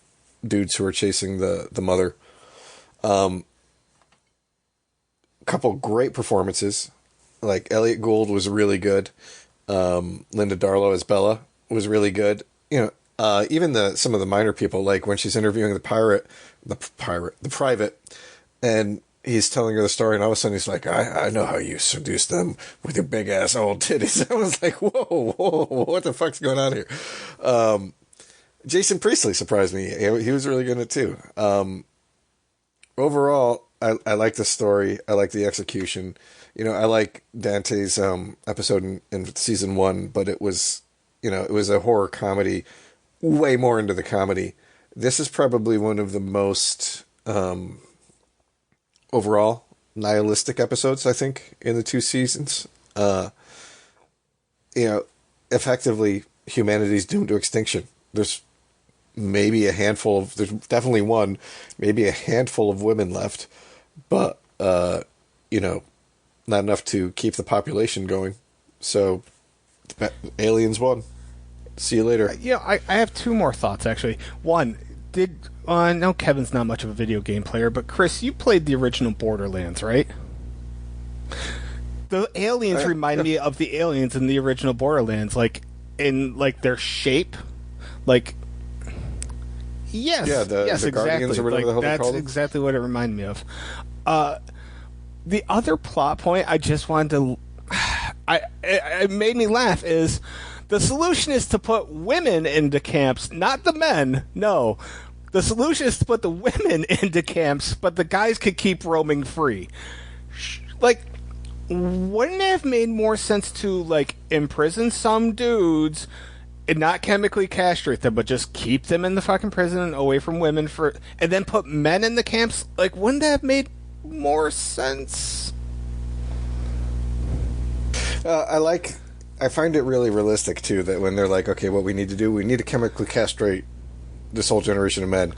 dudes who are chasing the mother. Couple great performances. Like, Elliot Gould was really good. Linda Darlow as Bella was really good. Even some of the minor people, like when she's interviewing the private, and he's telling her the story, and all of a sudden he's like, I know how you seduce them with your big ass old titties. I was like, whoa, what the fuck's going on here? Jason Priestley surprised me. He was really good at it too. Overall, I like the story. I like the execution. I like Dante's episode in season 1, but it was it was a horror comedy, way more into the comedy. This is probably one of the most overall nihilistic episodes, I think, in the 2 seasons. Effectively, humanity's doomed to extinction. There's there's definitely one, maybe a handful of women left, but, not enough to keep the population going. So, aliens won. See you later. I have 2 more thoughts, actually. One, I know Kevin's not much of a video game player, but Chris, you played the original Borderlands, right? The aliens remind me of the aliens in the original Borderlands, like, in, like, their shape. Like, yes. Yeah, the exactly. Guardians or whatever the hell they call them. That's exactly what it reminded me of. The other plot point I just wanted to... it made me laugh is... The solution is to put women into camps, not the men. No. The solution is to put the women into camps, but the guys could keep roaming free. Like, wouldn't it have made more sense to, like, imprison some dudes and not chemically castrate them, but just keep them in the fucking prison and away from women and then put men in the camps? Like, wouldn't that have made more sense? I find it really realistic, too, that when they're like, okay, what we need to chemically castrate this whole generation of men.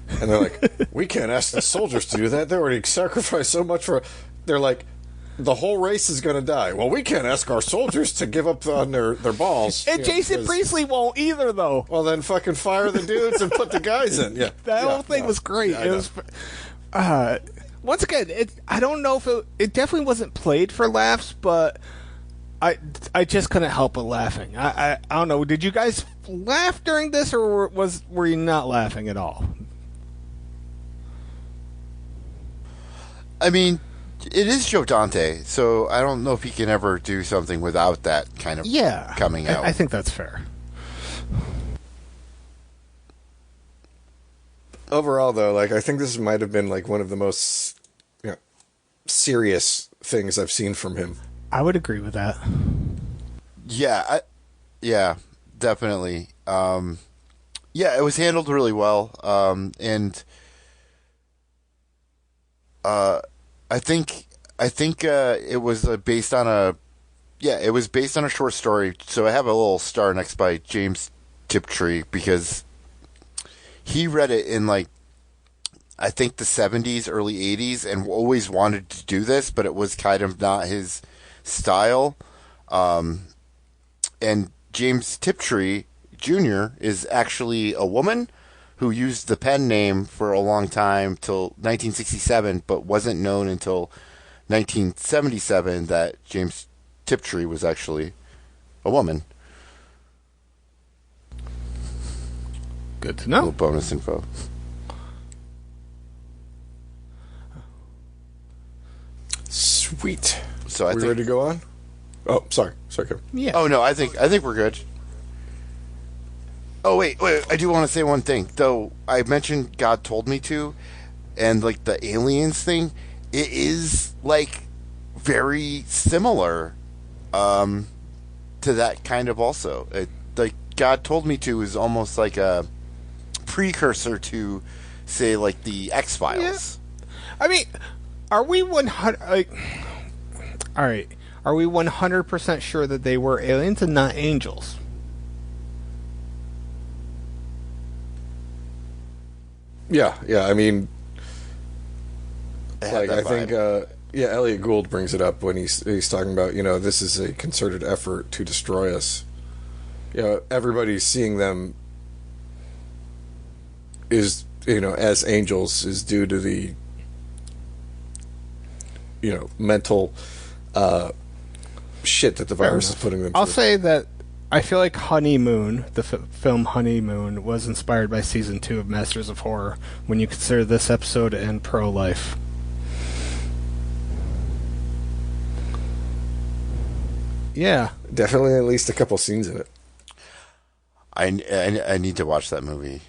And they're like, we can't ask the soldiers to do that. They already sacrificed so much for... They're like, the whole race is going to die. Well, we can't ask our soldiers to give up on their balls. And Jason Priestley won't either, though. Well, then fucking fire the dudes and put the guys in. Yeah, that whole thing was great. Yeah, it was... once again, I don't know if it definitely wasn't played for laughs, but... I just couldn't help but laughing. I don't know. Did you guys laugh during this, or were you not laughing at all? I mean, it is Joe Dante, so I don't know if he can ever do something without that kind of coming out. I think that's fair. Overall, though, like, I think this might have been like one of the most serious things I've seen from him. I would agree with that. Yeah, definitely. It was handled really well, and I think it was based on a short story. So I have a little star next by James Tiptree because he read it in like I think the 70s, early 80s, and always wanted to do this, but it was kind of not his style. And James Tiptree Jr. is actually a woman who used the pen name for a long time till 1967, but wasn't known until 1977 that James Tiptree was actually a woman. Good to know. A little bonus info. Sweet. So I we think, ready to go on? Oh, sorry, Kevin. Yeah. Oh no, I think we're good. Oh wait, I do want to say one thing. Though I mentioned God told me to, and like the aliens thing, it is like very similar to that kind of also. Like God told me to is almost like a precursor to, say, like the X-Files. Yeah. I mean, are we 100? All right. Are we 100% sure that they were aliens and not angels? Yeah. I mean, Like I think, Elliot Gould brings it up when he's talking about, this is a concerted effort to destroy us. Everybody seeing them is, as angels is due to the, mental shit that the virus is putting them through. I'll say that I feel like Honeymoon, the film Honeymoon, was inspired by season 2 of Masters of Horror when you consider this episode and Pro-Life. Yeah. Definitely at least a couple scenes in it. I need to watch that movie.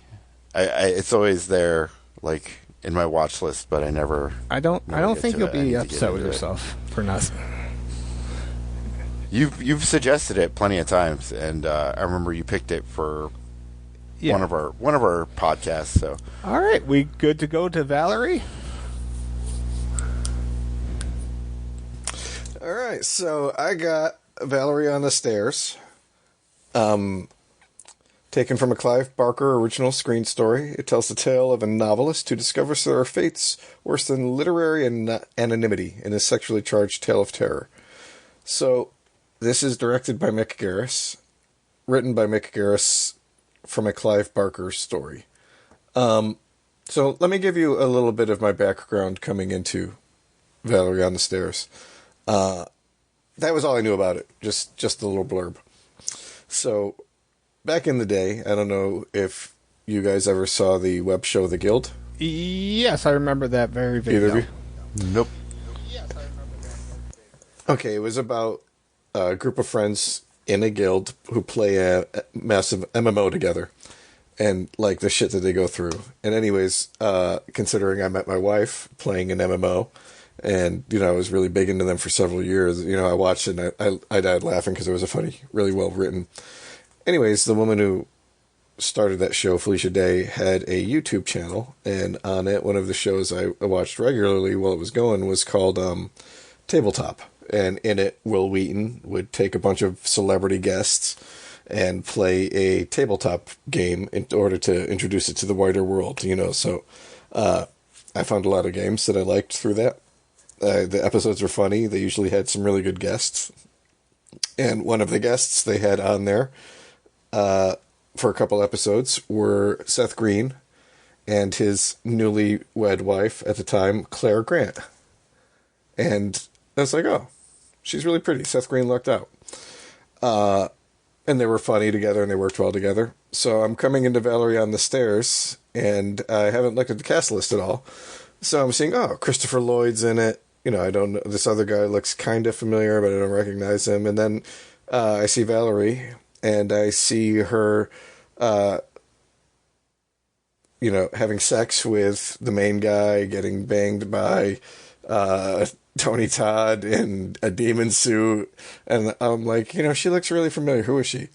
It's always there, like in my watch list, but I never. I don't think you'll be upset with it. yourself for not. You've suggested it plenty of times, and I remember you picked it for Yeah. one of our podcasts. So All right, we good to go to Valerie? All right, so I got Valerie on the Stairs, taken from a Clive Barker original screen story. It tells the tale of a novelist who discovers there are fates worse than literary anonymity in a sexually charged tale of terror. So, this is directed by Mick Garris, written by Mick Garris from a Clive Barker story. So, let me give you a little bit of my background coming into Valerie on the Stairs. That was all I knew about it, just a little blurb. So, back in the day, I don't know if you guys ever saw the web show The Guild. Yes, I remember that very Either vividly. of you? nope. Okay, it was about a group of friends in a guild who play a massive MMO together, and like the shit that they go through. And anyways, considering I met my wife playing an MMO, and I was really big into them for several years. I watched it and I died laughing because it was a funny, really well written. Anyways, the woman who started that show, Felicia Day, had a YouTube channel, and on it, one of the shows I watched regularly while it was going was called Tabletop. And in it, Will Wheaton would take a bunch of celebrity guests and play a tabletop game in order to introduce it to the wider world, So I found a lot of games that I liked through that. The episodes were funny. They usually had some really good guests. And one of the guests they had on there for a couple episodes were Seth Green and his newlywed wife at the time, Claire Grant. And I was like, oh, she's really pretty. Seth Green lucked out. And they were funny together and they worked well together. So I'm coming into Valerie on the Stairs, and I haven't looked at the cast list at all. So I'm seeing, Christopher Lloyd's in it. I don't know. This other guy looks kind of familiar, but I don't recognize him. And then I see Valerie, and I see her, having sex with the main guy, getting banged by Tony Todd in a demon suit. And I'm like, she looks really familiar. Who is she?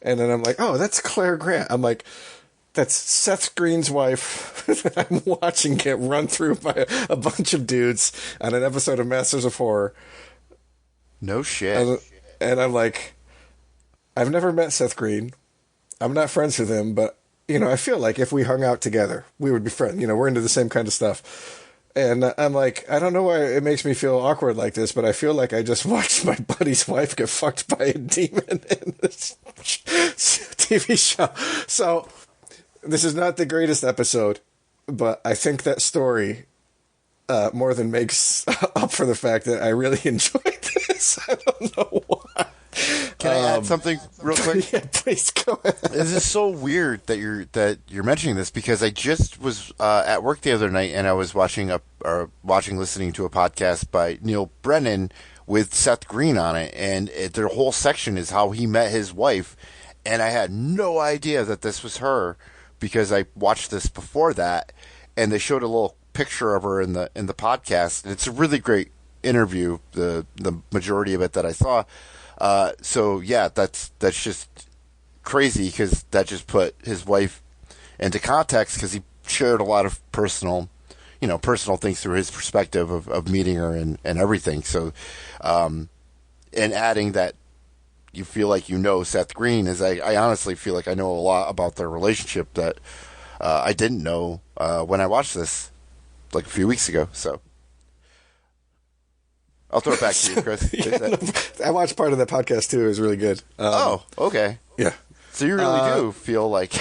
And then I'm like, oh, that's Claire Grant. I'm like, that's Seth Green's wife that I'm watching get run through by a bunch of dudes on an episode of Masters of Horror. No shit. And I'm like, I've never met Seth Green. I'm not friends with him, but, I feel like if we hung out together, we would be friends. We're into the same kind of stuff. And I'm like, I don't know why it makes me feel awkward like this, but I feel like I just watched my buddy's wife get fucked by a demon in this TV show. So this is not the greatest episode, but I think that story more than makes up for the fact that I really enjoyed this. I don't know why. Can I add something real quick? Yeah, please go ahead. This is so weird that you're mentioning this, because I just was at work the other night and I was listening to a podcast by Neil Brennan with Seth Green on it, and their whole section is how he met his wife, and I had no idea that this was her because I watched this before that, and they showed a little picture of her in the podcast, and it's a really great interview. The majority of it that I saw. So yeah, that's just crazy, because that just put his wife into context, because he shared a lot of personal things through his perspective of meeting her and everything. So, and adding that you feel like Seth Green is, I honestly feel like I know a lot about their relationship that I didn't know when I watched this like a few weeks ago. So. I'll throw it back to you, Chris. I watched part of that podcast too. It was really good. Okay. Yeah. So you really do feel like...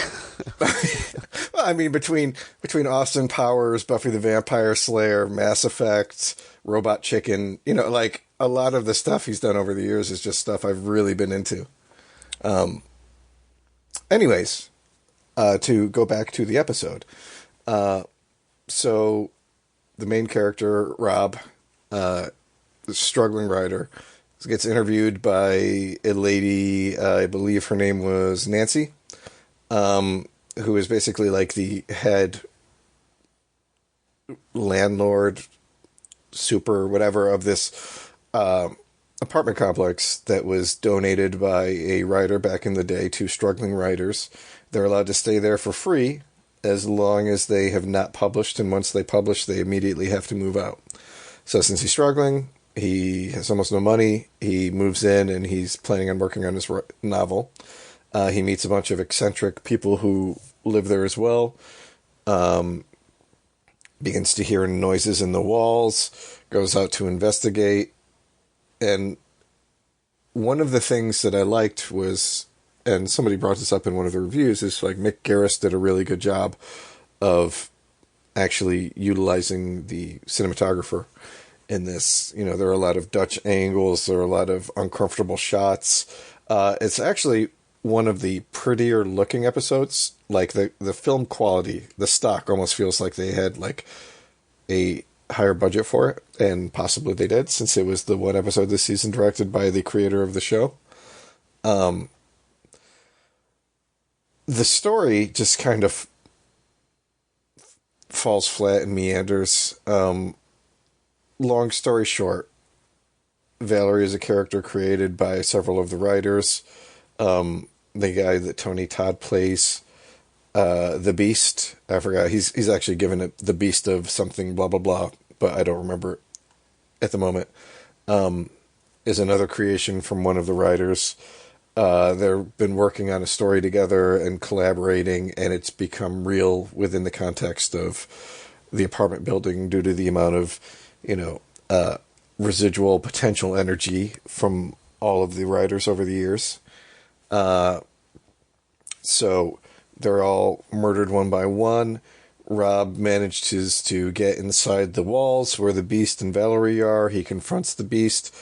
Well, I mean, between Austin Powers, Buffy the Vampire Slayer, Mass Effect, Robot Chicken, like a lot of the stuff he's done over the years is just stuff I've really been into. Anyways, to go back to the episode. So the main character, Rob, the struggling writer, gets interviewed by a lady, I believe her name was Nancy, who is basically like the head landlord, super whatever of this apartment complex that was donated by a writer back in the day to struggling writers. They're allowed to stay there for free as long as they have not published, and once they publish, they immediately have to move out. So since he's struggling, he has almost no money, he moves in and he's planning on working on his novel. He meets a bunch of eccentric people who live there as well. Begins to hear noises in the walls, goes out to investigate. And one of the things that I liked was, and somebody brought this up in one of the reviews, is like Mick Garris did a really good job of actually utilizing the cinematographer in this. You know, there are a lot of Dutch angles, there are a lot of uncomfortable shots. It's actually one of the prettier looking episodes. Like the film quality, the stock almost feels like they had like a higher budget for it, and possibly they did, since it was the one episode this season directed by the creator of the show. The story just kind of falls flat and meanders. Long story short, Valerie is a character created by several of the writers. The guy that Tony Todd plays, the Beast, I forgot, he's actually given it the Beast of something blah blah blah, but I don't remember it at the moment, is another creation from one of the writers. They've been working on a story together and collaborating, and it's become real within the context of the apartment building due to the amount of, residual potential energy from all of the writers over the years. So they're all murdered one by one. Rob manages to get inside the walls where the Beast and Valerie are. He confronts the Beast,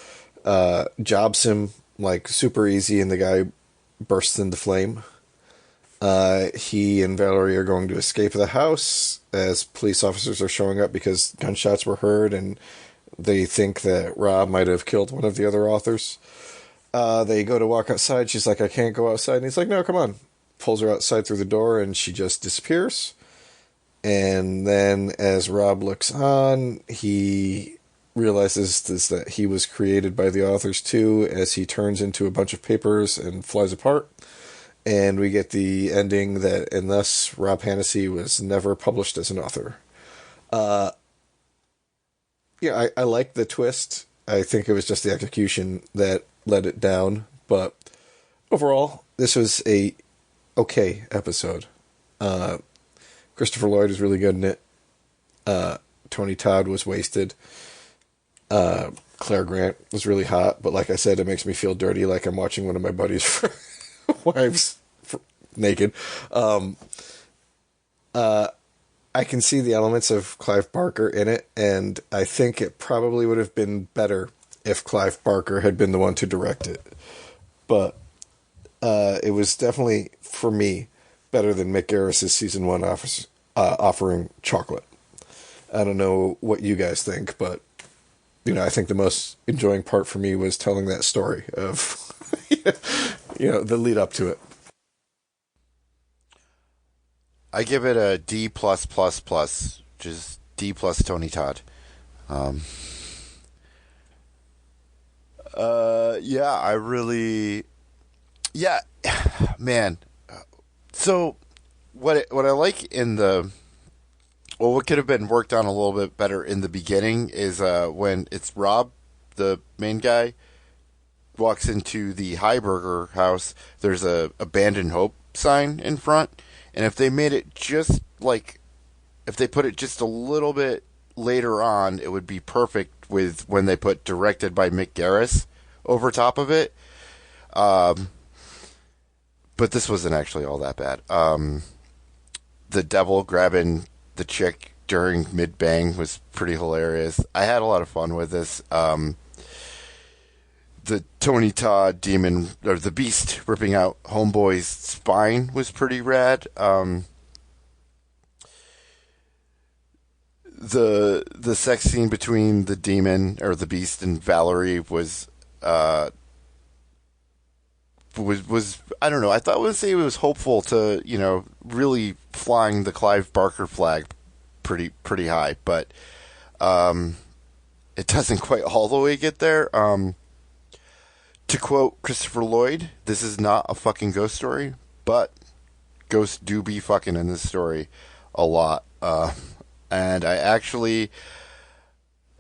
jobs him like super easy, and the guy bursts into flame. He and Valerie are going to escape the house as police officers are showing up because gunshots were heard and they think that Rob might have killed one of the other authors. They go to walk outside. She's like, I can't go outside. And he's like, no, come on. Pulls her outside through the door and she just disappears. And then as Rob looks on, he realizes that he was created by the authors too, as he turns into a bunch of papers and flies apart. And we get the ending that, and thus Rob Hannessy was never published as an author. I like the twist. I think it was just the execution that let it down. But overall, this was a okay episode. Christopher Lloyd is really good in it. Tony Todd was wasted. Claire Grant was really hot, but like I said, it makes me feel dirty, like I'm watching one of my buddies' wives naked. I can see the elements of Clive Barker in it, and I think it probably would have been better if Clive Barker had been the one to direct it. But it was definitely, for me, better than Mick Garris' season 1 offering chocolate. I don't know what you guys think, but I think the most enjoying part for me was telling that story of the lead up to it. I give it a D+++, just D plus Tony Todd. I really, man. So what I like in what could have been worked on a little bit better in the beginning is when it's Rob, the main guy, walks into the Heiberger house. There's a abandoned hope sign in front. And if they made it if they put it just a little bit later on, it would be perfect with when they put directed by Mick Garris over top of it. But this wasn't actually all that bad. The devil grabbing the chick during mid-bang was pretty hilarious. I had a lot of fun with this. The Tony Todd demon, or the Beast, ripping out Homeboy's spine was pretty rad. The sex scene between the demon, or the Beast, and Valerie was I don't know. I thought it was hopeful to really flying the Clive Barker flag pretty high, but it doesn't quite all the way get there. To quote Christopher Lloyd, this is not a fucking ghost story, but ghosts do be fucking in this story a lot. And I actually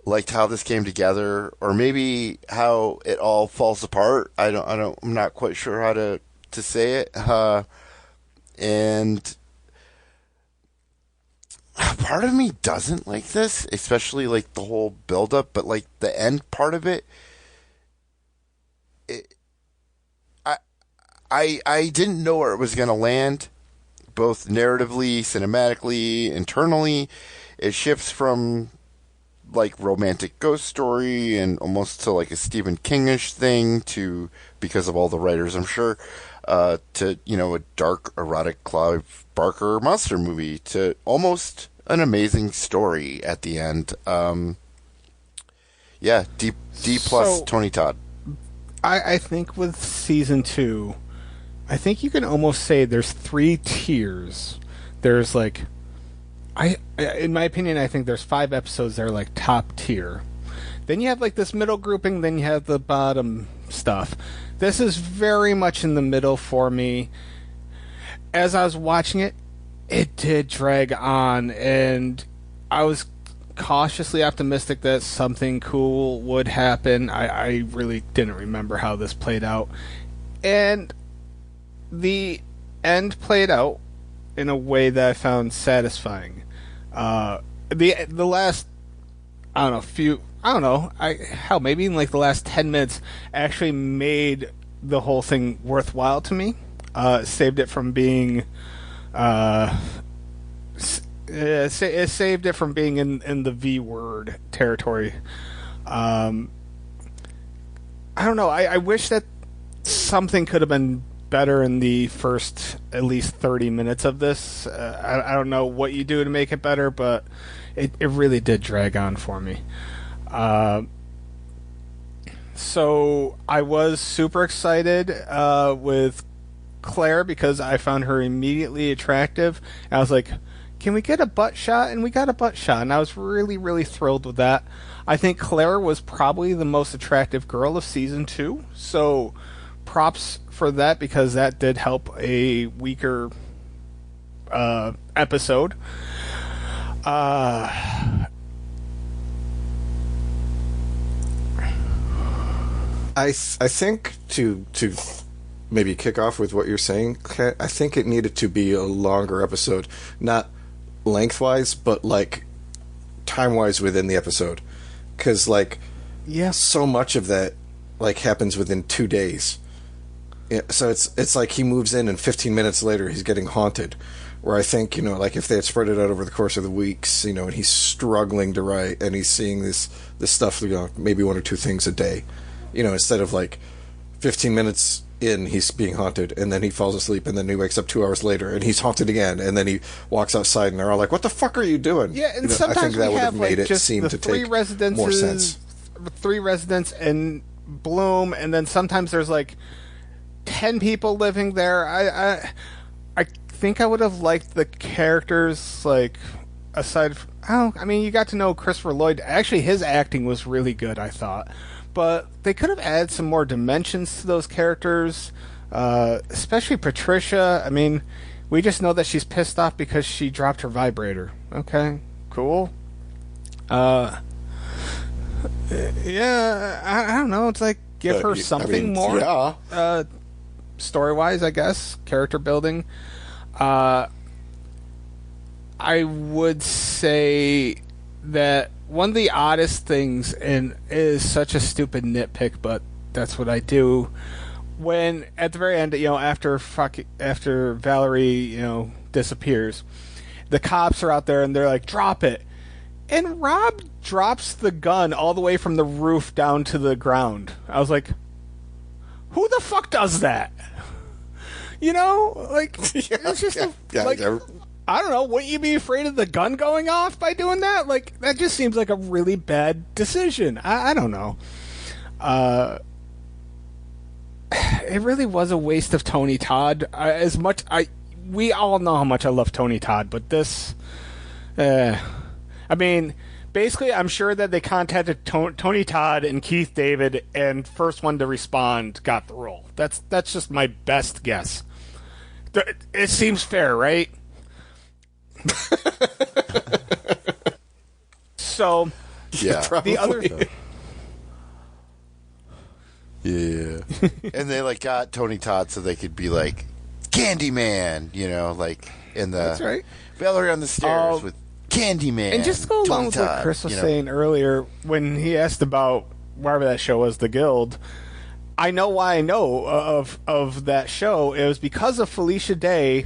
liked how this came together, or maybe how it all falls apart. I'm not quite sure how to say it. And part of me doesn't like this, especially like the whole build up, but like the end part of it, I didn't know where it was going to land, both narratively, cinematically, internally. It shifts from like romantic ghost story and almost to like a Stephen Kingish thing to, because of all the writers, I'm sure, to, a dark, erotic Clive Barker monster movie, to almost an amazing story at the end. Yeah, D plus So, Tony Todd. I think with season 2, I think you can almost say there's 3 tiers. There's like, in my opinion, I think there's 5 episodes that are like top tier. Then you have like this middle grouping, then you have the bottom stuff. This is very much in the middle for me. As I was watching it, it did drag on, and I was cautiously optimistic that something cool would happen. I really didn't remember how this played out. And the end played out in a way that I found satisfying. The last, maybe in like the last 10 minutes actually made the whole thing worthwhile to me. Saved it from being it saved it from being in the V word territory. I don't know. I wish that something could have been better in the first at least 30 minutes of this. I don't know what you do to make it better, but it really did drag on for me. So I was super excited with Claire because I found her immediately attractive. I was like, can we get a butt shot? And we got a butt shot, and I was really, really thrilled with that. I think Claire was probably the most attractive girl of season 2, so props for that, because that did help a weaker episode. I think to maybe kick off with what you're saying, Kat, I think it needed to be a longer episode, not lengthwise, but like time-wise within the episode, because like so much of that like happens within 2 days. Yeah, so it's like he moves in and 15 minutes later he's getting haunted. Where I think, like if they had spread it out over the course of the weeks, and he's struggling to write and he's seeing this stuff, maybe 1 or 2 things a day, instead of like 15 minutes in he's being haunted and then he falls asleep and then he wakes up 2 hours later and he's haunted again and then he walks outside and they're all like, what the fuck are you doing? Yeah, and sometimes I think that we would have have made like it just seem the to 3 take residences, more sense. 3 residents in Bloom, and then sometimes there's like 10 people living there. I think I would have liked the characters, like, aside from, you got to know Christopher Lloyd. Actually, his acting was really good, I thought. But they could have added some more dimensions to those characters, especially Patricia. We just know that she's pissed off because she dropped her vibrator. Okay, cool. Yeah, I don't know. It's like, give her something more. Yeah. Story-wise, I guess. Character building. I would say that one of the oddest things, and it is such a stupid nitpick, but that's what I do, when at the very end, after Valerie, disappears, the cops are out there and they're like, drop it. And Rob drops the gun all the way from the roof down to the ground. I was like, who the fuck does that? It's just I don't know. Wouldn't you be afraid of the gun going off by doing that? Like, that just seems like a really bad decision. I don't know. It really was a waste of Tony Todd. We all know how much I love Tony Todd, but this, Basically, I'm sure that they contacted Tony Todd and Keith David, and first one to respond got the role. That's just my best guess. It seems fair, right? So, Yeah. Probably. the other... Yeah. And they like got Tony Todd so they could be like Candyman, you know, like in the That's right. Valerie on the Stairs with Candyman. And just to go along Tony with what Todd, Chris was you know. saying earlier, when he asked about whatever that show was, The Guild, I know why I know of that show. It was because of Felicia Day,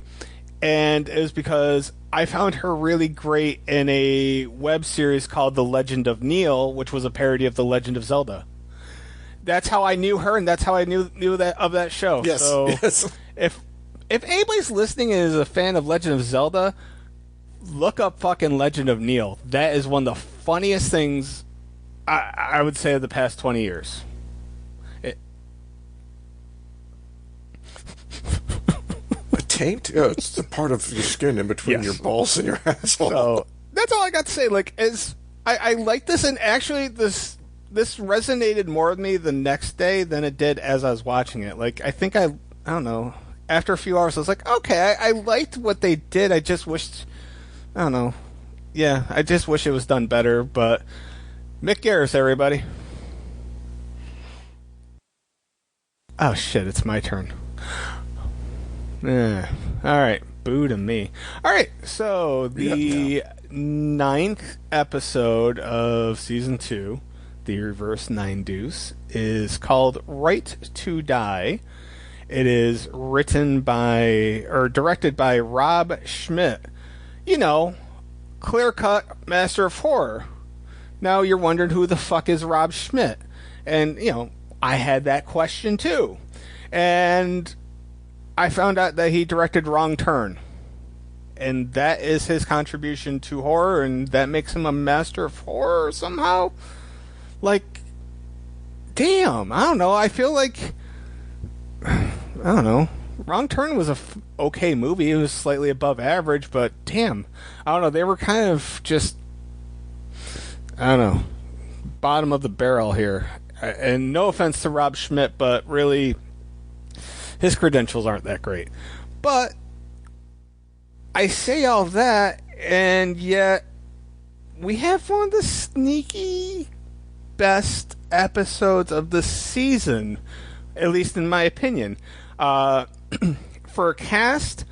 and it was because I found her really great in a web series called The Legend of Neil, which was a parody of The Legend of Zelda. That's how I knew her, and that's how I knew that of that show. Yes, So yes. if anybody's listening and is a fan of Legend of Zelda, look up fucking Legend of Neil. That is one of the funniest things I would say of the past 20 years. A taint? Yeah, it's the part of your skin in between Yes. your balls and your asshole. So that's all I got to say. Like, I like this, and actually this resonated more with me the next day than it did as I was watching it. Like, I think I don't know. After a few hours, I was like, okay, I liked what they did. I just wished, I don't know. Yeah, I just wish it was done better. But Mick Garris, everybody. Oh shit, it's my turn. All right, boo to me. All right, so the ninth episode of season 2, the Reverse Nine Deuce, is called Right to Die. It is directed by Rob Schmidt. You know, clear-cut master of horror. Now you're wondering who the fuck is Rob Schmidt. And, you know, I had that question too. And I found out that he directed Wrong Turn. And that is his contribution to horror, and that makes him a master of horror somehow. Like, damn, I don't know. I feel like, I don't know. Wrong Turn was a okay movie. It was slightly above average, but damn, I don't know. They were kind of just, I don't know, bottom of the barrel here. And no offense to Rob Schmidt, but really, his credentials aren't that great. But I say all that, and yet we have one of the sneaky best episodes of the season, at least in my opinion. For a cast,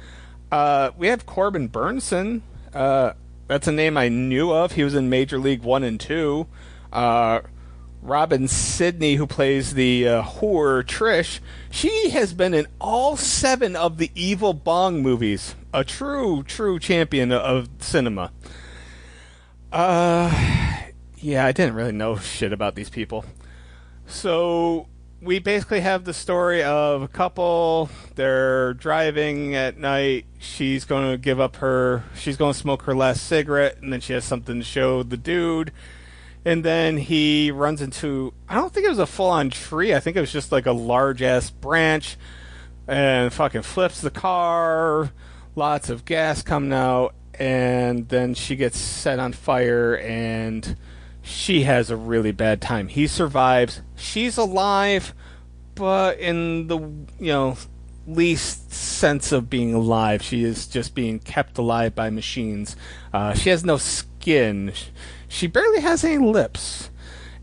we have Corbin Burnson. That's a name I knew of. He was in Major League 1 and 2. Robin Sidney, who plays the whore Trish, she has been in all 7 of the Evil Bong movies. A true champion of cinema. Yeah, I didn't really know shit about these people. So we basically have the story of a couple. They're driving at night. She's going to smoke her last cigarette, and then she has something to show the dude. And then he runs into, I don't think it was a full-on tree. I think it was just like a large-ass branch, and fucking flips the car. Lots of gas coming out, and then she gets set on fire, and she has a really bad time. He survives. She's alive, but in the, least sense of being alive. She is just being kept alive by machines. She has no skin. She barely has any lips.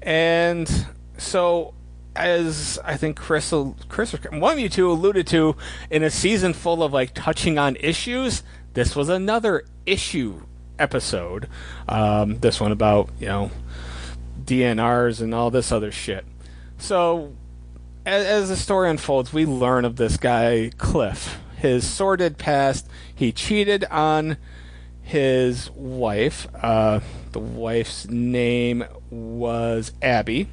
And so, as I think Chris, one of you two alluded to, in a season full of like touching on issues, this was another issue episode. This one about, DNRs and all this other shit. So, as the story unfolds, we learn of this guy, Cliff. His sordid past. He cheated on his wife. The wife's name was Abby.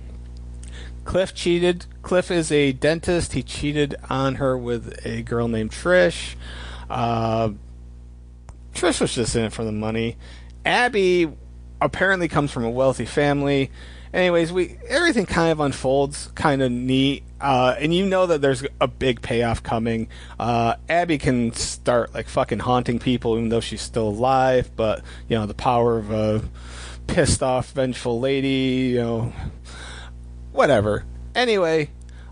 Cliff cheated. Cliff is a dentist. He cheated on her with a girl named Trish. Trish was just in it for the money. Abby apparently comes from a wealthy family. Anyways, everything kind of unfolds kind of neat. And you know that there's a big payoff coming. Abby can start like fucking haunting people even though she's still alive, but the power of pissed off, vengeful lady, whatever. Anyway,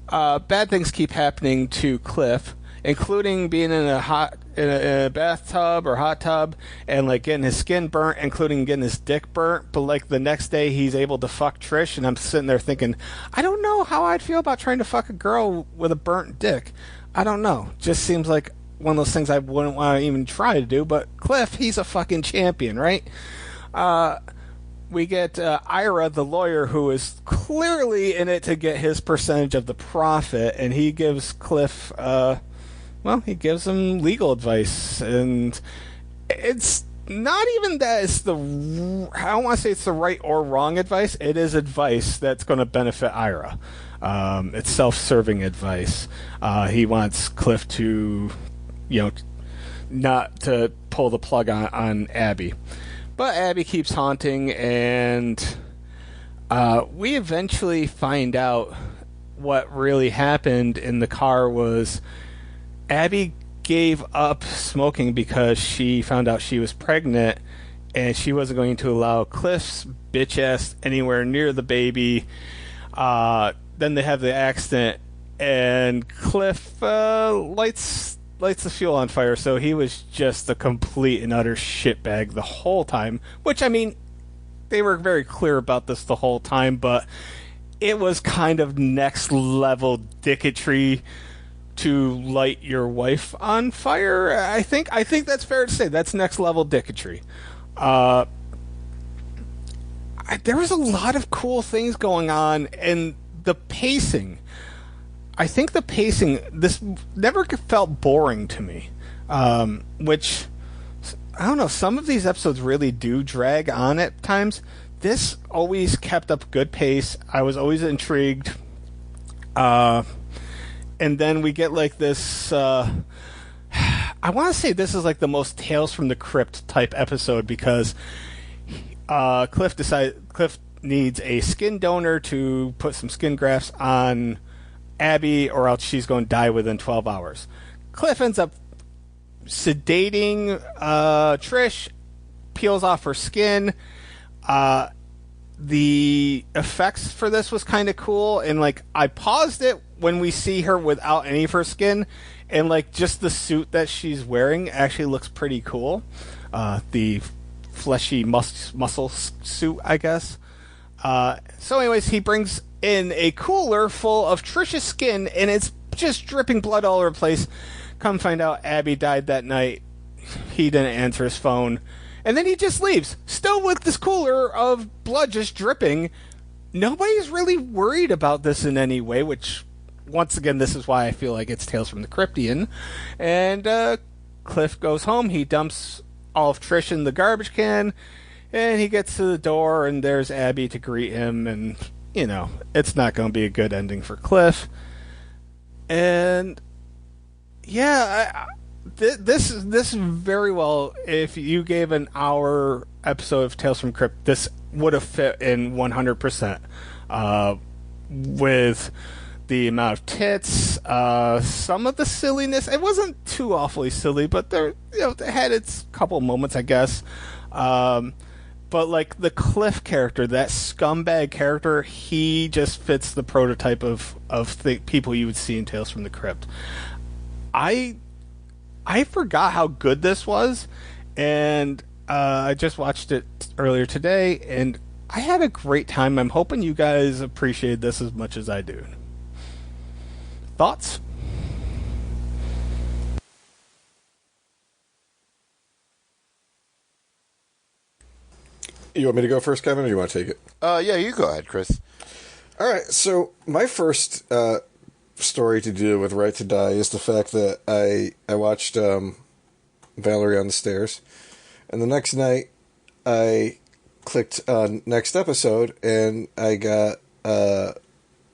bad things keep happening to Cliff, including being in a bathtub or hot tub and like getting his skin burnt, including getting his dick burnt. But like the next day, he's able to fuck Trish, and I'm sitting there thinking, I don't know how I'd feel about trying to fuck a girl with a burnt dick. I don't know. Just seems like one of those things I wouldn't want to even try to do. But Cliff, he's a fucking champion, right? We get Ira, the lawyer, who is clearly in it to get his percentage of the profit, and he gives Cliff, he gives him legal advice, and it's not even that it's I don't want to say it's the right or wrong advice. It is advice that's going to benefit Ira. It's self-serving advice. He wants Cliff to, not to pull the plug on Abby. But Abby keeps haunting, and we eventually find out what really happened in the car was Abby gave up smoking because she found out she was pregnant, and she wasn't going to allow Cliff's bitch ass anywhere near the baby. Then they have the accident, and Cliff lights the fuel on fire, so he was just a complete and utter shitbag the whole time, which, I mean, they were very clear about this the whole time, but it was kind of next level dicketry to light your wife on fire. I think that's fair to say. That's next level dicketry. There was a lot of cool things going on, and the pacing, I think the pacing, this never felt boring to me, which, I don't know, some of these episodes really do drag on at times. This always kept up good pace. I was always intrigued. And then we get like this, I want to say this is like the most Tales from the Crypt type episode, because Cliff needs a skin donor to put some skin grafts on Abby, or else she's going to die within 12 hours. Cliff ends up sedating Trish, peels off her skin. The effects for this was kind of cool, and like I paused it when we see her without any of her skin, and like just the suit that she's wearing actually looks pretty cool. The fleshy muscle suit, I guess. So anyways, he brings in a cooler full of Trish's skin, and it's just dripping blood all over the place. Come find out Abby died that night. He didn't answer his phone. And then he just leaves, still with this cooler of blood just dripping. Nobody's really worried about this in any way, which, once again, this is why I feel like it's Tales from the Cryptian. And Cliff goes home. He dumps all of Trish in the garbage can, and he gets to the door, and there's Abby to greet him, and, it's not going to be a good ending for Cliff. And, yeah, this very well, if you gave an hour episode of Tales from Crypt, this would have fit in 100%. With the amount of tits, some of the silliness. It wasn't too awfully silly, but it had its couple moments, I guess. But like the Cliff character, that scumbag character, he just fits the prototype of people you would see in Tales from the Crypt. I forgot how good this was, and I just watched it earlier today, and I had a great time. I'm hoping you guys appreciate this as much as I do. Thoughts? You want me to go first, Kevin, or you want to take it? Yeah, you go ahead, Chris. All right, so my first story to do with Right to Die is the fact that I watched Valerie on the Stairs, and the next night I clicked on next episode, and I got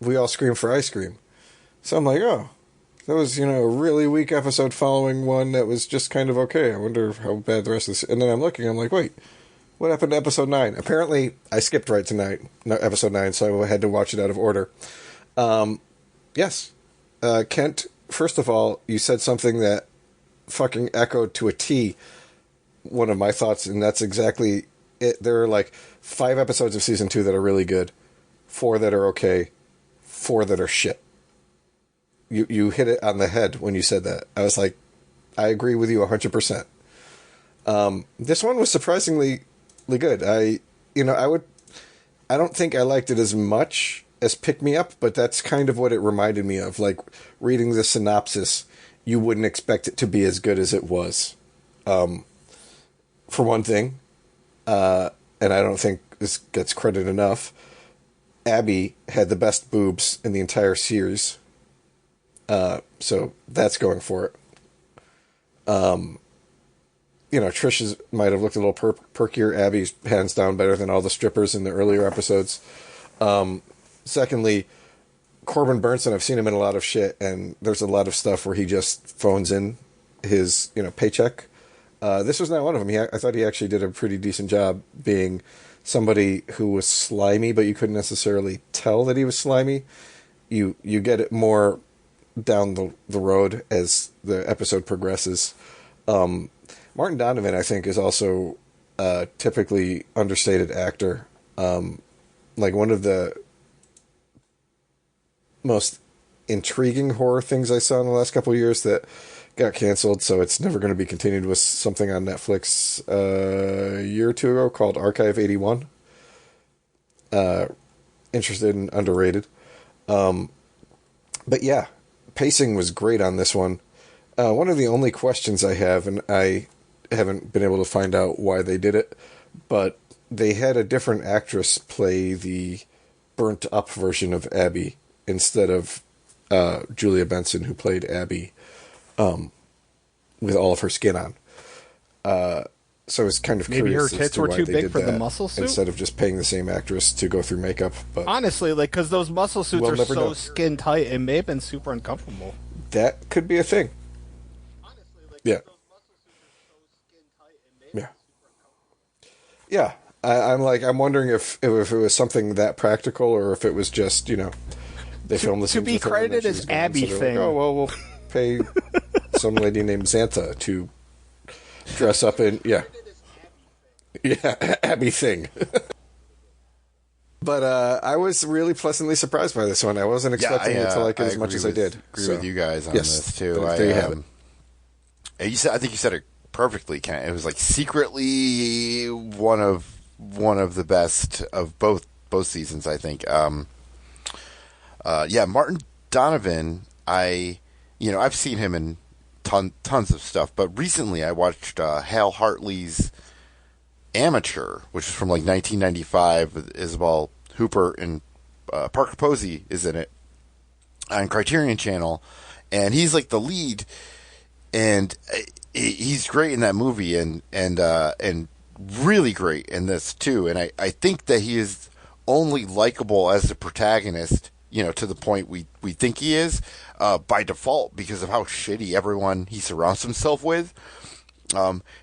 We All Scream for Ice Cream. So I'm like, oh, that was, a really weak episode following one that was just kind of okay. I wonder how bad the rest of this... And then I'm looking, I'm like, wait, what happened to episode 9? Apparently, I skipped right tonight, episode 9, so I had to watch it out of order. Yes. Kent, first of all, you said something that fucking echoed to a T one of my thoughts, and that's exactly there are like 5 episodes of season 2 that are really good, 4 that are okay, 4 that are shit. You hit it on the head when you said that. I was like, I agree with you 100%. This one was surprisingly good. I don't think I liked it as much as Pick Me Up, but that's kind of what it reminded me of. Like, reading the synopsis, you wouldn't expect it to be as good as it was. For one thing, and I don't think this gets credit enough, Abby had the best boobs in the entire series. So that's going for it. Trish's might have looked a little perkier. Abby's hands down better than all the strippers in the earlier episodes. Secondly, Corbin Burnson, I've seen him in a lot of shit, and there's a lot of stuff where he just phones in his, paycheck. This was not one of them. I thought he actually did a pretty decent job being somebody who was slimy, but you couldn't necessarily tell that he was slimy. You get it more down the road as the episode progresses. Martin Donovan, I think, is also a typically understated actor. Like, one of the most intriguing horror things I saw in the last couple of years that got canceled, so it's never going to be continued, was something on Netflix a year or two ago called Archive 81. Interested and underrated. But yeah, pacing was great on this one. One of the only questions I have, and I haven't been able to find out why they did it, but they had a different actress play the burnt up version of Abby instead of Julia Benson, who played Abby with all of her skin on. So I was kind of maybe curious her tits as to were why too they big did for the that muscle suit instead of just paying the same actress to go through makeup. But honestly, like, because those muscle suits we'll are never so know. skin tight, it may have been super uncomfortable. That could be a thing. Yeah. Yeah. Yeah. I'm wondering if it was something that practical, or if it was just, they filmed the To scenes be with her and then credited she as was gone, Abby so they're thing. Like, oh, well, we'll pay some lady named Xantha to dress up in, yeah, Abby thing. But I was really pleasantly surprised by this one. I wasn't expecting it to like it as much as I did. Agree with you guys on yes, this too. There you have it. I think you said it perfectly, Ken. It was like secretly one of the best of both seasons, I think. Martin Donovan, I've seen him in tons of stuff, but recently I watched Hal Hartley's Amateur, which is from like 1995 with Isabel Hooper, and Parker Posey is in it on Criterion Channel, and he's like the lead, and he's great in that movie, and really great in this too. And I think that he is only likable as the protagonist, to the point we think he is, by default, because of how shitty everyone he surrounds himself with.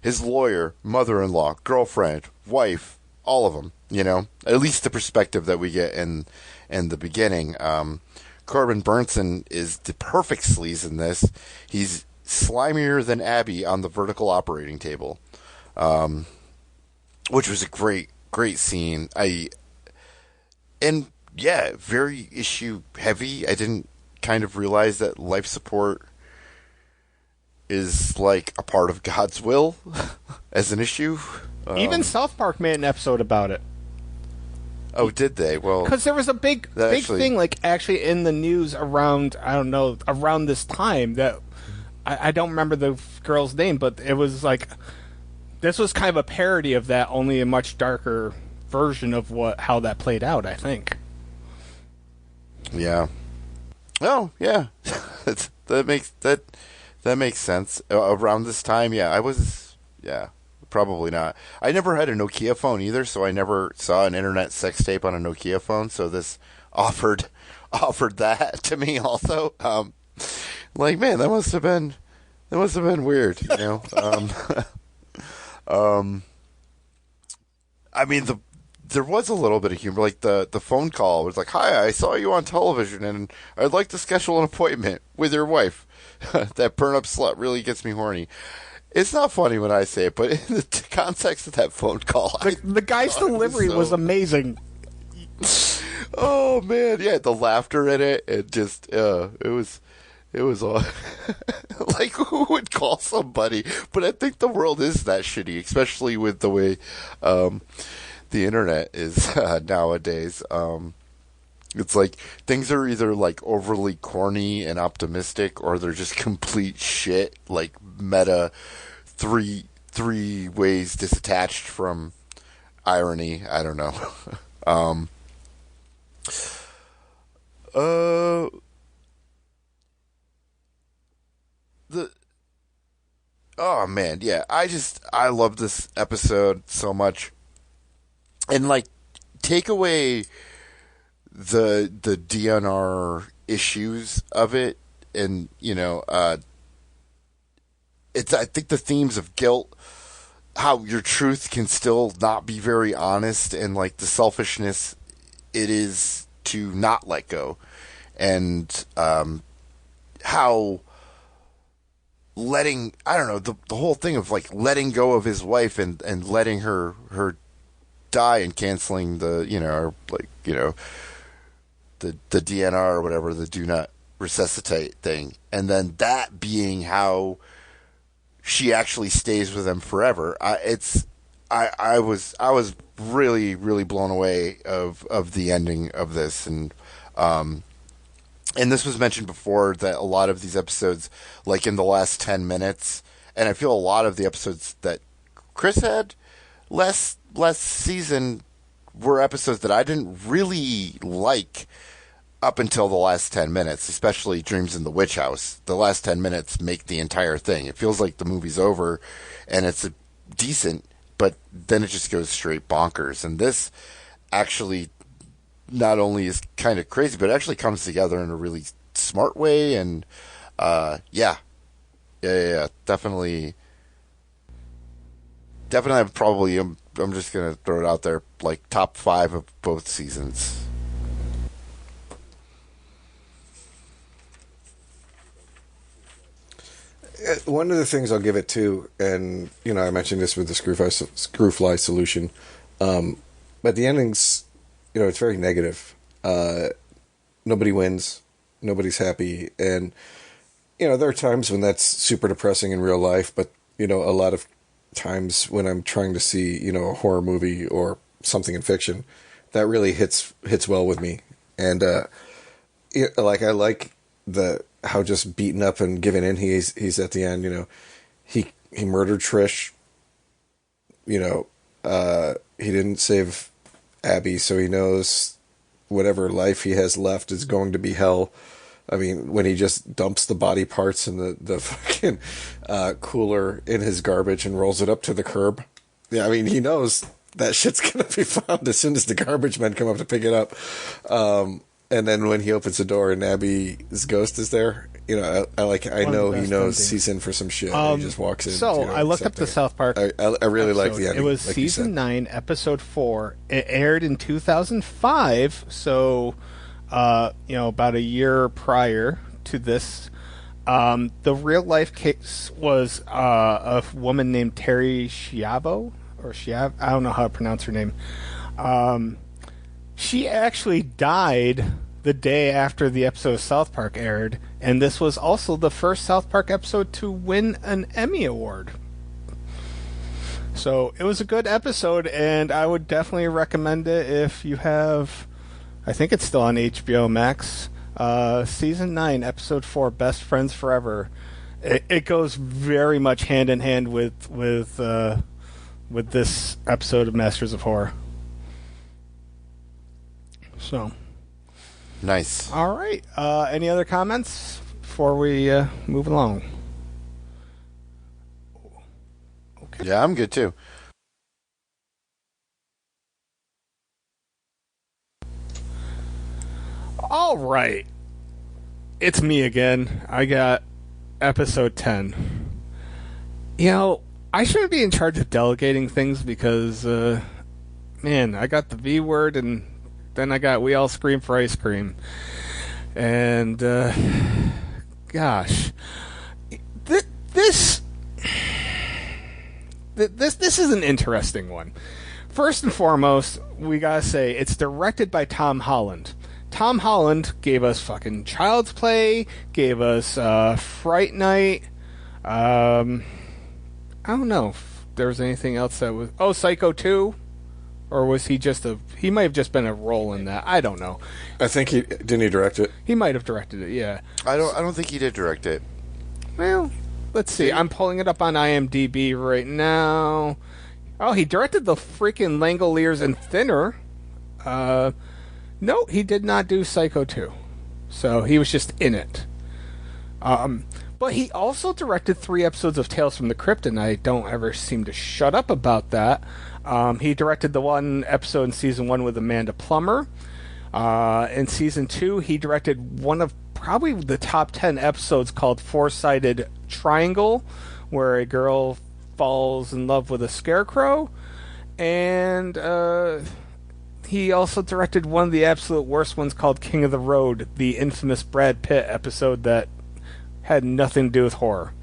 His lawyer, mother-in-law, girlfriend, wife, all of them, at least the perspective that we get in the beginning. Corbin Burnson is the perfect sleaze in this. He's slimier than Abby on the vertical operating table, which was a great scene. Very issue heavy. I didn't kind of realize that life support is like a part of God's will as an issue. Even South Park made an episode about it. Oh, did they? Well, because there was a big thing, like, actually in the news around this time that I don't remember the girl's name, but it was like this was kind of a parody of that, only a much darker version of how that played out, I think. Yeah. Oh, yeah. that makes sense. Around this time, probably not. I never had a Nokia phone either, so I never saw an internet sex tape on a Nokia phone, so this offered that to me also. Like, man, that must have been weird, I mean, there was a little bit of humor, like the phone call was like, "Hi, I saw you on television, and I'd like to schedule an appointment with your wife." That burn up slut really gets me horny. It's not funny when I say it, but in the context of that phone call, The guy's delivery was amazing. Oh man, yeah, the laughter in it, it was all like, who would call somebody? But I think the world is that shitty, especially with the way the internet is nowadays. It's like things are either like overly corny and optimistic, or they're just complete shit, like meta, three ways disattached from irony. I don't know. Oh man, yeah. I love this episode so much, and like, take away the DNR issues of it, and it's, I think, the themes of guilt, how your truth can still not be very honest, and like the selfishness it is to not let go, and how letting, I don't know, the whole thing of like letting go of his wife and letting her die, and canceling the the DNR or whatever, the do not resuscitate thing, and then that being how she actually stays with him forever. I was really, really blown away of the ending of this, and this was mentioned before, that a lot of these episodes, like in the last 10 minutes, and I feel a lot of the episodes that Chris had last season were episodes that I didn't really like up until the last 10 minutes, especially Dreams in the Witch House. The last 10 minutes make the entire thing. It feels like the movie's over, and it's decent, but then it just goes straight bonkers. And this actually not only is kind of crazy, but it actually comes together in a really smart way. And yeah, definitely. Probably, I'm just gonna throw it out there, like top 5 of both seasons. One of the things I'll give it to, and I mentioned this with the Screwfly solution, but the ending's, it's very negative. Nobody wins, nobody's happy, and there are times when that's super depressing in real life. But a lot of times when I'm trying to see a horror movie or something in fiction, that really hits well with me. And like, I like how just beaten up and given in he's at the end. He murdered Trish. He didn't save Abby, so he knows whatever life he has left is going to be hell. I mean, when he just dumps the body parts in the fucking cooler in his garbage and rolls it up to the curb. Yeah, I mean, he knows that shit's gonna be found as soon as the garbage men come up to pick it up. And then when he opens the door and Abby's ghost is there, I know he knows endings. He's in for some shit. He just walks in. So I looked up the South Park. I really like the ending. It was season 9, episode 4. It aired in 2005. So, about a year prior to this. The real life case was a woman named Terry Schiavo, I don't know how to pronounce her name. She actually died the day after the episode of South Park aired, and this was also the first South Park episode to win an Emmy Award. So it was a good episode, and I would definitely recommend it if you have... I think it's still on HBO Max. Season 9, episode 4, Best Friends Forever. It goes very much hand in hand with this episode of Masters of Horror. So, nice. All right. Any other comments before we move along? Okay. Yeah, I'm good too. All right. It's me again. I got episode 10. I shouldn't be in charge of delegating things because, I got the V word, and then I got We All Scream for Ice Cream. And, gosh. This... this is an interesting one. First and foremost, we gotta say it's directed by Tom Holland. Tom Holland gave us fucking Child's Play, gave us Fright Night. I don't know if there was anything else that was... Oh, Psycho 2? Or was he just a... He might have just been a role in that. I don't know. I think he... Didn't he direct it? He might have directed it, yeah. I don't think he did direct it. Well, let's see. I'm pulling it up on IMDb right now. Oh, he directed the freaking Langoliers and Thinner. No, he did not do Psycho 2. So he was just in it. But he also directed 3 episodes of Tales from the Crypt, and I don't ever seem to shut up about that. He directed the 1 episode in Season 1 with Amanda Plummer. In Season 2, he directed one of probably the top 10 episodes called Four-Sided Triangle, where a girl falls in love with a scarecrow. And he also directed one of the absolute worst ones called King of the Road, the infamous Brad Pitt episode that had nothing to do with horror.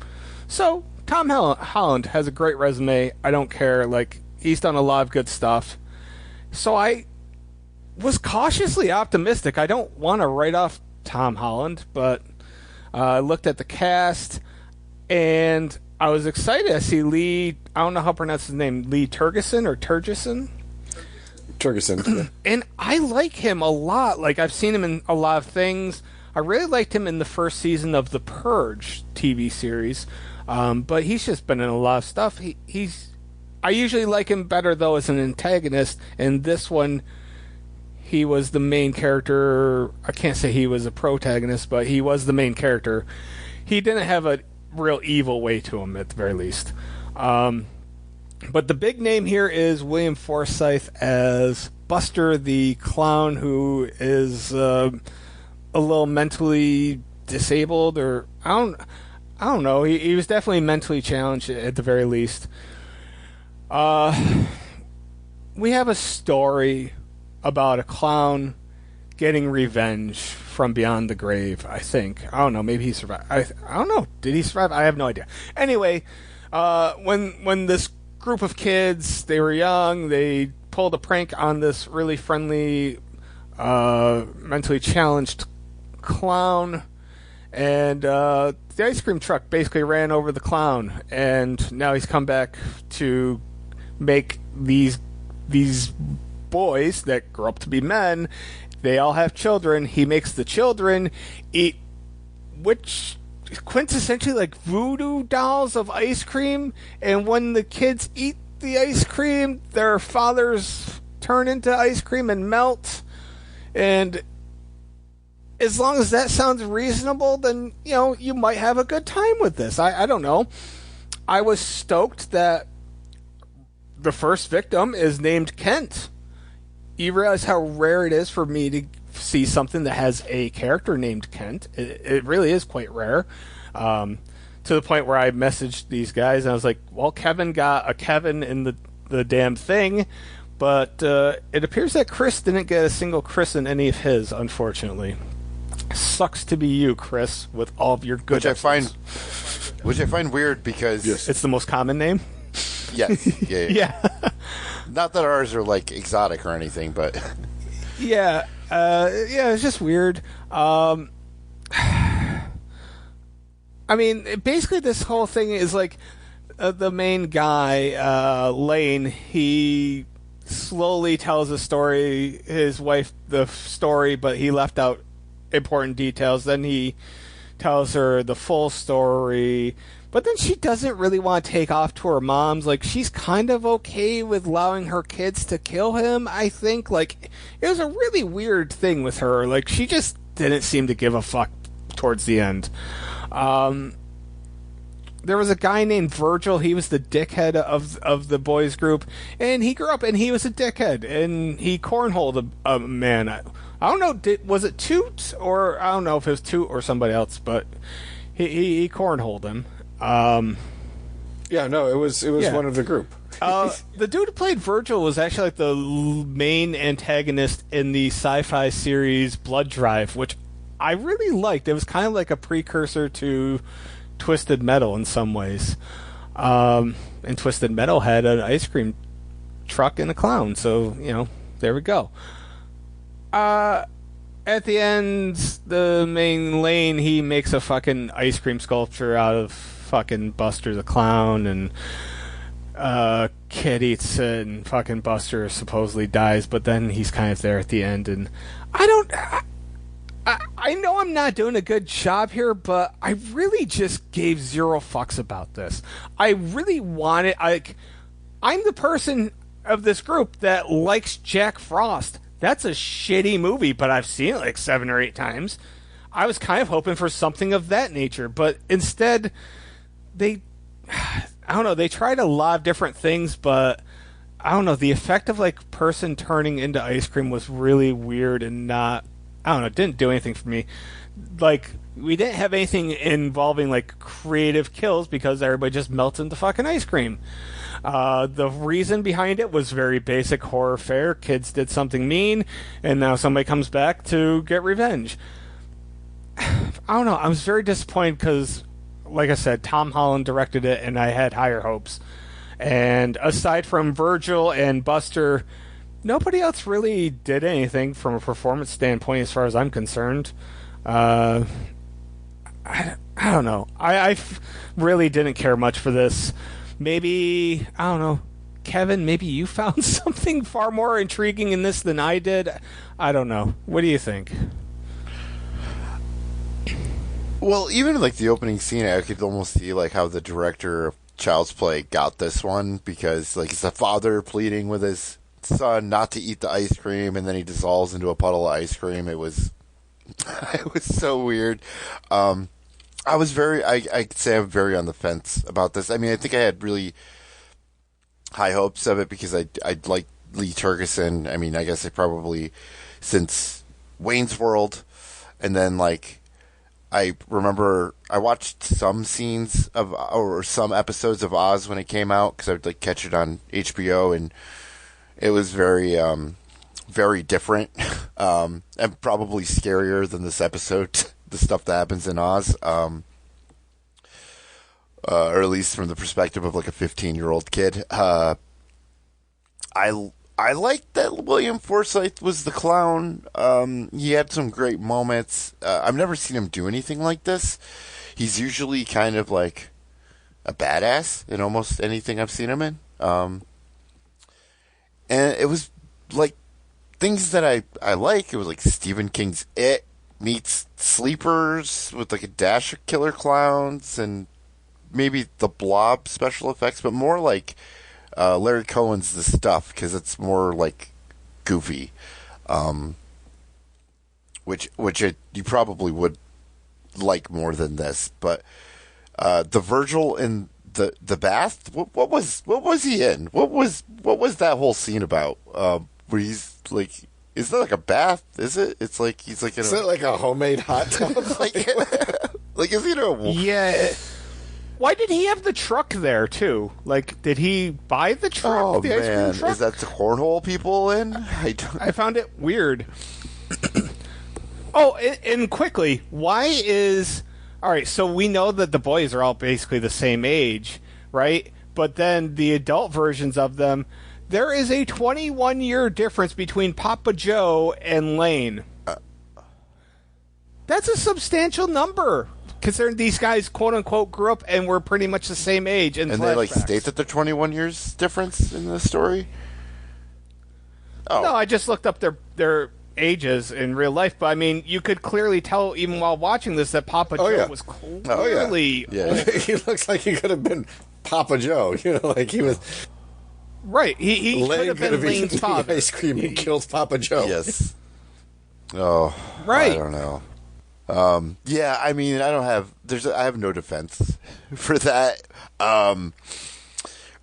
So, Tom Holland has a great resume. I don't care. Like, he's done a lot of good stuff. So I was cautiously optimistic. I don't want to write off Tom Holland, but I looked at the cast, and I was excited to see Lee... I don't know how to pronounce his name. Lee Tergesen or Tergesen? Tergesen, yeah. And I like him a lot. Like, I've seen him in a lot of things. I really liked him in the first season of The Purge TV series, but he's just been in a lot of stuff. I usually like him better, though, as an antagonist. In this one, he was the main character. I can't say he was a protagonist, but he was the main character. He didn't have a real evil way to him, at the very least. But the big name here is William Forsythe as Buster the Clown, who is a little mentally disabled, or I don't know. He was definitely mentally challenged at the very least. We have a story about a clown getting revenge from beyond the grave, I think. I don't know. Maybe he survived. I don't know. Did he survive? I have no idea. Anyway, when this group of kids, they were young, they pulled a prank on this really friendly, mentally challenged clown, and the ice cream truck basically ran over the clown, and now he's come back to make these boys that grow up to be men, they all have children. He makes the children eat quintessentially like voodoo dolls of ice cream, and when the kids eat the ice cream, their fathers turn into ice cream and melt. And as long as that sounds reasonable, then you might have a good time with this. I don't know. I was stoked that the first victim is named Kent. You realize how rare it is for me to see something that has a character named Kent. It really is quite rare. To the point where I messaged these guys and I was like, well, Kevin got a Kevin in the damn thing, but it appears that Chris didn't get a single Chris in any of his, unfortunately. Sucks to be you, Chris, with all of your good Which I find weird because... Yes. It's the most common name? Yes. Yeah. Yeah. Not that ours are, like, exotic or anything, but... Yeah. It's just weird. I mean, basically this whole thing is like the main guy, Lane, he slowly tells a story, his wife the story, but he left out important details. Then he tells her the full story, but then she doesn't really want to take off to her mom's. Like, she's kind of okay with allowing her kids to kill him, I think. Like, it was a really weird thing with her. Like, she just didn't seem to give a fuck towards the end. There was a guy named Virgil. He was the dickhead of the boys group, and he grew up and he was a dickhead, and he cornholed a man. I don't know, was it Toot, or I don't know if it was Toot or somebody else, but he cornholed him. Yeah, no, it was one of the group. The dude who played Virgil was actually like the main antagonist in the sci-fi series Blood Drive, which I really liked. It was kind of like a precursor to Twisted Metal in some ways. in Twisted Metal had an ice cream truck and a clown. So, there we go. At the end, the main Lane, he makes a fucking ice cream sculpture out of fucking Buster the Clown, and Kid eats it, and fucking Buster supposedly dies, but then he's kind of there at the end, and I know I'm not doing a good job here, but I really just gave zero fucks about this. I really wanted, I'm the person of this group that likes Jack Frost. That's a shitty movie, but I've seen it like 7 or 8 times. I was kind of hoping for something of that nature, but instead, they tried a lot of different things, but I don't know, the effect of like person turning into ice cream was really weird and didn't do anything for me. Like, we didn't have anything involving like creative kills because everybody just melts into fucking ice cream. The reason behind it was very basic horror fare. Kids did something mean, and now somebody comes back to get revenge. I don't know. I was very disappointed because, like I said, Tom Holland directed it, and I had higher hopes. And aside from Virgil and Buster, nobody else really did anything from a performance standpoint as far as I'm concerned. I don't know. I really didn't care much for this. Maybe, I don't know, Kevin, maybe you found something far more intriguing in this than I did. I don't know. What do you think? Well, even like the opening scene, I could almost see like how the director of Child's Play got this one, because like it's a father pleading with his son not to eat the ice cream, and then he dissolves into a puddle of ice cream. It was so weird. I could say I'm very on the fence about this. I mean, I think I had really high hopes of it because I like Lee Terkeson. I mean, I guess I probably since Wayne's World, and then like I remember I watched some scenes of or some episodes of Oz when it came out because I would like catch it on HBO, and it was very very different and probably scarier than this episode. The stuff that happens in Oz, or at least from the perspective of like a 15-year-old kid. I liked that William Forsythe was the clown. He had some great moments. I've never seen him do anything like this. He's usually kind of like a badass in almost anything I've seen him in. And it was like things that I like. It was like Stephen King's It meets Sleepers with like a dash of killer clowns, and maybe the Blob special effects, but more like Larry Cohen's The Stuff, because it's more like goofy, which you probably would like more than this. But the Virgil in the bath, what was he in? What was that whole scene about? Where he's like. Is that like a bath? Is it? It's like he's like in Is it like a homemade hot tub? like is he in a... Yeah. Why did he have the truck there too? Like, did he buy the truck? Oh the ice cream truck? Is that the cornhole people in? I found it weird. Oh, and quickly, why is... All right, so we know that the boys are all basically the same age, right? But then the adult versions of them... There is a 21-year difference between Papa Joe and Lane. That's a substantial number, considering these guys, quote-unquote, grew up and were pretty much the same age in And flashbacks. they, like, state that they're 21 years difference in the story? Oh. No, I just looked up their ages in real life, but, I mean, you could clearly tell, even while watching this, that Papa Joe was clearly... Yeah. He looks like he could have been Papa Joe. Like he was... Right, he could have been Lane's father. Ice cream and killed Papa Joe. Yes. Oh, right. I don't know. Yeah, I mean, I have no defense for that,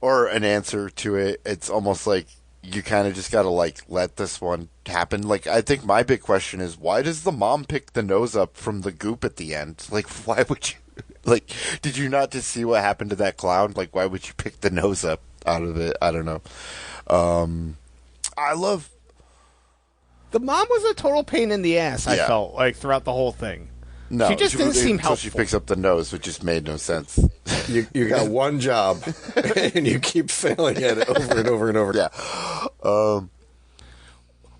or an answer to it. It's almost like you kind of just got to like let this one happen. Like, I think my big question is, why does the mom pick the nose up from the goop at the end? Like, why would you? Like, did you not just see what happened to that clown? Like, why would you pick the nose up out of it? I don't know. I love... The mom was a total pain in the ass, I felt, like, throughout the whole thing. No, she just didn't seem until helpful. she picks up the nose, which just made no sense. You got one job, and you keep failing at it over and over and over. Yeah.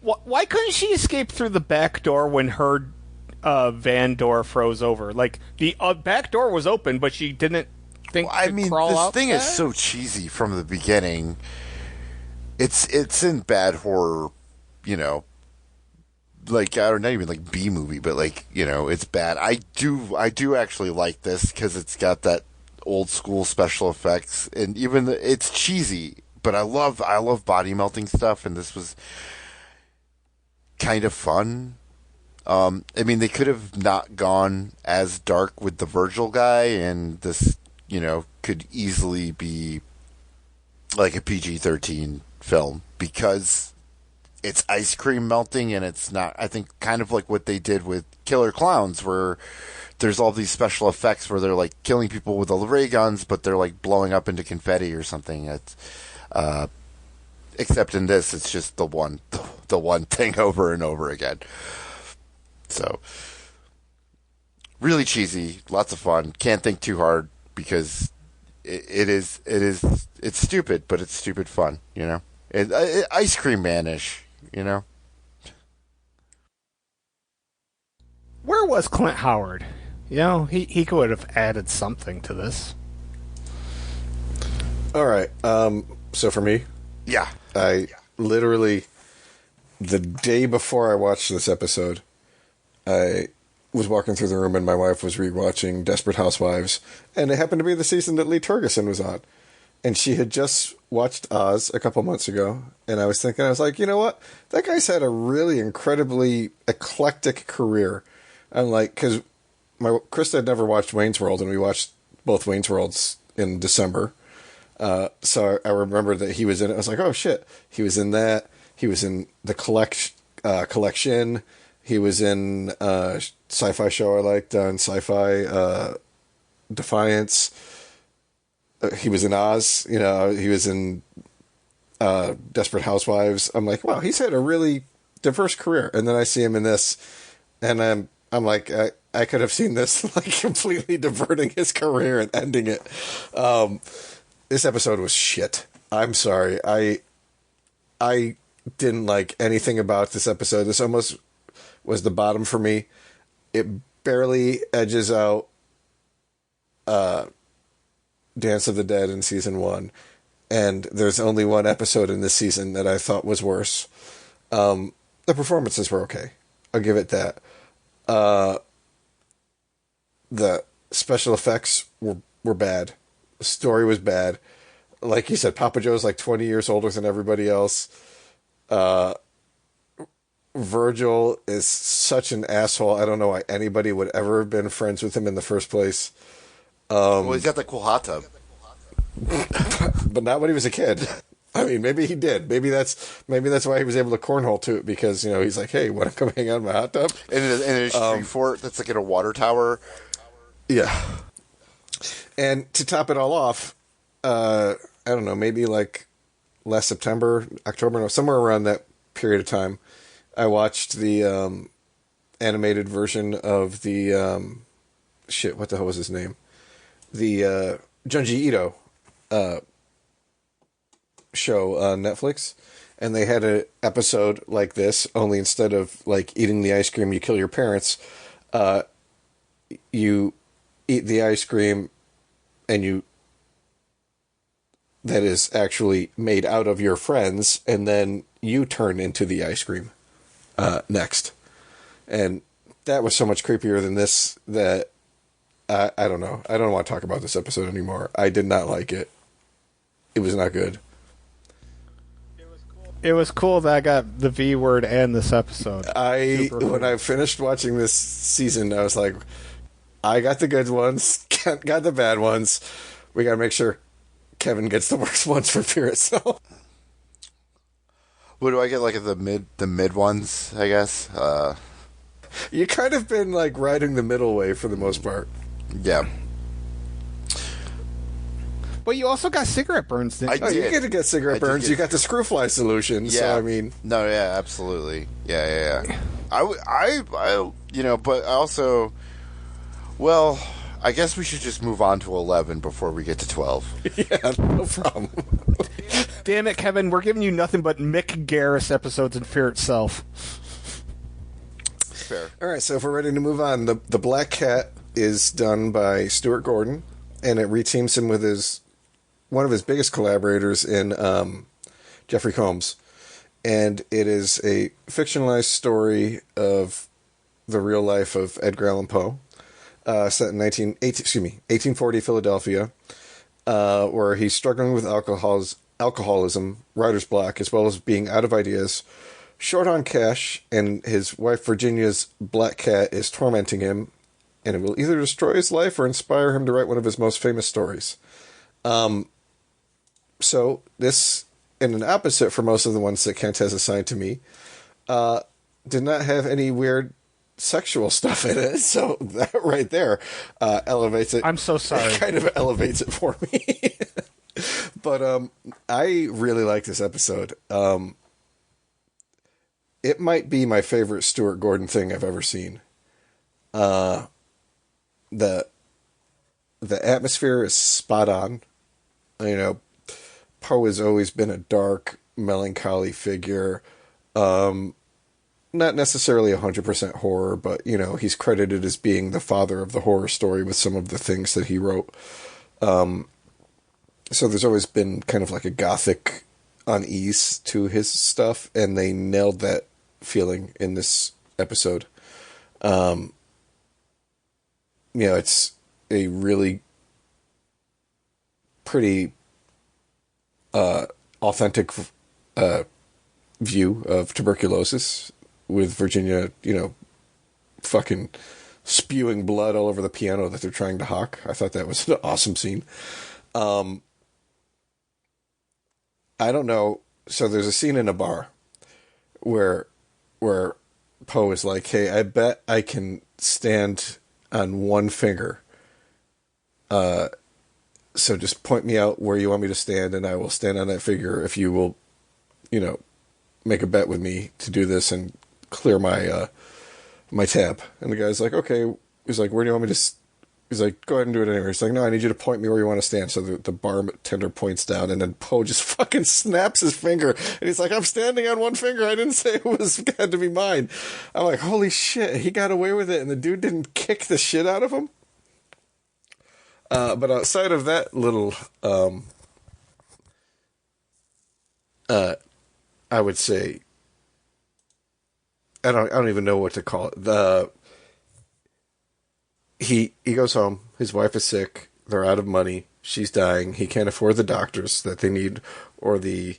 Why couldn't she escape through the back door when her van door froze over? Like, the back door was open, but she didn't think to crawl out. This thing is so cheesy from the beginning. It's in bad horror, like, I don't know, even like B movie, but like, it's bad. I do actually like this because it's got that old school special effects, and even it's cheesy, but I love body melting stuff, and this was kind of fun. They could have not gone as dark with the Virgil guy, and this, could easily be like a PG-13 film because it's ice cream melting, and it's not, I think, kind of like what they did with Killer Clowns, where there's all these special effects where they're like killing people with the ray guns, but they're like blowing up into confetti or something. It's, except in this, it's just the one thing over and over again. So, really cheesy, lots of fun. Can't think too hard because it's stupid, but it's stupid fun, Ice Cream Man-ish, Where was Clint Howard? He could have added something to this. All right. So for me, yeah, I literally, the day before I watched this episode, I was walking through the room and my wife was rewatching Desperate Housewives, and it happened to be the season that Lee Tergesen was on. And she had just watched Oz a couple months ago, and I was like, you know what? That guy's had a really incredibly eclectic career. I'm like, because Krista had never watched Wayne's World, and we watched both Wayne's Worlds in December. So I remember that he was in it. I was like, oh shit. He was in that. He was in the collection. He was in sci-fi show I liked on Sci-Fi Defiance. He was in Oz. He was in Desperate Housewives. I'm like, wow, he's had a really diverse career. And then I see him in this, and I'm like, I could have seen this like completely diverting his career and ending it. This episode was shit. I'm sorry. I didn't like anything about this episode. This almost was the bottom for me. It barely edges out Dance of the Dead in season 1. And there's only one episode in this season that I thought was worse. The performances were okay. I'll give it that. The special effects were bad. The story was bad. Like you said, Papa Joe's like 20 years older than everybody else. Virgil is such an asshole. I don't know why anybody would ever have been friends with him in the first place. Well, he's got the cool hot tub. But not when he was a kid. I mean, maybe he did. Maybe that's why he was able to cornhole to it, because he's like, hey, want to come hang out in my hot tub? And a tree fort that's like in a water tower. Yeah. And to top it all off, I don't know, maybe like last September, October, no, somewhere around that period of time, I watched the animated version of the what the hell was his name? The Junji Ito show on Netflix, and they had an episode like this, only instead of like eating the ice cream, you kill your parents. You eat the ice cream, and that is actually made out of your friends, and then you turn into the ice cream next. And that was so much creepier than this that I don't know. I don't want to talk about this episode anymore. I did not like it. It was not good. It was cool that I got the V word and this episode. When I finished watching this season, I was like, I got the good ones, got the bad ones. We got to make sure Kevin gets the worst ones for fear itself. What do I get? Like the mid ones, I guess. You kind of been like riding the middle way for the most part. Yeah. But you also got cigarette burns, didn't you? You get to get cigarette burns. You got the screw fly solution. Yeah. So I mean, no, yeah, absolutely, yeah. I but I also, well, I guess we should just move on to 11 before we get to 12. Yeah, no problem. Damn it, Kevin, we're giving you nothing but Mick Garris episodes in Fear Itself. Fair. All right, so if we're ready to move on, the Black Cat is done by Stuart Gordon, and it reteams him with one of his biggest collaborators in Jeffrey Combs. And it is a fictionalized story of the real life of Edgar Allan Poe, set in 1840 Philadelphia, where he's struggling with alcoholism, writer's block, as well as being out of ideas, short on cash, and his wife Virginia's black cat is tormenting him, and it will either destroy his life or inspire him to write one of his most famous stories. So this, in an opposite for most of the ones that Kent has assigned to me, did not have any weird sexual stuff in it, so that right there elevates it. I'm so sorry. It kind of elevates it for me. But I really like this episode. It might be my favorite Stuart Gordon thing I've ever seen. The atmosphere is spot on. You know, Poe has always been a dark, melancholy figure. Not necessarily 100% horror, but, you know, he's credited as being the father of the horror story with some of the things that he wrote. So there's always been kind of like a gothic unease to his stuff, and they nailed that feeling in this episode. You know, it's a really pretty authentic view of tuberculosis, with Virginia, you know, fucking spewing blood all over the piano that they're trying to hawk. I thought that was an awesome scene. I don't know. So there's a scene in a bar where Poe is like, "Hey, I bet I can stand on one finger. So just point me out where you want me to stand, and I will stand on that figure if you will, you know, make a bet with me to do this and clear my my tab." And the guy's like, "Okay." He's like, "Where do you want me to?" He's like, "Go ahead and do it anyway." He's like, "No, I need you to point me where you want to stand." So the bartender points down, and then Poe just fucking snaps his finger, and he's like, "I'm standing on one finger. I didn't say it had to be mine." I'm like, holy shit, he got away with it, and the dude didn't kick the shit out of him. But outside of that little, I would say, I don't even know what to call it. He goes home. His wife is sick. They're out of money. She's dying. He can't afford the doctors that they need, or the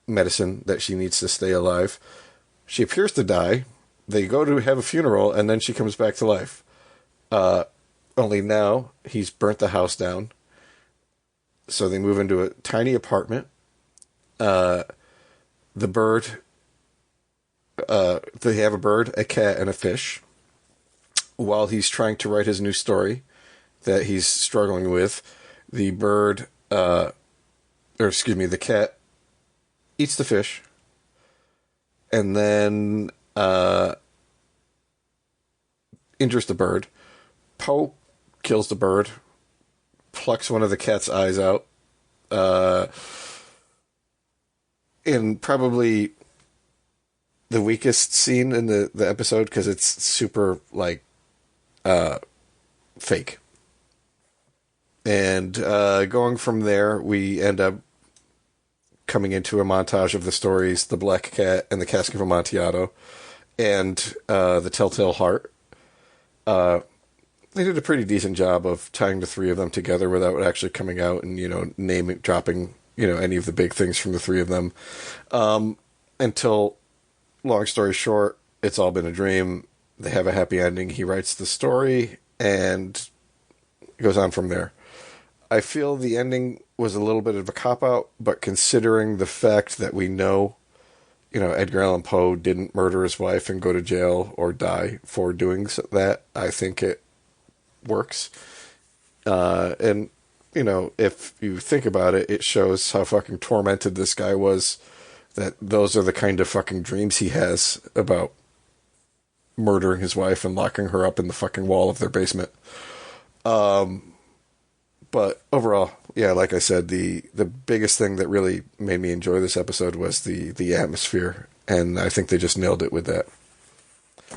medicine that she needs to stay alive. She appears to die. They go to have a funeral, and then she comes back to life. Only now he's burnt the house down. So they move into a tiny apartment. The bird, they have a bird, a cat, and a fish. While he's trying to write his new story that he's struggling with, the cat eats the fish, and then injures the bird. Poe kills the bird, plucks one of the cat's eyes out, in probably the weakest scene in the episode, because it's super, like, fake. And going from there, we end up coming into a montage of the stories, The Black Cat and The Cask of Amontillado, and The Telltale Heart. They did a pretty decent job of tying the three of them together without actually coming out and, you know, dropping, you know, any of the big things from the three of them. Until, long story short, it's all been a dream. They have a happy ending. He writes the story, and it goes on from there. I feel the ending was a little bit of a cop-out, but considering the fact that we know, you know, Edgar Allan Poe didn't murder his wife and go to jail or die for doing that, I think it works. And, you know, if you think about it, it shows how fucking tormented this guy was, that those are the kind of fucking dreams he has about murdering his wife and locking her up in the fucking wall of their basement. But overall, yeah, like I said, the biggest thing that really made me enjoy this episode was the atmosphere, and I think they just nailed it with that.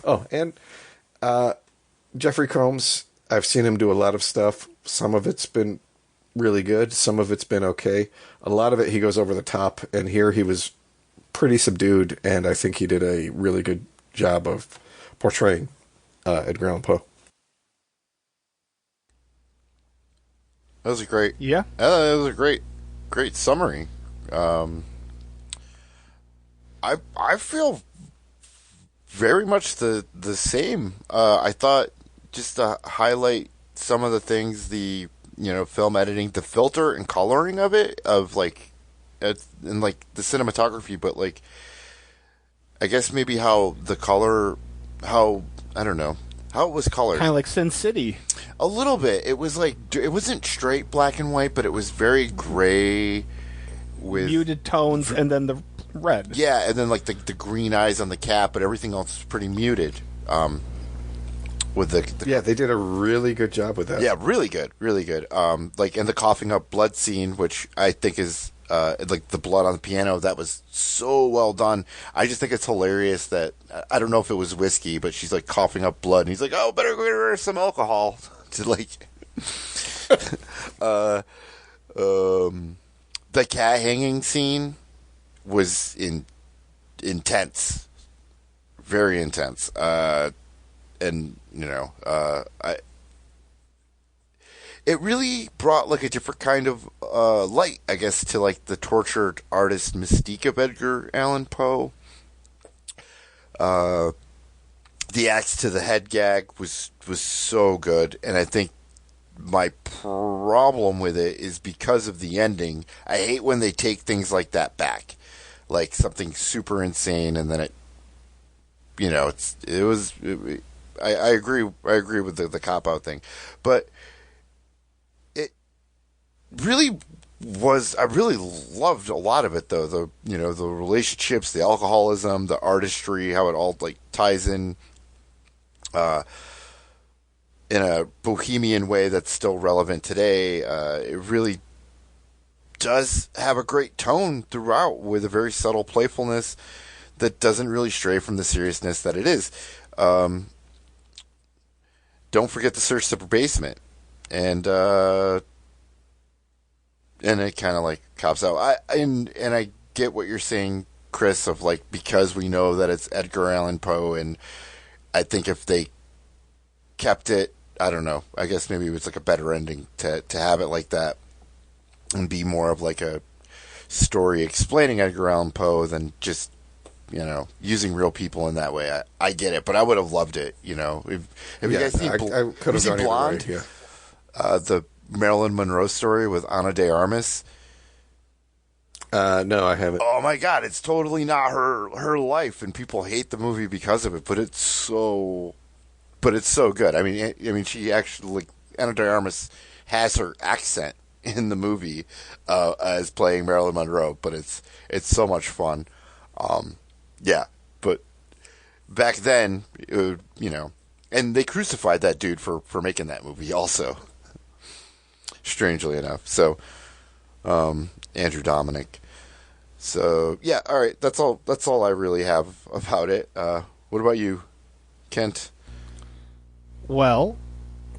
Oh, and Jeffrey Combs, I've seen him do a lot of stuff. Some of it's been really good, some of it's been okay. A lot of it he goes over the top, and here he was pretty subdued, and I think he did a really good job of portraying Edgar Allan Poe. That was a great, Yeah. that was a great summary. I feel very much the same. I thought, just to highlight some of the things, the film editing, the filter and coloring of it, and like the cinematography, but like I guess maybe how the color, I don't know how it was colored. Kind of like Sin City. A little bit. It was like, it wasn't straight black and white, but it was very gray with Muted tones and then the red. Yeah, and then like the green eyes on the cat, but everything else is pretty muted. With the Yeah, they did a really good job with that. Yeah, really good, really good. Like, and the coughing up blood scene, which I think is like the blood on the piano, that was so well done. I just think it's hilarious that, I don't know if it was whiskey, but she's like coughing up blood, and he's like, "Oh, better get her some alcohol." To like, the cat hanging scene was intense, very intense. And it really brought like a different kind of light, I guess, to like the tortured artist mystique of Edgar Allan Poe. The axe to the head gag was so good, and I think my problem with it is because of the ending. I hate when they take things like that back, like something super insane, and then I agree with the cop-out thing, but it really was, I really loved a lot of it, though. The relationships, the alcoholism, the artistry, how it all like ties in a bohemian way that's still relevant today. It really does have a great tone throughout, with a very subtle playfulness that doesn't really stray from the seriousness that it is. Don't forget to search the basement, and it kind of like cops out. And I get what you're saying, Chris, of like, because we know that it's Edgar Allan Poe, and I think if they kept it, I don't know, I guess maybe it was like a better ending to have it like that and be more of like a story explaining Edgar Allan Poe than just using real people in that way. I get it, but I would have loved it. If you guys seen I could have gone Blonde, either way, yeah. The Marilyn Monroe story with Ana de Armas. No, I haven't. Oh my God, it's totally not her life, and people hate the movie because of it. But it's so good. I mean, she actually, like, Ana de Armas has her accent in the movie as playing Marilyn Monroe, but it's so much fun. Yeah, but back then, and they crucified that dude for making that movie also, strangely enough. So, Andrew Dominic. So, yeah, all right, that's all I really have about it. What about you, Kent? Well,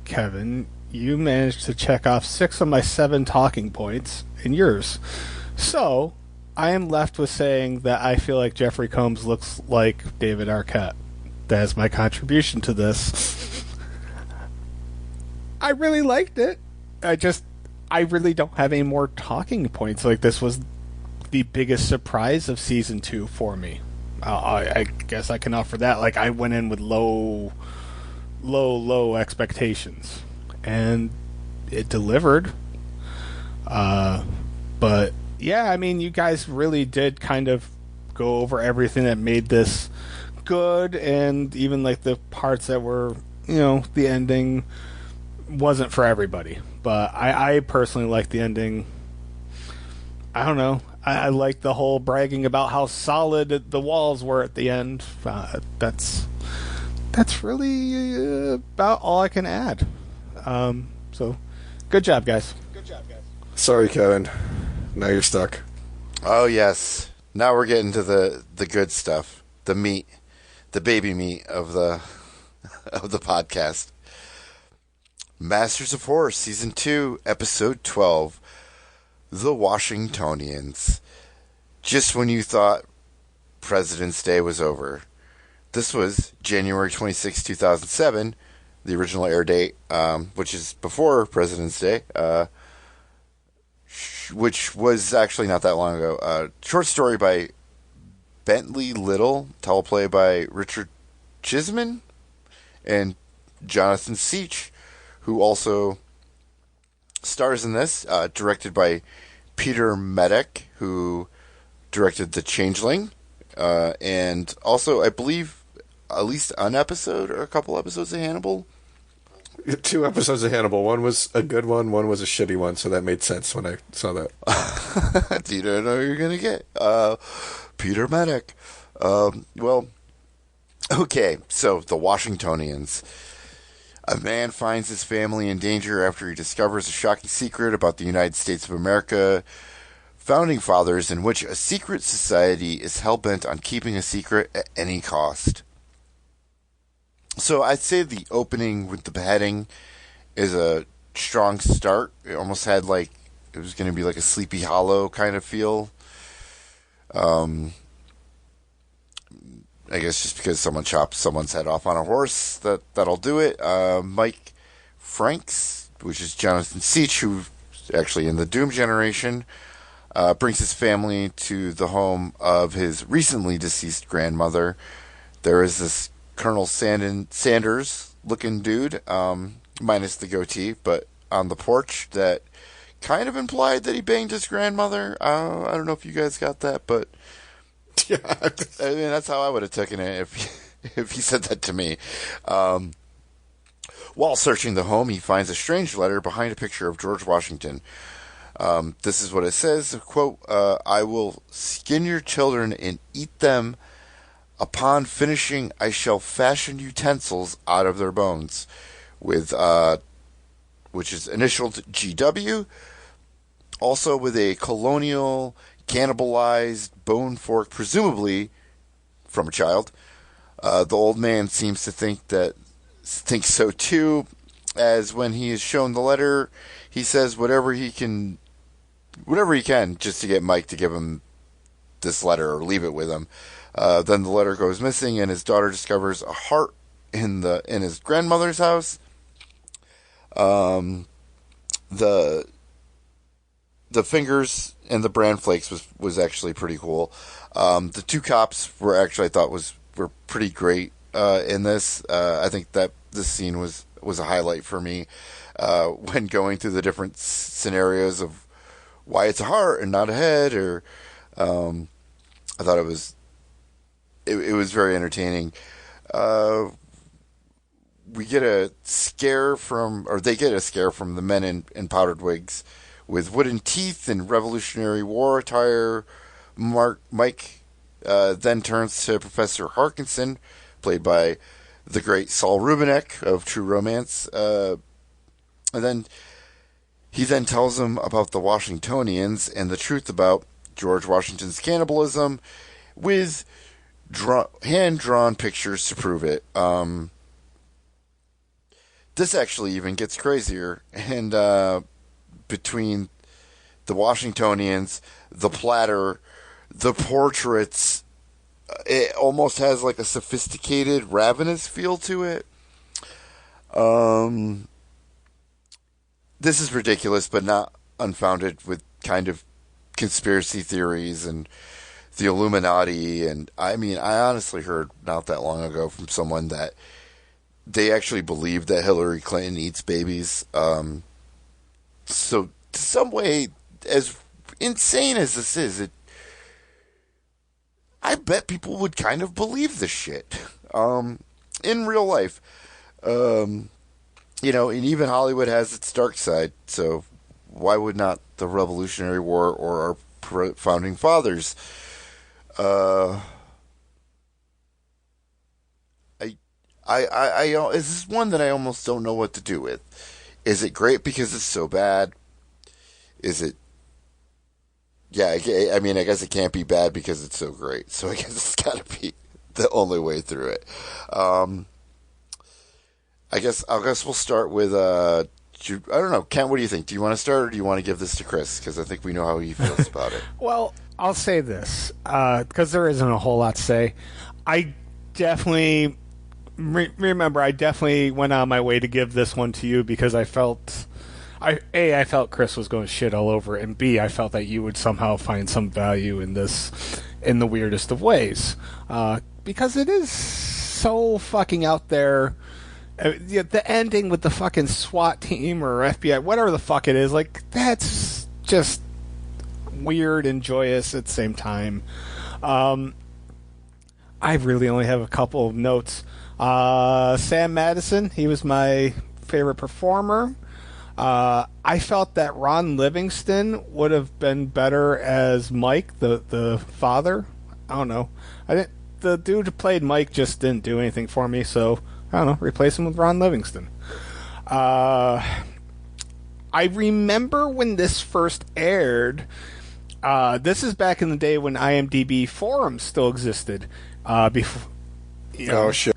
Kevin, you managed to check off 6 of my 7 talking points in yours. So, I am left with saying that I feel like Jeffrey Combs looks like David Arquette. That is my contribution to this. I really liked it. I really don't have any more talking points. Like, this was the biggest surprise of season 2 for me. I guess I can offer that. Like, I went in with low expectations, and it delivered. But yeah, I mean, you guys really did kind of go over everything that made this good, and even like the parts that were, the ending wasn't for everybody. But I personally like the ending. I don't know. I like the whole bragging about how solid the walls were at the end. that's really about all I can add. So, good job, guys. Sorry, Kevin. Now you're stuck. Oh yes. Now we're getting to the good stuff, the meat, the baby meat of the of the podcast. Masters of Horror, Season 2, Episode 12, The Washingtonians. Just when you thought President's Day was over. This was January 26, 2007, the original air date, which is before President's Day, which was actually not that long ago. Short story by Bentley Little, teleplay by Richard Chisman and Jonathan Seach, who also stars in this, directed by Peter Medak, who directed The Changeling, and also, I believe, at least an episode or a couple episodes of Hannibal. 2 episodes of Hannibal. One was a good one was a shitty one, so that made sense when I saw that. You don't know you're going to get. Peter Medak. Well, okay, so The Washingtonians. A man finds his family in danger after he discovers a shocking secret about the United States of America founding fathers, in which a secret society is hell-bent on keeping a secret at any cost. So I'd say the opening with the beheading is a strong start. It almost had like it was going to be like a Sleepy Hollow kind of feel. I guess just because someone chops someone's head off on a horse, that'll do it. Mike Franks, which is Jonathan Seach, who's actually in the Doom generation, brings his family to the home of his recently deceased grandmother. There is this Colonel Sanders-looking dude, minus the goatee, but on the porch that kind of implied that he banged his grandmother. I don't know if you guys got that, but Yeah. I mean, that's how I would have taken it if he said that to me. While searching the home, he finds a strange letter behind a picture of George Washington. This is what it says, quote, I will skin your children and eat them. Upon finishing, I shall fashion utensils out of their bones, with which is initialed GW, also with a colonial cannibalized bone fork, presumably from a child. The old man seems to think so too, as when he is shown the letter, he says whatever he can just to get Mike to give him this letter or leave it with him. Then the letter goes missing, and his daughter discovers a heart in his grandmother's house. The fingers and the bran flakes was actually pretty cool. The 2 cops were actually, I thought, were pretty great in this. I think that this scene was a highlight for me when going through the different scenarios of why it's a heart and not a head. Or I thought it was very entertaining. They get a scare from the men in powdered wigs with wooden teeth and Revolutionary War attire. Mike then turns to Professor Harkinson, played by the great Saul Rubinek of True Romance, and then he tells him about the Washingtonians and the truth about George Washington's cannibalism, with hand-drawn pictures to prove it. This actually even gets crazier, and between the Washingtonians, the platter, the portraits, it almost has like a sophisticated, ravenous feel to it. This is ridiculous, but not unfounded, with kind of conspiracy theories and the Illuminati. And I mean, I honestly heard not that long ago from someone that they actually believe that Hillary Clinton eats babies. So, to some way, as insane as this is, I bet people would kind of believe this shit. In real life. And even Hollywood has its dark side, so why would not the Revolutionary War or our founding fathers? this is one that I almost don't know what to do with. Is it great because it's so bad? Is it? Yeah, I mean, I guess it can't be bad because it's so great. So I guess it's got to be the only way through it. I guess we'll start with I don't know, Kent. What do you think? Do you want to start, or do you want to give this to Chris? Because I think we know how he feels about it. Well, I'll say this because there isn't a whole lot to say. I definitely remember. I definitely went on my way to give this one to you because I felt, I felt Chris was going to shit all over it, and B, I felt that you would somehow find some value in this in the weirdest of ways because it is so fucking out there. The ending with the fucking SWAT team or FBI, whatever the fuck it is, like, that's just weird and joyous at the same time. I really only have a couple of notes. Sam Madison, he was my favorite performer. I felt that Ron Livingston would have been better as Mike, the father. I don't know. The dude who played Mike just didn't do anything for me, so I don't know, replace him with Ron Livingston. I remember when this first aired. This is back in the day when IMDb forums still existed. Before, Oh shit!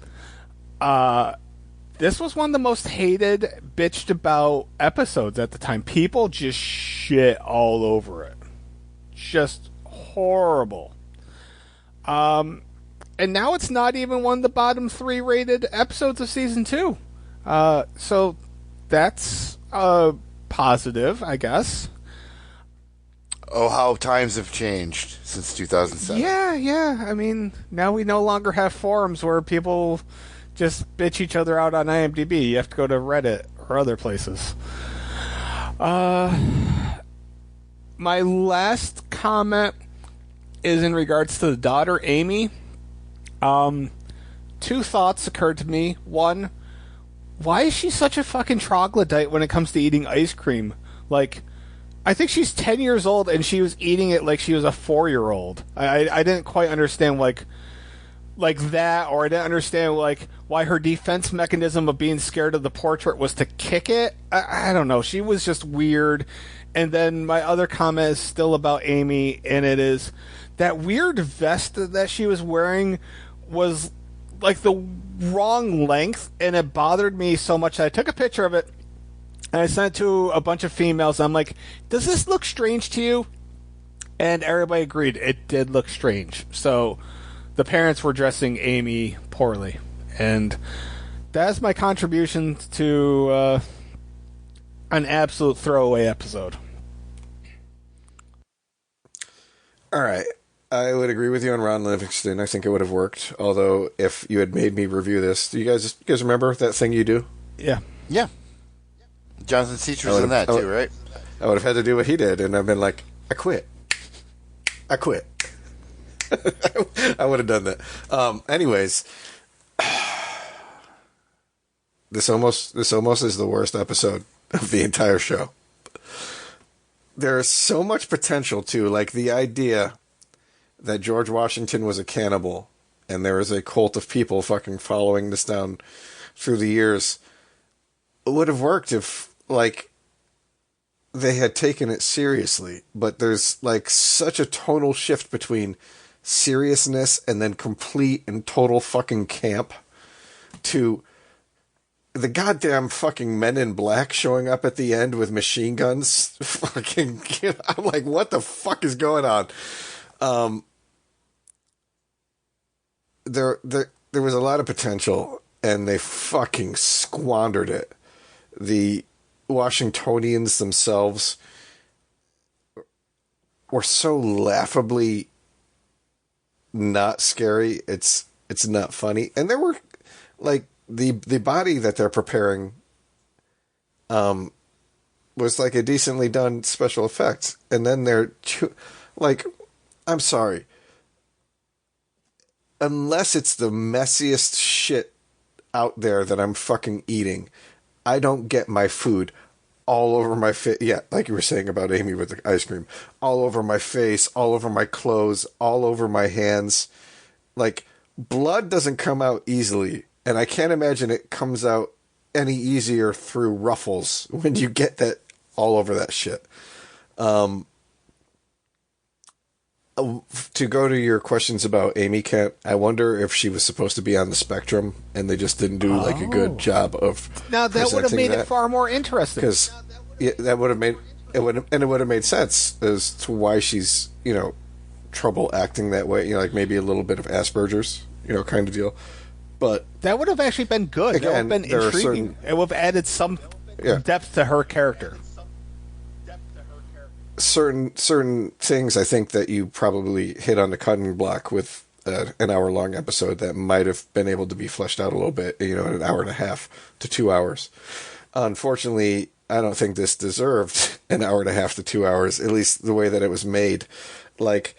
this was one of the most hated, bitched about episodes at the time. People just shit all over it. Just horrible. And now it's not even one of the bottom 3 rated episodes of season 2. So that's positive, I guess. Oh, how times have changed since 2007. Yeah. I mean, now we no longer have forums where people just bitch each other out on IMDb. You have to go to Reddit or other places. My last comment is in regards to the daughter, Amy. 2 thoughts occurred to me. One, why is she such a fucking troglodyte when it comes to eating ice cream? Like, I think she's 10 years old and she was eating it like she was a 4-year-old. I didn't quite understand like that, or I didn't understand like why her defense mechanism of being scared of the portrait was to kick it. I don't know. She was just weird. And then my other comment is still about Amy, and it is that weird vest that she was wearing was like the wrong length, and it bothered me so much that I took a picture of it and I sent it to a bunch of females. I'm like, does this look strange to you? And everybody agreed it did look strange. So the parents were dressing Amy poorly, and that's my contribution to an absolute throwaway episode. All right. I would agree with you on Ron Livingston. I think it would have worked. Although, if you had made me review this, do you guys remember that thing you do? Yeah. Yeah. Jonathan Seacher's in that too, right? I would have had to do what he did, and I've been like, I quit. I would have done that. Anyways, this almost is the worst episode of the entire show. There's so much potential to, like, the idea that George Washington was a cannibal and there was a cult of people fucking following this down through the years. It would have worked if, like, they had taken it seriously, but there's, like, such a tonal shift between seriousness and then complete and total fucking camp to the goddamn fucking Men in Black showing up at the end with machine guns. Fucking, I'm like, what the fuck is going on? There was a lot of potential, and they fucking squandered it. The Washingtonians themselves were so laughably not scary. It's not funny, and there were, like, the body that they're preparing was like a decently done special effects, and then they're like, I'm sorry, unless it's the messiest shit out there that I'm fucking eating, I don't get my food all over my face. Yeah, like you were saying about Amy with the ice cream, all over my face, all over my clothes, all over my hands. Like, blood doesn't come out easily And I can't imagine it comes out any easier through Ruffles when you get that all over that shit. To go to your questions about Amy Kent, I wonder if she was supposed to be on the spectrum and they just didn't do like a good job of Now that would have made that. it far more interesting. Because that would have made it would have made sense as to why she's trouble acting that way. Like maybe a little bit of Asperger's, kind of deal. But that would have actually been good. Again, that would have been intriguing. It would have added some depth to her character. Certain things I think that you probably hit on the cutting block with an hour-long episode that might have been able to be fleshed out a little bit, in an hour and a half to 2 hours. Unfortunately, I don't think this deserved an hour and a half to 2 hours, at least the way that it was made. Like,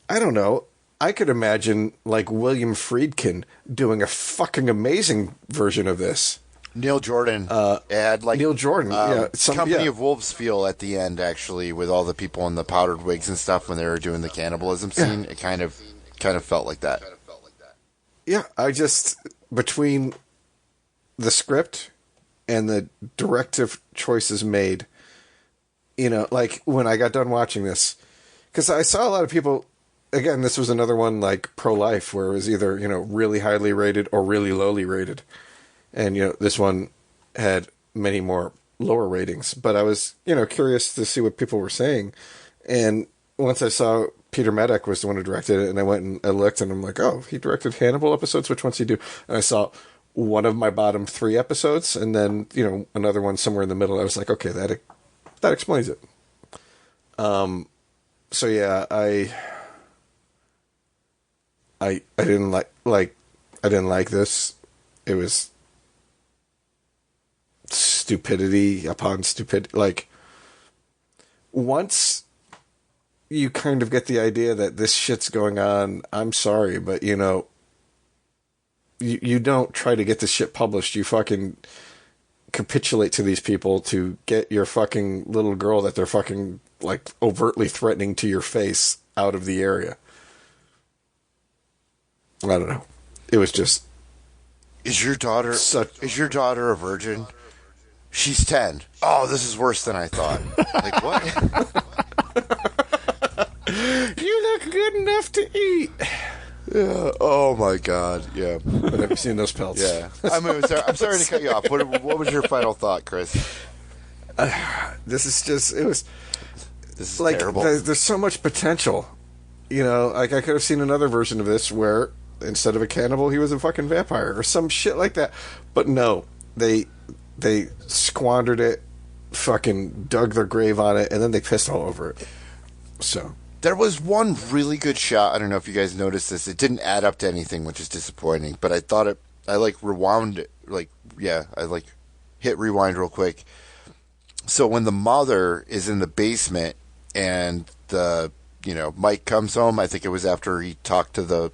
I don't know. I could imagine, like, William Friedkin doing a fucking amazing version of this. Neil Jordan had like Neil Jordan, Company of Wolves feel at the end, actually, with all the people in the powdered wigs and stuff when they were doing the cannibalism scene. It kind of felt like that. Yeah, I just, between the script and the directive choices made, like when I got done watching this, because I saw a lot of people. Again, this was another one like Pro-Life, where it was either really highly rated or really lowly rated. And, this one had many more lower ratings. But I was, curious to see what people were saying. And once I saw Peter Medak was the one who directed it, and I went and I looked, and I'm like, oh, he directed Hannibal episodes? Which ones did he do? And I saw one of my bottom 3 episodes, and then, another one somewhere in the middle. I was like, okay, that explains it. So, yeah, I didn't I didn't like this. It was stupidity upon stupidity. Like, once you kind of get the idea that this shit's going on, I'm sorry, but you don't try to get this shit published. You fucking capitulate to these people to get your fucking little girl that they're fucking like overtly threatening to your face out of the area. I don't know. It was just. Is your daughter a virgin? She's 10. Oh, this is worse than I thought. Like, what? You look good enough to eat. Yeah. Oh, my God. Yeah. But have you seen those pelts? Yeah. I'm sorry to cut you off. What was your final thought, Chris? This is just. It was. This is like, terrible. There's so much potential. Like I could have seen another version of this where instead of a cannibal, he was a fucking vampire or some shit like that. But no, they squandered it, fucking dug their grave on it, and then they pissed all over it. So there was one really good shot. I don't know if you guys noticed this. It didn't add up to anything, which is disappointing. But I thought it. I rewound it. I hit rewind real quick. So when the mother is in the basement and Mike comes home, I think it was after he talked to the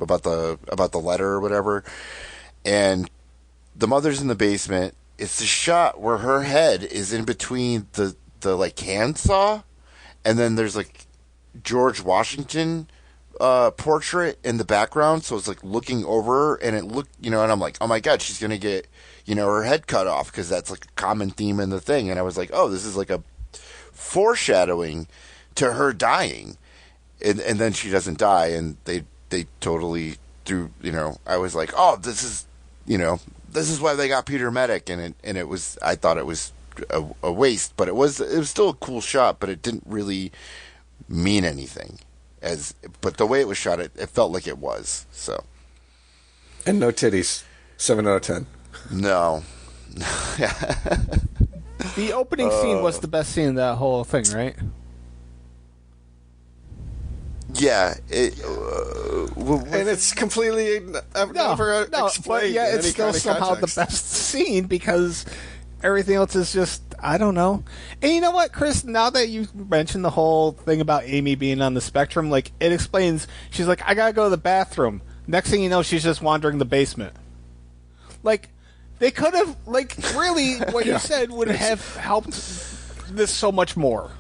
about the letter or whatever, and the mother's in the basement. It's the shot where her head is in between the like handsaw, and then there's like George Washington portrait in the background, so it's like looking over her, and it looked, and I'm like, oh my God, she's gonna get her head cut off, because that's like a common theme in the thing. And I was like, oh, this is like a foreshadowing to her dying, and then she doesn't die, and they totally threw, I was like, oh, this is why they got Peter Medak, and it was, I thought it was a waste, but it was still a cool shot, but it didn't really mean anything, but the way it was shot, it felt like it was. So, and no titties, 7 out of 10. No. The opening scene was the best scene in that whole thing, right? Yeah, and it's completely never explained. But yeah, it's still somehow the best scene because everything else is just, I don't know. And you know what, Chris? Now that you mentioned the whole thing about Amy being on the spectrum, like, it explains. She's like, I gotta go to the bathroom. Next thing you know, she's just wandering the basement. Like, they could have, like, really, what you said would have helped this so much more.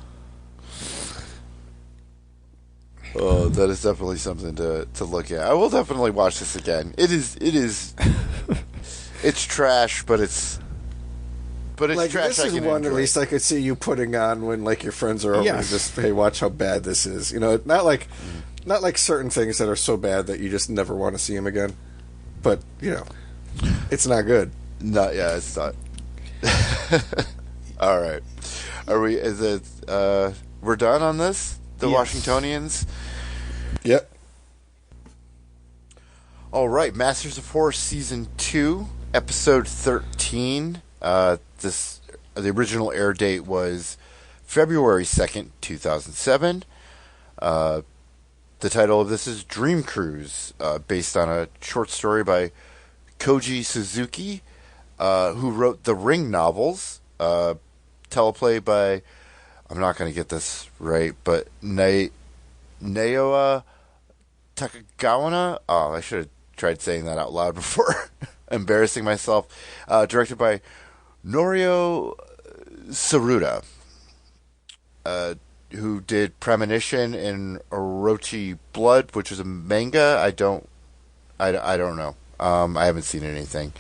Oh, that is definitely something to look at. I will definitely watch this again. It is it's trash, but it's Like, trash. this I is can one enjoy. at least I could see you putting on when, like, your friends are over and Yes. just, hey, watch how bad this is. You know, not like certain things that are so bad that you just never want to see them again. But, you know, it's not good. Not yeah, it's not. All right, are we? Is it? We're done on this. The Yes. Washingtonians. Yep. All right, Masters of Horror season 2, episode 13. The original air date was February 2nd, 2007. The title of this is Dream Cruise, based on a short story by Koji Suzuki, who wrote the Ring novels, teleplay by, I'm not going to get this right, but Naoya Takagawa. Oh, I should have tried saying that out loud before embarrassing myself. Directed by Norio Saruda, who did Premonition and Orochi Blood, which was a manga. I don't know. I haven't seen anything.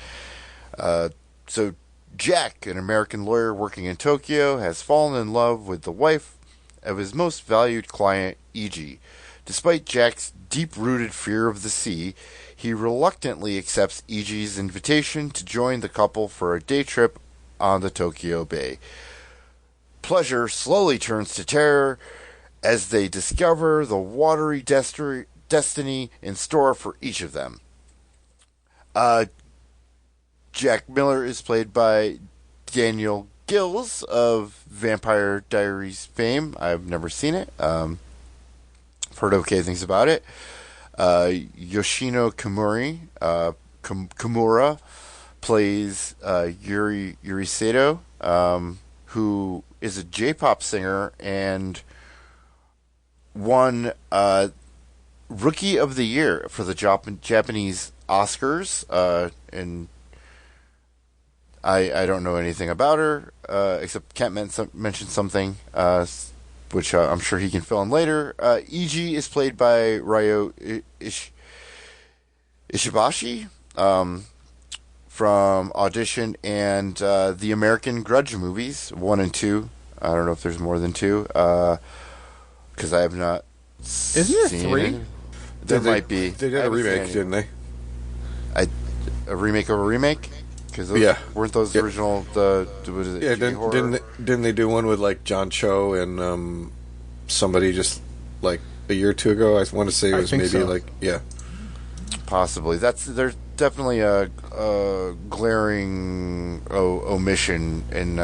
So Jack, an American lawyer working in Tokyo, has fallen in love with the wife of his most valued client, Iji. Despite Jack's deep-rooted fear of the sea, he reluctantly accepts Iji's invitation to join the couple for a day trip on the Tokyo Bay. Pleasure slowly turns to terror as they discover the watery destiny in store for each of them. Jack Miller is played by Daniel Gills of Vampire Diaries fame. I've never seen it. I've heard okay things about it. Yoshino Kimura plays Yuri Sato, who is a J-pop singer and won Rookie of the Year for the Japanese Oscars. And I don't know anything about her, except Kent mentioned something, which I'm sure he can fill in later. Iji is played by Ryo Ishibashi from Audition and the American Grudge movies, 1 and 2. I don't know if there's more than 2, because I have not Isn't there seen 3? it. There might be. They did I a haven't seen remake, any. didn't they? A remake of a remake? Because weren't those Yep. original? What is it? Yeah, J-horror? didn't they do one with, like, John Cho and somebody just, like, a year or two ago? I want to say it I was think maybe, so. like, yeah. Possibly. There's definitely a glaring omission in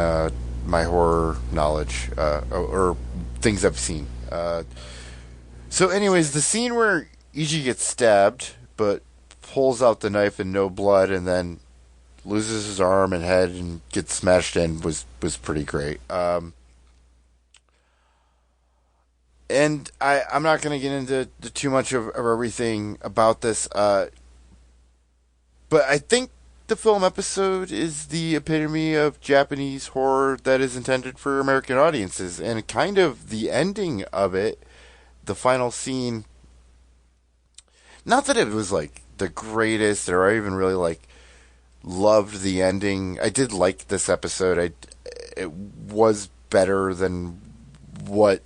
my horror knowledge, or things I've seen. So, anyways, the scene where Iji gets stabbed, but pulls out the knife and no blood, and then loses his arm and head and gets smashed in was pretty great. And I'm not going to get into too much of everything about this, but I think the film episode is the epitome of Japanese horror that is intended for American audiences, and kind of the ending of it, the final scene. Not that it was like the greatest, or I even really like loved the ending. I did like this episode. It was better than what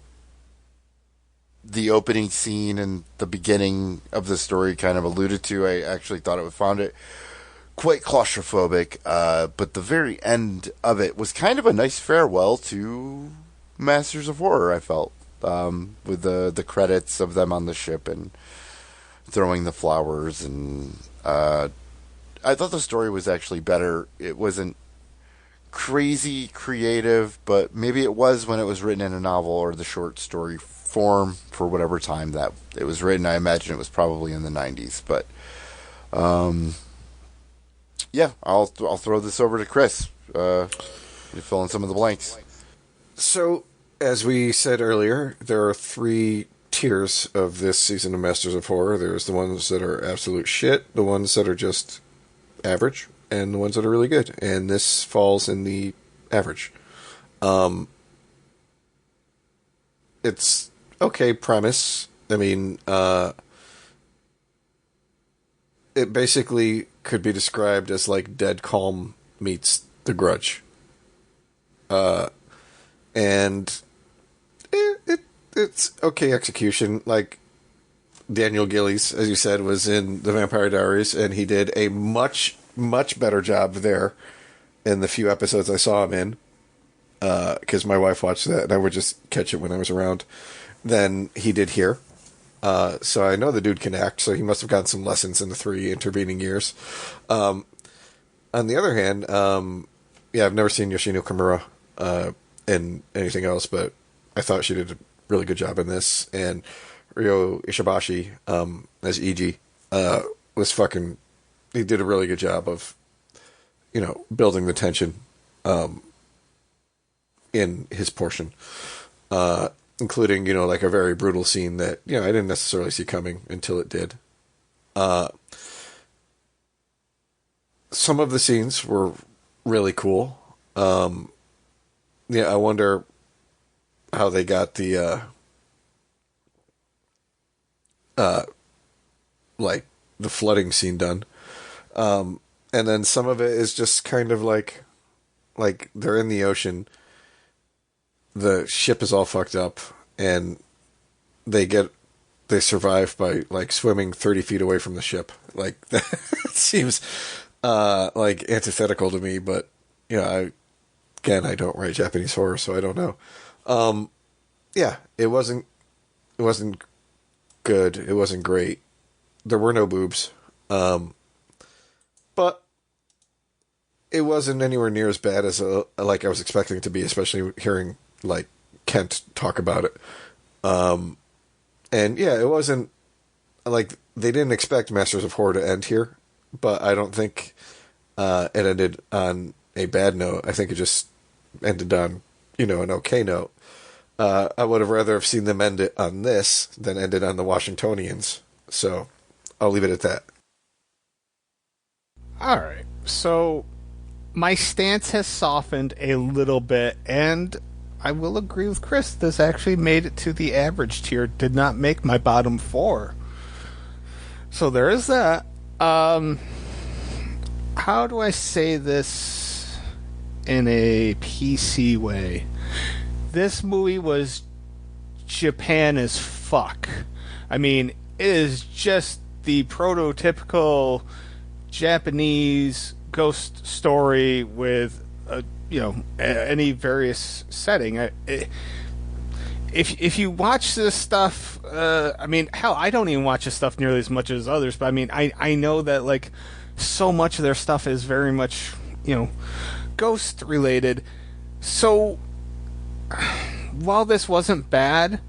the opening scene and the beginning of the story kind of alluded to. I actually thought it found it quite claustrophobic, but the very end of it was kind of a nice farewell to Masters of Horror, I felt, with the credits of them on the ship and throwing the flowers, and I thought the story was actually better. It wasn't crazy creative, but maybe it was when it was written in a novel or the short story form for whatever time that it was written. I imagine it was probably in the 90s, but yeah, I'll throw this over to Chris to fill in some of the blanks. So, as we said earlier, there are 3 tiers of this season of Masters of Horror. There's the ones that are absolute shit, the ones that are just average, and the ones that are really good. And this falls in the average. It's okay premise. I mean, it basically could be described as like Dead Calm meets The Grudge. And it's okay execution. Like, Daniel Gillies, as you said, was in The Vampire Diaries, and he did a much, much better job there in the few episodes I saw him in, because my wife watched that, and I would just catch it when I was around, than he did here. So I know the dude can act, so he must have gotten some lessons in the 3 intervening years. On the other hand, yeah, I've never seen Yoshino Kimura in anything else, but I thought she did a really good job in this. And Ryo Ishibashi as Iji was fucking... He did a really good job of, building the tension in his portion. Including, like a very brutal scene that, I didn't necessarily see coming until it did. Some of the scenes were really cool. Yeah, I wonder how they got the, like, the flooding scene done. And then some of it is just kind of like they're in the ocean. The ship is all fucked up, and they survive by like swimming 30 feet away from the ship. Like, that seems like antithetical to me, but I don't write Japanese horror, so I don't know. Yeah, it wasn't good. It wasn't great. There were no boobs, but it wasn't anywhere near as bad as like I was expecting it to be, especially hearing like Kent talk about it. And yeah, it wasn't like they didn't expect Masters of Horror to end here, but I don't think it ended on a bad note. I think it just ended on, an okay note. I would have rather have seen them end it on this than end it on the Washingtonians. So I'll leave it at that. All right. So my stance has softened a little bit, and I will agree with Chris. This actually made it to the average tier. Did not make my bottom 4. So there is that. How do I say this in a PC way? This movie was Japan as fuck. I mean, it is just the prototypical Japanese ghost story with any various setting. If you watch this stuff, I mean, hell, I don't even watch this stuff nearly as much as others, but I mean, I know that like so much of their stuff is very much ghost related. So while this wasn't bad,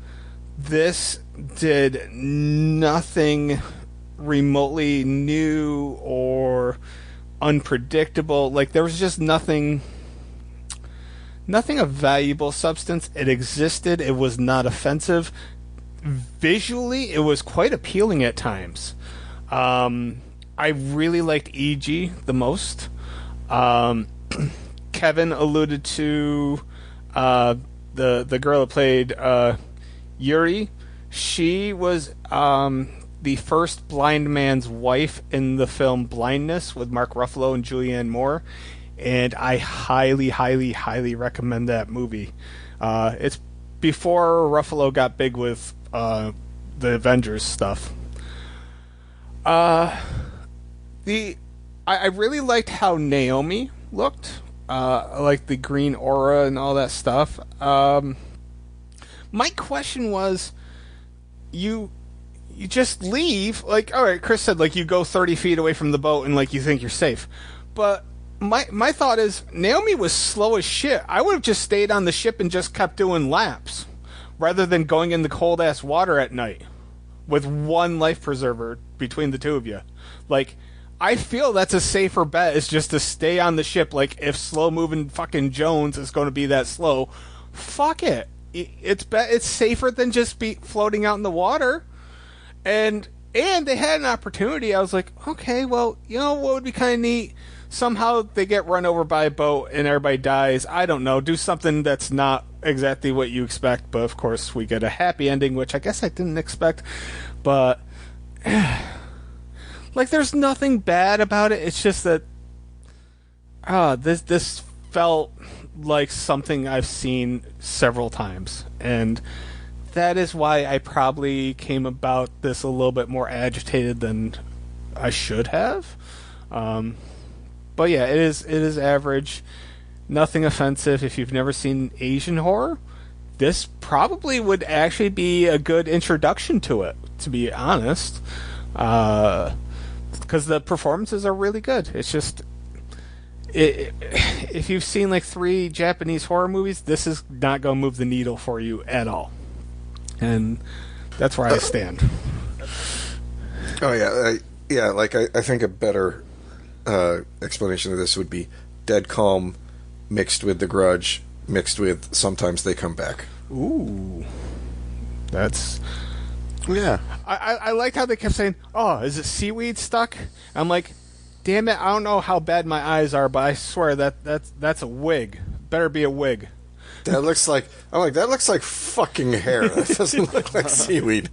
this did nothing remotely new or unpredictable. Like, there was just nothing of valuable substance. It existed. It was not offensive. Visually, it was quite appealing at times. I really liked E.G. the most. Kevin alluded to the girl that played Yuri. She was the first blind man's wife in the film Blindness with Mark Ruffalo and Julianne Moore, and I highly, highly, highly recommend that movie. It's before Ruffalo got big with the Avengers stuff. I really liked how Naomi looked. I liked the green aura and all that stuff. My question was, you just leave, like, all right, Chris said, like, you go 30 feet away from the boat and, like, you think you're safe. But my thought is, Naomi was slow as shit. I would have just stayed on the ship and just kept doing laps, rather than going in the cold-ass water at night with one life preserver between the two of you. Like, I feel that's a safer bet, is just to stay on the ship. Like, if slow-moving fucking Jones is going to be that slow, fuck it. It's safer than just be floating out in the water. And And they had an opportunity. I was like, okay, well, you know what would be kind of neat? Somehow they get run over by a boat and everybody dies. I don't know. Do something that's not exactly what you expect. But, of course, we get a happy ending, which I guess I didn't expect. But, like, there's nothing bad about it. It's just that this felt like something I've seen several times. And that is why I probably came about this a little bit more agitated than I should have. But yeah, it is average. Nothing offensive. If you've never seen Asian horror, this probably would actually be a good introduction to it, to be honest. Because the performances are really good. It's just... if you've seen like 3 Japanese horror movies, this is not going to move the needle for you at all. And that's where I stand. Oh, yeah. I think a better explanation of this would be Dead Calm mixed with The Grudge, mixed with Sometimes They Come Back. Ooh. That's... Yeah. I liked how they kept saying, oh, is it seaweed stuck? I'm like, damn it, I don't know how bad my eyes are, but I swear that's a wig. Better be a wig. That looks like... I'm like, that looks like fucking hair. That doesn't look like seaweed.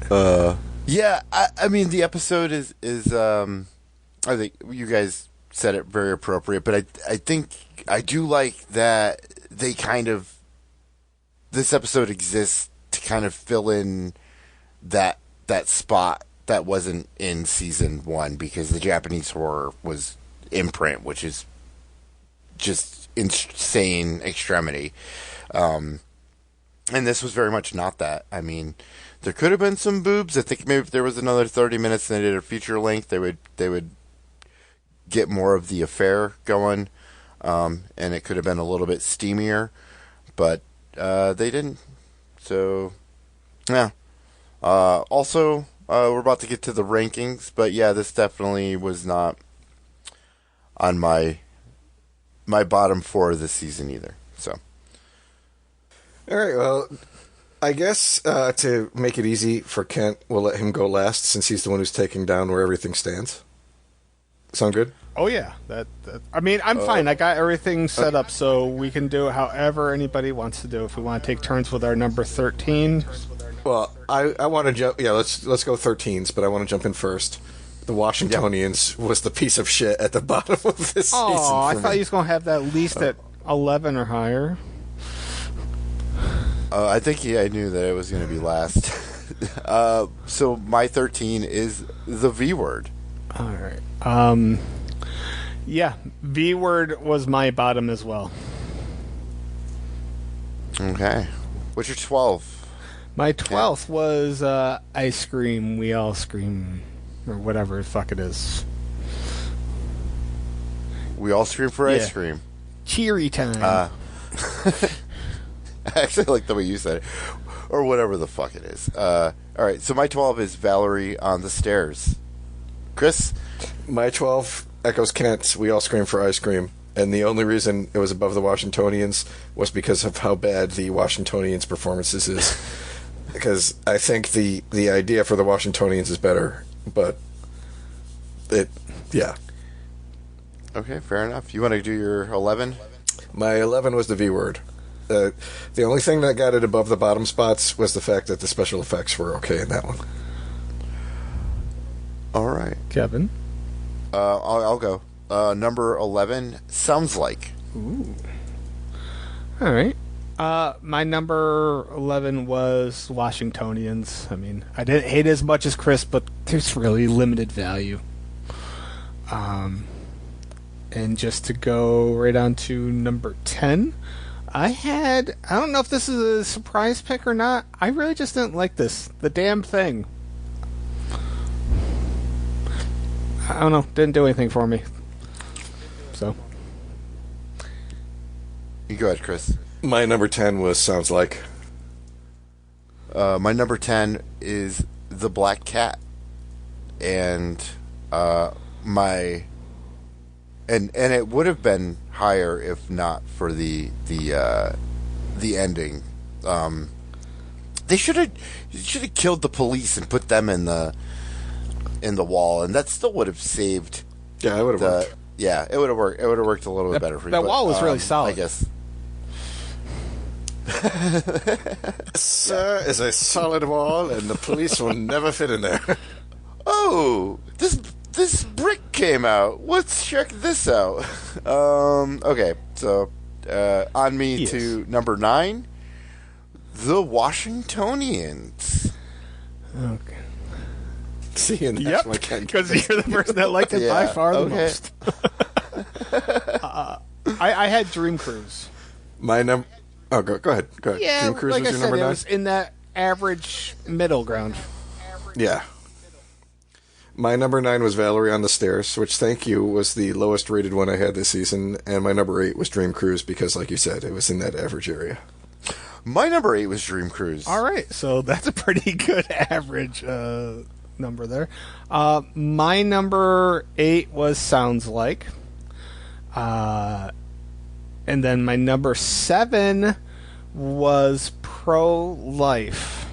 Yeah, I mean, the episode is I think you guys said it very appropriate, but I think I do like that they kind of... This episode exists to kind of fill in that spot that wasn't in season 1, because the Japanese horror was Imprint, which is just insane extremity. And this was very much not that. I mean, there could have been some boobs. I think maybe if there was another 30 minutes and they did a feature length, they would get more of the affair going, and it could have been a little bit steamier, but they didn't. So, yeah. Also, we're about to get to the rankings, but yeah, this definitely was not on my bottom 4 of the season either. So, all right, well, I guess to make it easy for Kent, we'll let him go last since he's the one who's taking down where everything stands. Sound good? Oh yeah, that I mean, I'm fine. I got everything set up, so we can do it however anybody wants to do. If we want to take turns with our number 13. Well, I want to jump. Yeah, let's go 13s, but I want to jump in first. The Washingtonians was the piece of shit at the bottom of this season. Oh, I thought me. you was gonna have that at least at 11 or higher. I think I knew that it was going to be last. So my 13 is the V Word. All right. Yeah, V Word was my bottom as well. Okay. What's your 12? My 12th was Ice Cream, We All Scream, or whatever the fuck it is. We all scream for ice cream. Cheery time. I actually like the way you said it. Or whatever the fuck it is. All right, so my 12 is Valerie on the Stairs. Chris? My 12 echoes Kent's We All Scream for Ice Cream. And the only reason it was above the Washingtonians was because of how bad the Washingtonians' performances is. Because I think the idea for the Washingtonians is better, but yeah. Okay, fair enough. You want to do your 11? My 11 was the V Word. The only thing that got it above the bottom spots was the fact that the special effects were okay in that one. All right. Kevin? I'll go. Number 11, Sounds Like. Ooh. All right. My number 11 was Washingtonians. I mean, I didn't hate it as much as Chris, but there's really limited value. And just to go right on to number 10, I don't know if this is a surprise pick or not. I really just didn't like this. The Damn Thing. I don't know. Didn't do anything for me. So. You go ahead, Chris. My number 10 was Sounds Like. My number 10 is The Black Cat. And and it would have been higher if not for the ending. They should have killed the police and put them in the wall, and that still would have saved. Yeah, it would have worked. Yeah, it would have worked. It would have worked a little bit better for you. That wall was really solid. I guess. Sir is a solid wall, and the police will never fit in there. Oh, this brick came out. Let's check this out. Okay, so on me to number 9, the Washingtonians. Okay. See, and that's why I can't Because you're the person that liked it by far the most. I had Dream Cruise. My number. Oh, go ahead. Go ahead. Yeah, Dream Cruise like was I your said, number it 9? was in that average middle ground. Yeah. My number 9 was Valerie on the Stairs, which, thank you, was the lowest rated one I had this season. And my number 8 was Dream Cruise because, like you said, it was in that average area. My number 8 was Dream Cruise. All right, so that's a pretty good average number there. My number 8 was Sounds Like. And then my number 7 was Pro-Life.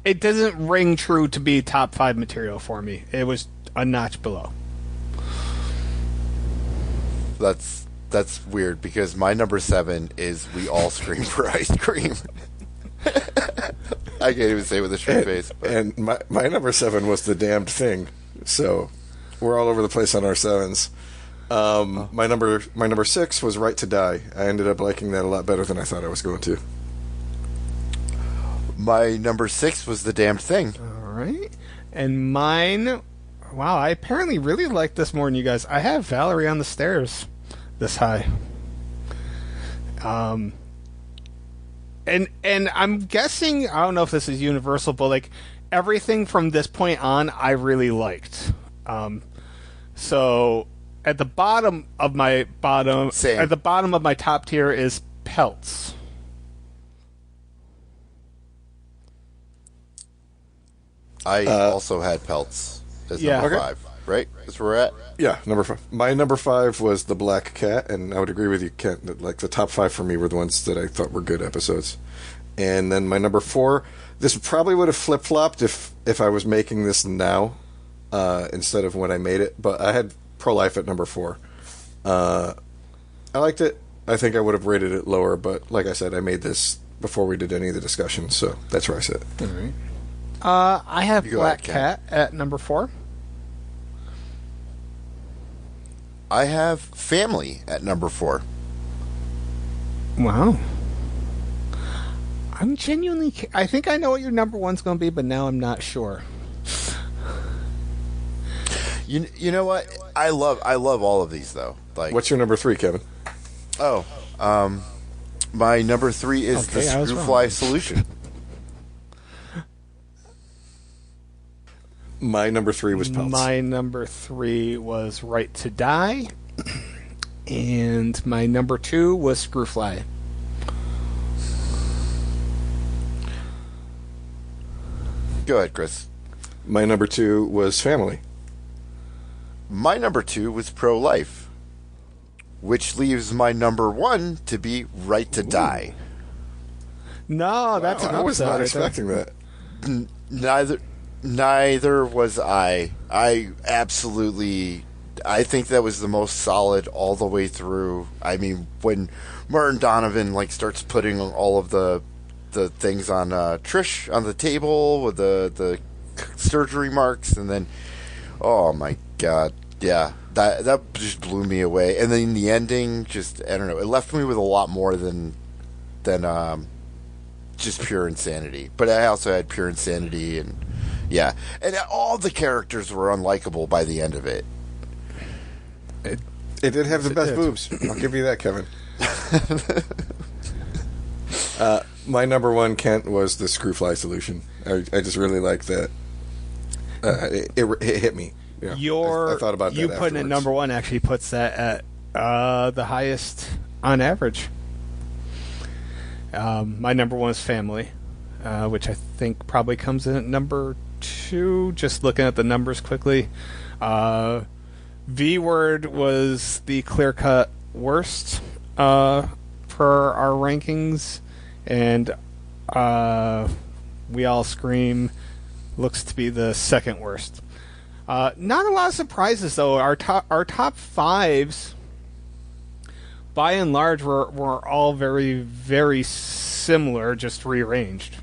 It doesn't ring true to be top 5 material for me. It was a notch below. That's weird because my number 7 is We All Scream for Ice Cream. I can't even say it with a straight face. But. And my number 7 was The Damned Thing. So we're all over the place on our 7s. My number 6 was Right to Die. I ended up liking that a lot better than I thought I was going to. My number 6 was The Damned Thing. All right. And mine, wow, I apparently really like this more than you guys. I have Valerie on the Stairs this high. And I'm guessing, I don't know if this is universal, but like everything from this point on I really liked. So at the bottom of my Same. at the bottom of my top tier is Pelts. I also had Pelts as number 5, right? That's where we're at. Yeah, number 5. My number 5 was The Black Cat, and I would agree with you, Kent, that like the top 5 for me were the ones that I thought were good episodes. And then my number 4, this probably would have flip-flopped if I was making this now instead of when I made it, but I had Pro-Life at number 4. I liked it. I think I would have rated it lower, but like I said, I made this before we did any of the discussion, so that's where I sit. All right. I have You go Black ahead, Cat at number 4. I have Family at number 4. Wow. I'm genuinely... I think I know what your number 1's going to be, but now I'm not sure. You know what? I love all of these though. Like, What's your number 3, Kevin? oh, my number 3 is Okay, the I was Screwfly wrong. Solution. My number 3 was Pelts. My number 3 was Right to Die. And my number 2 was Screwfly. Go ahead, Chris. My number 2 was Family. My number 2 was Pro-Life, which leaves my number 1 to be Right to Die. No, that's an I was upset not right there. expecting that. Neither was I. I think that was the most solid all the way through. I mean, when Martin Donovan starts putting all of the things on Trish on the table with the surgery marks, and then oh my god, yeah, that just blew me away. And then the ending, just I don't know, it left me with a lot more than just pure insanity. But I also had pure insanity, and yeah, and all the characters were unlikable by the end of it. It did have the It best did. boobs. I'll give you that, Kevin. My number 1, Kent, was the Screwfly Solution. I just really like that. It hit me. Yeah. I thought about that. You putting it afterwards. number 1 actually puts that at the highest on average. My number 1 is Family, which I think probably comes in at number 2. Just looking at the numbers quickly, V Word was the clear-cut worst per our rankings, and We All Scream looks to be the second worst. Not a lot of surprises though. Our top fives, by and large, were all very, very similar, just rearranged.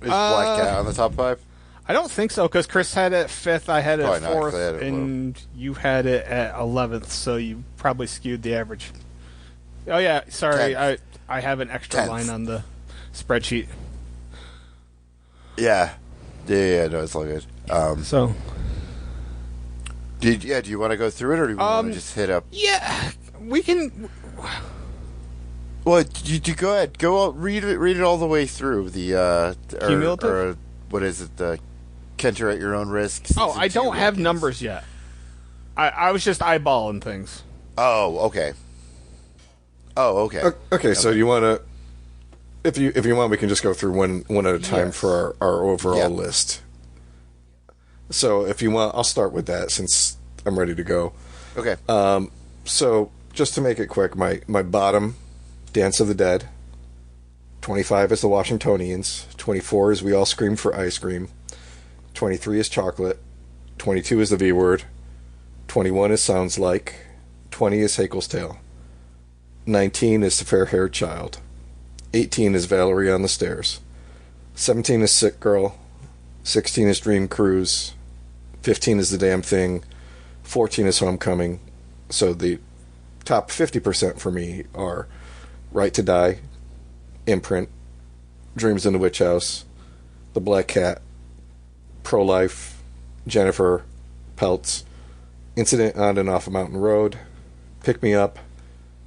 Is Black Cat on the top 5? I don't think so, because Chris had it at 5th, I had it Probably at not, 'cause 4th, I had it and you had it at 11th, so you probably skewed the average. Oh yeah, sorry, 10th. I have an extra 10th. line on the spreadsheet. Yeah. Yeah, no, it's all good. So, Do you want to go through it, or do you want to just hit up? yeah, we can... Well, you go ahead. Go out, read it all the way through. The Cumulative? or what is it? The Kenter at Your Own Risk. Oh, Season I 2 don't have rankings. numbers yet. I was just eyeballing things. Oh, okay. Okay, so you want to, if you want, we can just go through one at a time Yes. for our overall Yeah. list. So if you want, I'll start with that since I'm ready to go. Okay. So just to make it quick, my bottom, Dance of the Dead. 25 is the Washingtonians. 24 is We All Scream for Ice Cream. 23 is Chocolate. 22 is The V Word. 21 is Sounds Like. 20 is Hakel's Tale. 19 is The Fair Haired Child. 18 is Valerie on the Stairs. 17 is Sick Girl. 16 is Dream Cruise. 15 is The Damn Thing. 14 is Homecoming. So the top 50% for me are Right to Die, Imprint, Dreams in the Witch House, The Black Cat, Pro-Life, Jennifer, Pelts, Incident on and Off a Mountain Road, Pick Me Up,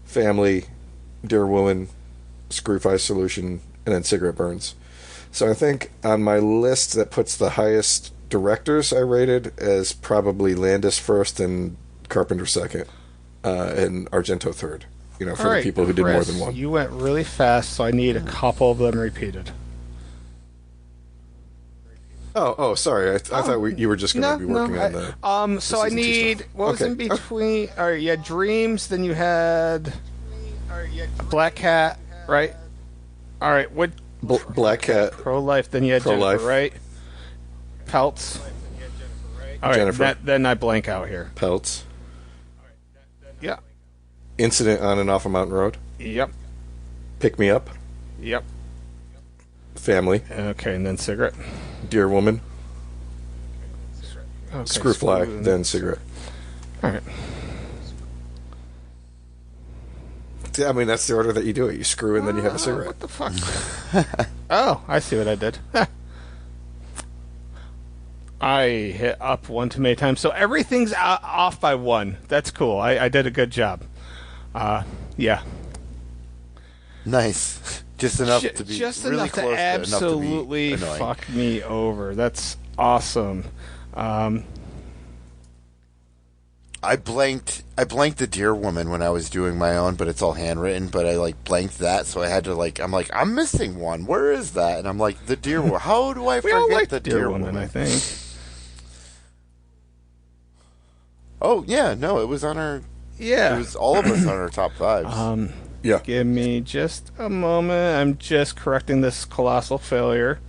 Family, Dear Woman, Screwfy Solution, and then Cigarette Burns. So I think on my list that puts the highest directors I rated as probably Landis first and Carpenter second, and Argento third. You know, for All the right, people who did more Chris, than one. You went really fast, so I need a couple of them repeated. Oh, sorry. I thought you were just going to be working on the. So I season two need stuff. what was Okay. in between? All right, you had Dreams, then you had Black Cat, right? All right, what Black Cat, Pro-Life? Then you had Pro-Life. Jennifer, right? Pelts. All right, Jennifer. then I blank out here. Pelts, Yeah. Incident on and Off a Mountain Road, Yep. Pick Me Up, Yep. Family, Okay, and then Cigarette. Dear Woman, Okay, Screwfly, Screw- then Cigarette. All right. I mean, that's the order that you do it. You screw and then you have a cigarette. What the fuck? Oh, I see what I did. I hit up one too many times, so everything's off by one. That's cool. I did a good job. Yeah. Nice. Just enough to be just really enough to close absolutely enough to be annoying. fuck me over. That's awesome. I blanked the Dear Woman when I was doing my own, but it's all handwritten, but I blanked that, so I had to I'm missing one. Where is that? And I'm like, the Dear Woman. How do I We all forget like the Dear Woman, I think. Oh, yeah, no, it was on our Yeah. it was all of us on our top 5s. Yeah. Give me just a moment. I'm just correcting this colossal failure,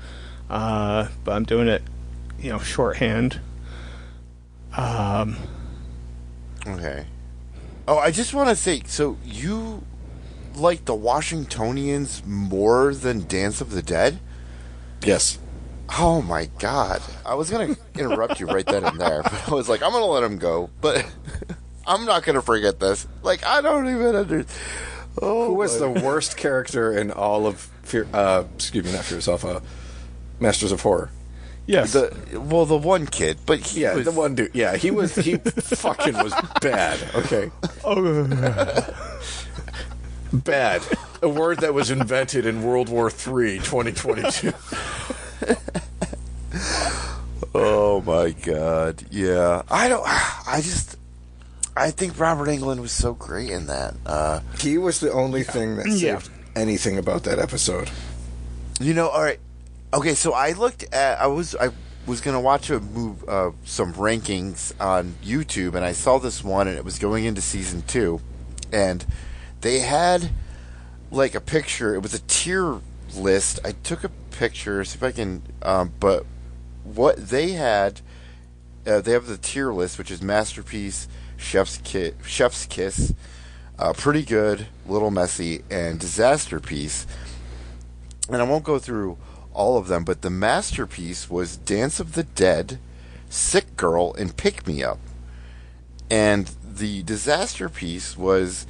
but I'm doing it, shorthand. Okay. Oh, I just want to say, so you like the Washingtonians more than Dance of the Dead? Yes. Oh my god. I was going to interrupt you right then and there, but I was like, I'm going to let him go, but I'm not going to forget this. I don't even understand. Oh, Who was the worst character in all of Masters of Horror? Yes. the one kid, but he Yeah, was, the one dude. Yeah, he fucking was bad. Okay. Bad. A word that was invented in World War III, 2022. Oh my god. Yeah. I think Robert Englund was so great in that. He was the only thing that saved anything about that episode. All right. Okay, so I was going to watch some rankings on YouTube, and I saw this one, and it was going into season 2, and they had like a picture. It was a tier list. I took a picture, see if I can. But what they had, they have the tier list, which is masterpiece, chef's kiss, pretty good, little messy, and disaster piece. And I won't go through all of them, but the masterpiece was Dance of the Dead, Sick Girl, and Pick Me Up. And the disaster piece was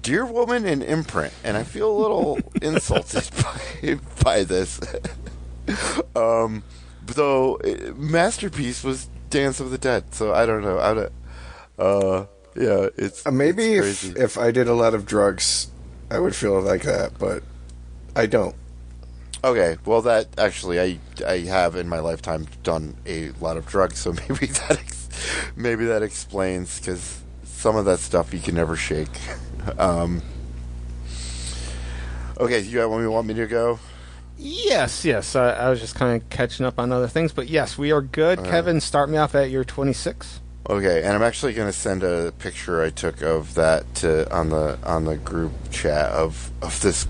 Dear Woman and Imprint. And I feel a little insulted by this. Though masterpiece was Dance of the Dead, so I don't know. Yeah, it's maybe it's crazy. if I did a lot of drugs, I would feel like that, but I don't. Okay, well, that actually, I have in my lifetime done a lot of drugs, so maybe that explains, because some of that stuff you can never shake. Okay, you want me to go? Yes. I was just kind of catching up on other things, but yes, we are good. Kevin, start me off at your 26. Okay, and I'm actually going to send a picture I took of that on the group chat of this.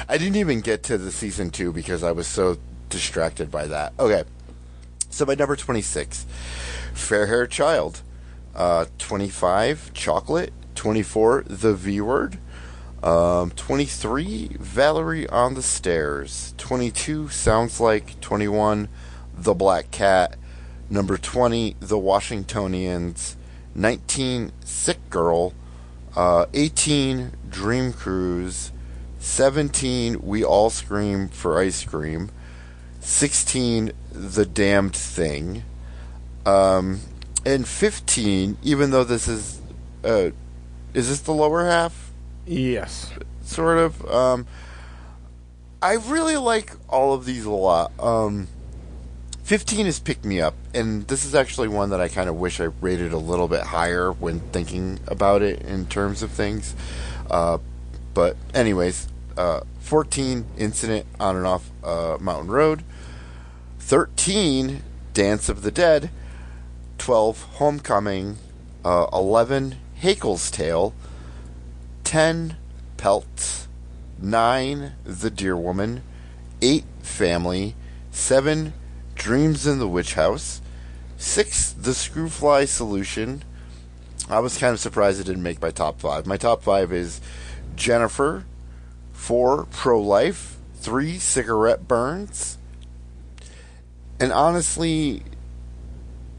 I didn't even get to the season 2 because I was so distracted by that. Okay, so my number 26, Fair Hair Child, 25, Chocolate, 24, The V Word, 23, Valerie on the Stairs, 22, Sounds Like, 21, The Black Cat, number 20, The Washingtonians, 19, Sick Girl, 18, Dream Cruise, 17, We All Scream for Ice Cream, 16, The Damned Thing, and 15, even though this is this the lower half? Yes. Sort of. I really like all of these a lot. 15 is Pick Me Up, and this is actually one that I kind of wish I rated a little bit higher when thinking about it in terms of things. But anyways, 14, Incident on and Off Mountain Road. 13, Dance of the Dead. 12, Homecoming. 11, Hakel's Tale. 10, Pelts. 9, The Deer Woman. 8, Family. 7, Dreams in the Witch House. 6, The Screwfly Solution. I was kind of surprised it didn't make my top 5. My top 5 is Jennifer. 4, Pro-Life. 3, Cigarette Burns. And honestly,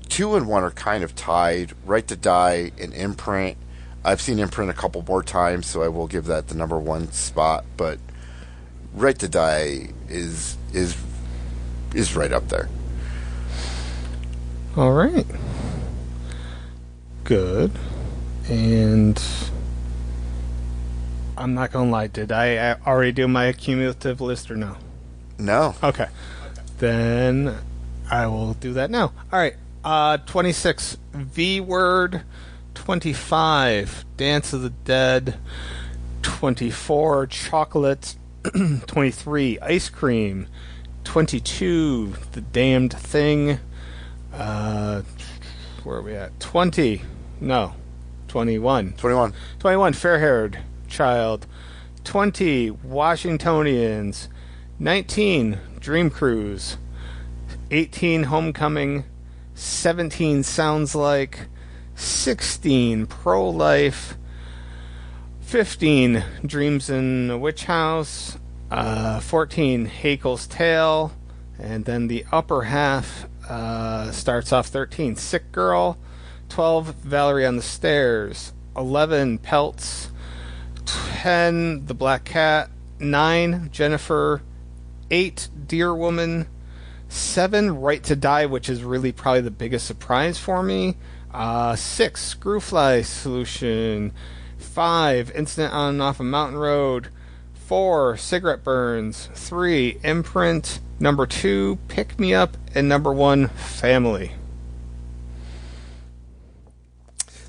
2 and 1 are kind of tied. Right to Die and Imprint. I've seen Imprint a couple more times, so I will give that the number 1 spot. But Right to Die is right up there. All right. Good. And I'm not going to lie. Did I already do my cumulative list or no? No. Okay. Then I will do that now. All right. 26, V Word. 25, Dance of the Dead. 24, Chocolate. 23, Ice Cream. 22, The Damned Thing. Where are we at? 20. No. 21. 21. 21, Fair-Haired Child. 20, Washingtonians. 19, Dream Cruise. 18, Homecoming. 17, Sounds Like. 16, Pro-Life. 15, Dreams in the Witch House. 14, Hakel's Tale. And then the upper half starts off 13, Sick Girl. 12, Valerie on the Stairs. 11, Pelts. 10, The Black Cat. 9, Jennifer. 8, Deer Woman. 7, Right to Die, which is really probably the biggest surprise for me. 6, Screwfly Solution. 5, Incident on and Off a Mountain Road. 4, Cigarette Burns. 3, Imprint. Number 2, Pick Me Up. And number 1, Family.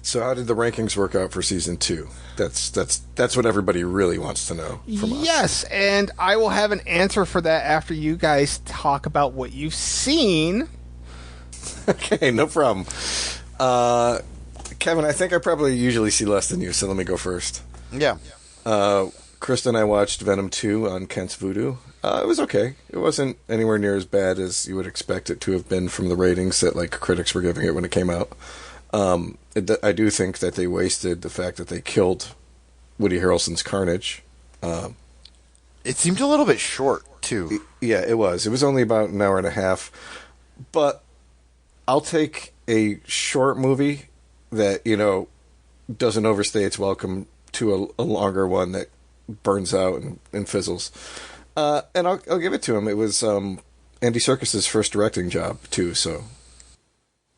So how did the rankings work out for season 2? That's what everybody really wants to know from us. Yes, and I will have an answer for that after you guys talk about what you've seen. Okay, no problem. Kevin, I think I probably usually see less than you, so let me go first. Yeah. Krista and I watched Venom 2 on Kent's Voodoo. It was okay. It wasn't anywhere near as bad as you would expect it to have been from the ratings that like critics were giving it when it came out. I do think that they wasted the fact that they killed Woody Harrelson's Carnage. It seemed a little bit short, too. Yeah, it was. It was only about an hour and a half. But I'll take a short movie that, doesn't overstay its welcome to a longer one that burns out and fizzles. And I'll give it to him. It was Andy Serkis's first directing job, too, so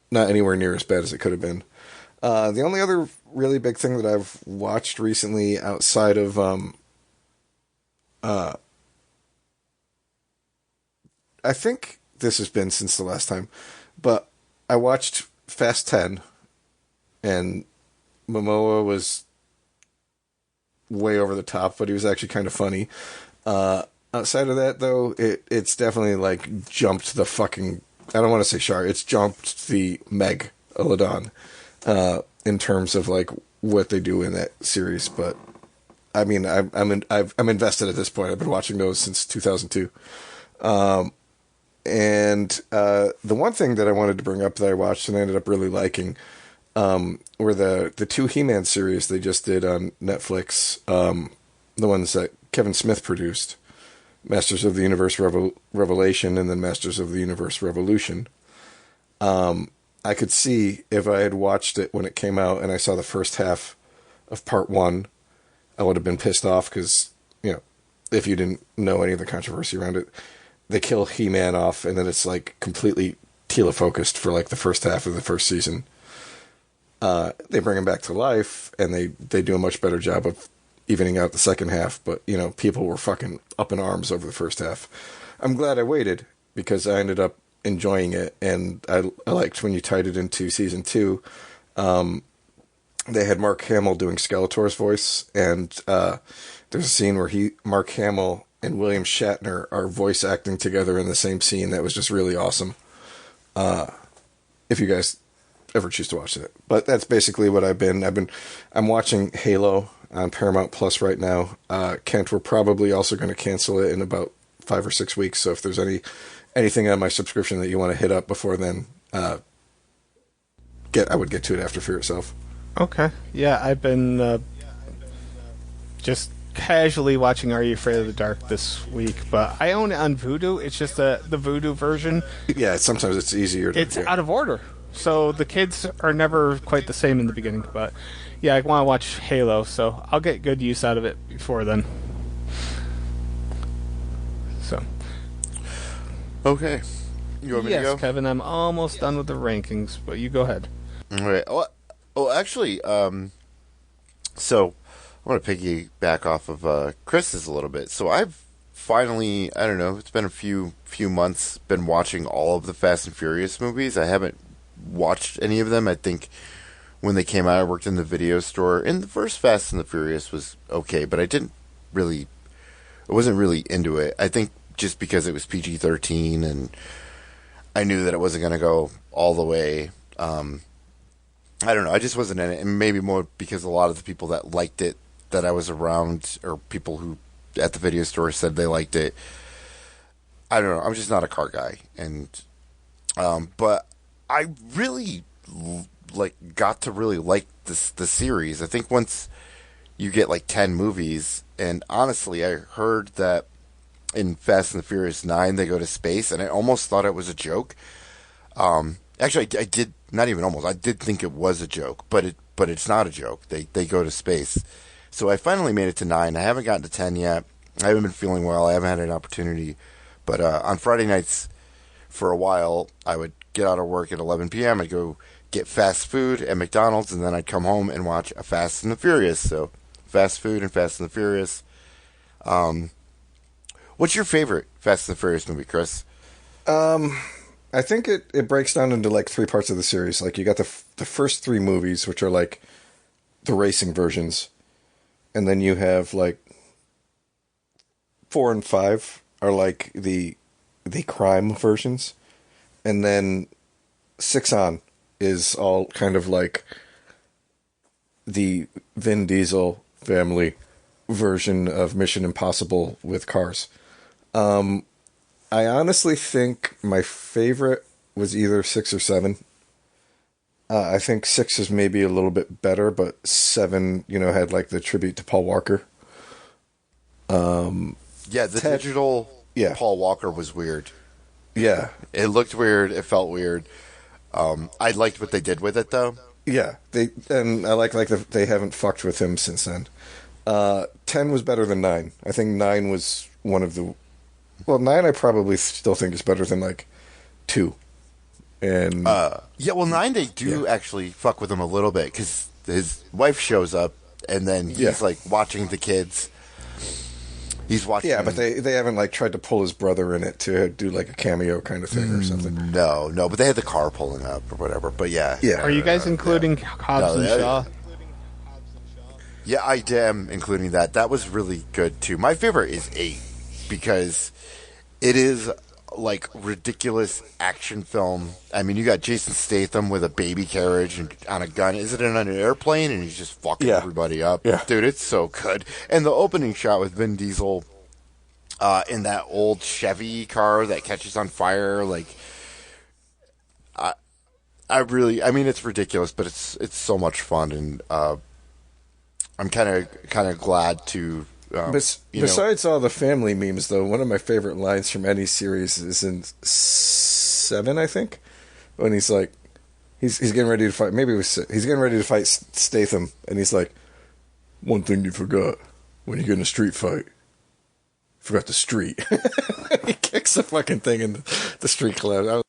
not anywhere near as bad as it could have been. The only other really big thing that I've watched recently outside of I think this has been since the last time, but I watched Fast 10, and Momoa was way over the top, but he was actually kind of funny. Outside of that, though, it's definitely like jumped the fucking, I don't want to say shark, it's jumped the Megalodon in terms of like what they do in that series. But I mean, I'm invested at this point. I've been watching those since 2002. And the one thing that I wanted to bring up that I watched and I ended up really liking were the two He-Man series they just did on Netflix, the ones that Kevin Smith produced, Masters of the Universe Revelation and then Masters of the Universe Revolution. I could see if I had watched it when it came out and I saw the first half of part one, I would have been pissed off because, if you didn't know any of the controversy around it, they kill He-Man off and then it's like completely Tila focused for like the first half of the first season. They bring him back to life and they do a much better job of evening out the second half, but people were fucking up in arms over the first half. I'm glad I waited because I ended up enjoying it, and I liked when you tied it into season 2. They had Mark Hamill doing Skeletor's voice, and there's a scene where Mark Hamill and William Shatner are voice acting together in the same scene. That was just really awesome. If you guys ever choose to watch it, but that's basically what I'm watching Halo on Paramount Plus right now. Kent, we're probably also going to cancel it in about 5 or 6 weeks. So if there's anything on my subscription that you want to hit up before then, I would get to it after For Yourself. Okay. Yeah, I've been just casually watching Are You Afraid of the Dark this week, but I own it on Vudu. It's just the Vudu version. Yeah, sometimes it's easier. It's out of order, so the kids are never quite the same in the beginning. But yeah, I want to watch Halo, so I'll get good use out of it before then. So. Okay. You want me to go? Yes, Kevin, I'm almost done with the rankings, but you go ahead. All right. Oh, actually, so I want to piggyback off of Chris's a little bit. So I've finally, I don't know, it's been a few months, been watching all of the Fast and Furious movies. I haven't watched any of them. I think when they came out, I worked in the video store, and the first Fast and the Furious was okay, but I wasn't really into it. I think just because it was PG-13 and I knew that it wasn't going to go all the way. I don't know. I just wasn't in it. And maybe more because a lot of the people that liked it that I was around, or people who at the video store said they liked it. I don't know. I'm just not a car guy. And, but I really got to really like the series. I think once you get 10 movies, and honestly, I heard that in Fast and the Furious 9, they go to space, and I almost thought it was a joke. Actually, I did, not even almost, I did think it was a joke, but it's not a joke. They go to space. So I finally made it to 9. I haven't gotten to 10 yet. I haven't been feeling well. I haven't had an opportunity. But on Friday nights, for a while, I would get out of work at 11 p.m. I'd go get fast food at McDonald's, and then I'd come home and watch a Fast and the Furious. So fast food and Fast and the Furious. What's your favorite Fast and the Furious movie, Chris? I think it breaks down into 3 parts of the series. You got the first 3 movies, which are the racing versions, and then you have 4 and 5 are the crime versions, and then 6 on is all kind of the Vin Diesel family version of Mission Impossible with cars. I honestly think my favorite was either 6 or 7. I think 6 is maybe a little bit better, but 7, had like the tribute to Paul Walker. Yeah, the digital Paul Walker was weird. Yeah. It looked weird. It felt weird. I liked what they did with it, though. Yeah, I like they haven't fucked with him since then. 10 was better than 9. I think 9 was one of the... Well, 9 I probably still think is better than, like, 2. And... 9 they do actually fuck with him a little bit, because his wife shows up, and then he's, like, watching the kids. He's watching... Yeah, but they haven't, like, tried to pull his brother in it to do, like, a cameo kind of thing or something. No, but they had the car pulling up or whatever, but yeah. Are you guys including Hobbs and Shaw? Yeah, I am including that. That was really good, too. My favorite is 8, because it is, like, ridiculous action film. I mean, you got Jason Statham with a baby carriage and on a gun. Is it on an airplane? And he's just fucking everybody up. Yeah. Dude, it's so good. And the opening shot with Vin Diesel in that old Chevy car that catches on fire, like... I mean, it's ridiculous, but it's so much fun, and I'm kind of glad to. Besides all the family memes, though, one of my favorite lines from any series is in 7, I think, when he's like, he's getting ready to fight. Maybe it was 6. He's getting ready to fight Statham, and he's like, "One thing you forgot when you get in a street fight, you forgot the street." He kicks the fucking thing in the street collapse.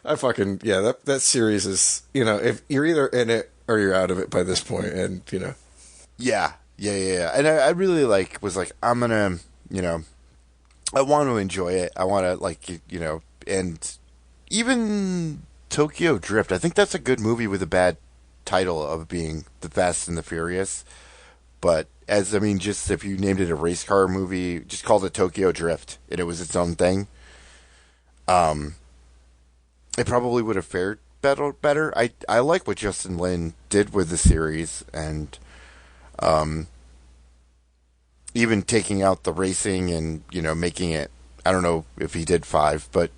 That series is, if you're either in it or you're out of it by this point, and Yeah. And I really was like, I'm gonna, I want to enjoy it. I want to and even Tokyo Drift. I think that's a good movie with a bad title of being The Fast and the Furious. But just if you named it a race car movie, just called it Tokyo Drift, and it was its own thing. It probably would have fared better. I like what Justin Lin did with the series, and even taking out the racing and making it. I don't know if he did 5, but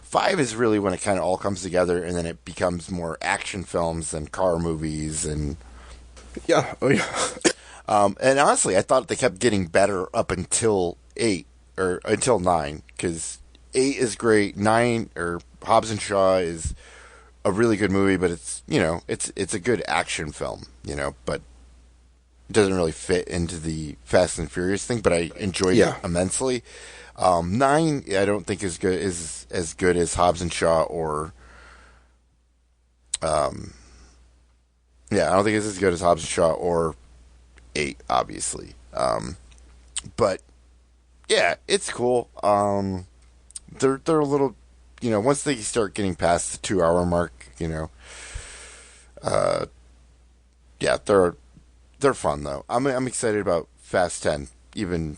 5 is really when it kind of all comes together, and then it becomes more action films and car movies and and honestly, I thought they kept getting better up until 8 or until 9, because 8 is great. 9 or Hobbs and Shaw is a really good movie, but it's it's a good action film, but it doesn't really fit into the Fast and Furious thing. But I enjoyed it immensely. 9, I don't think is as good as Hobbs and Shaw, or I don't think it's as good as Hobbs and Shaw or 8, obviously. But yeah, it's cool. They're a little, once they start getting past the 2-hour mark, they're fun though. I'm excited about Fast 10, even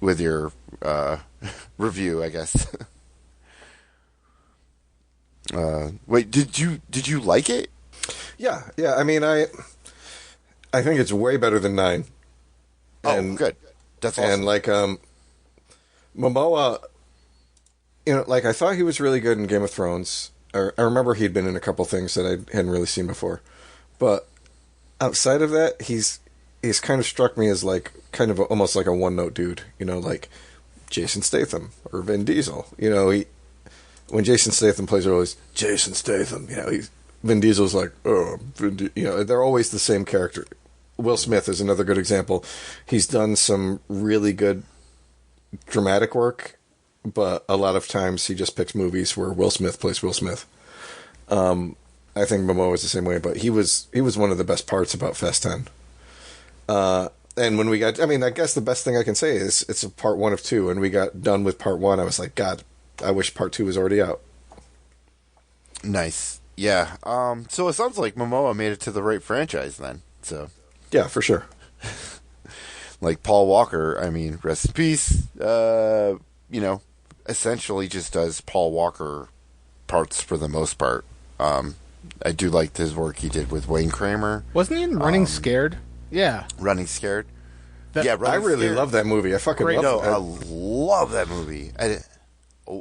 with your review, I guess. Wait, did you like it? Yeah. I mean, I think it's way better than 9. Oh, good. That's awesome. And Momoa, I thought he was really good in Game of Thrones. I remember he'd been in a couple things that I hadn't really seen before, but outside of that, he's kind of struck me as kind of almost like a one-note dude. Like Jason Statham or Vin Diesel. When Jason Statham plays a role, he's Jason Statham. Vin Diesel's like, oh, they're always the same character. Will Smith is another good example. He's done some really good dramatic work, but a lot of times he just picks movies where Will Smith plays Will Smith. I think Momoa was the same way, but he was one of the best parts about Fast 10. And when we got, I guess the best thing I can say is it's a part 1 of 2, and we got done with part 1. I was like, God, I wish part 2 was already out. Nice. Yeah. So it sounds like Momoa made it to the right franchise then. So. Yeah, for sure. Like Paul Walker, rest in peace. Essentially just does Paul Walker parts for the most part. I do like his work he did with Wayne Kramer. Wasn't he in Running Scared? Yeah. Running Scared. That- yeah, I Running really Scared. love that movie. I fucking Great. love No, I it. love that movie. I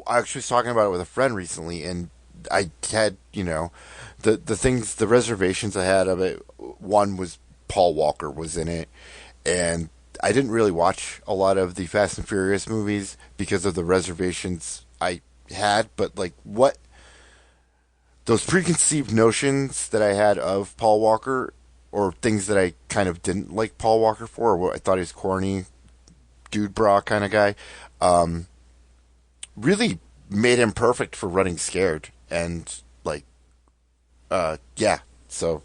actually was talking about it with a friend recently, and I had, the things, the reservations I had of it. One was Paul Walker was in it, and I didn't really watch a lot of the Fast and Furious movies because of the reservations I had, but like what those preconceived notions that I had of Paul Walker, or things that I kind of didn't like Paul Walker for, or what I thought he was corny, dude bra kind of guy, really made him perfect for Running Scared. And like, yeah, so,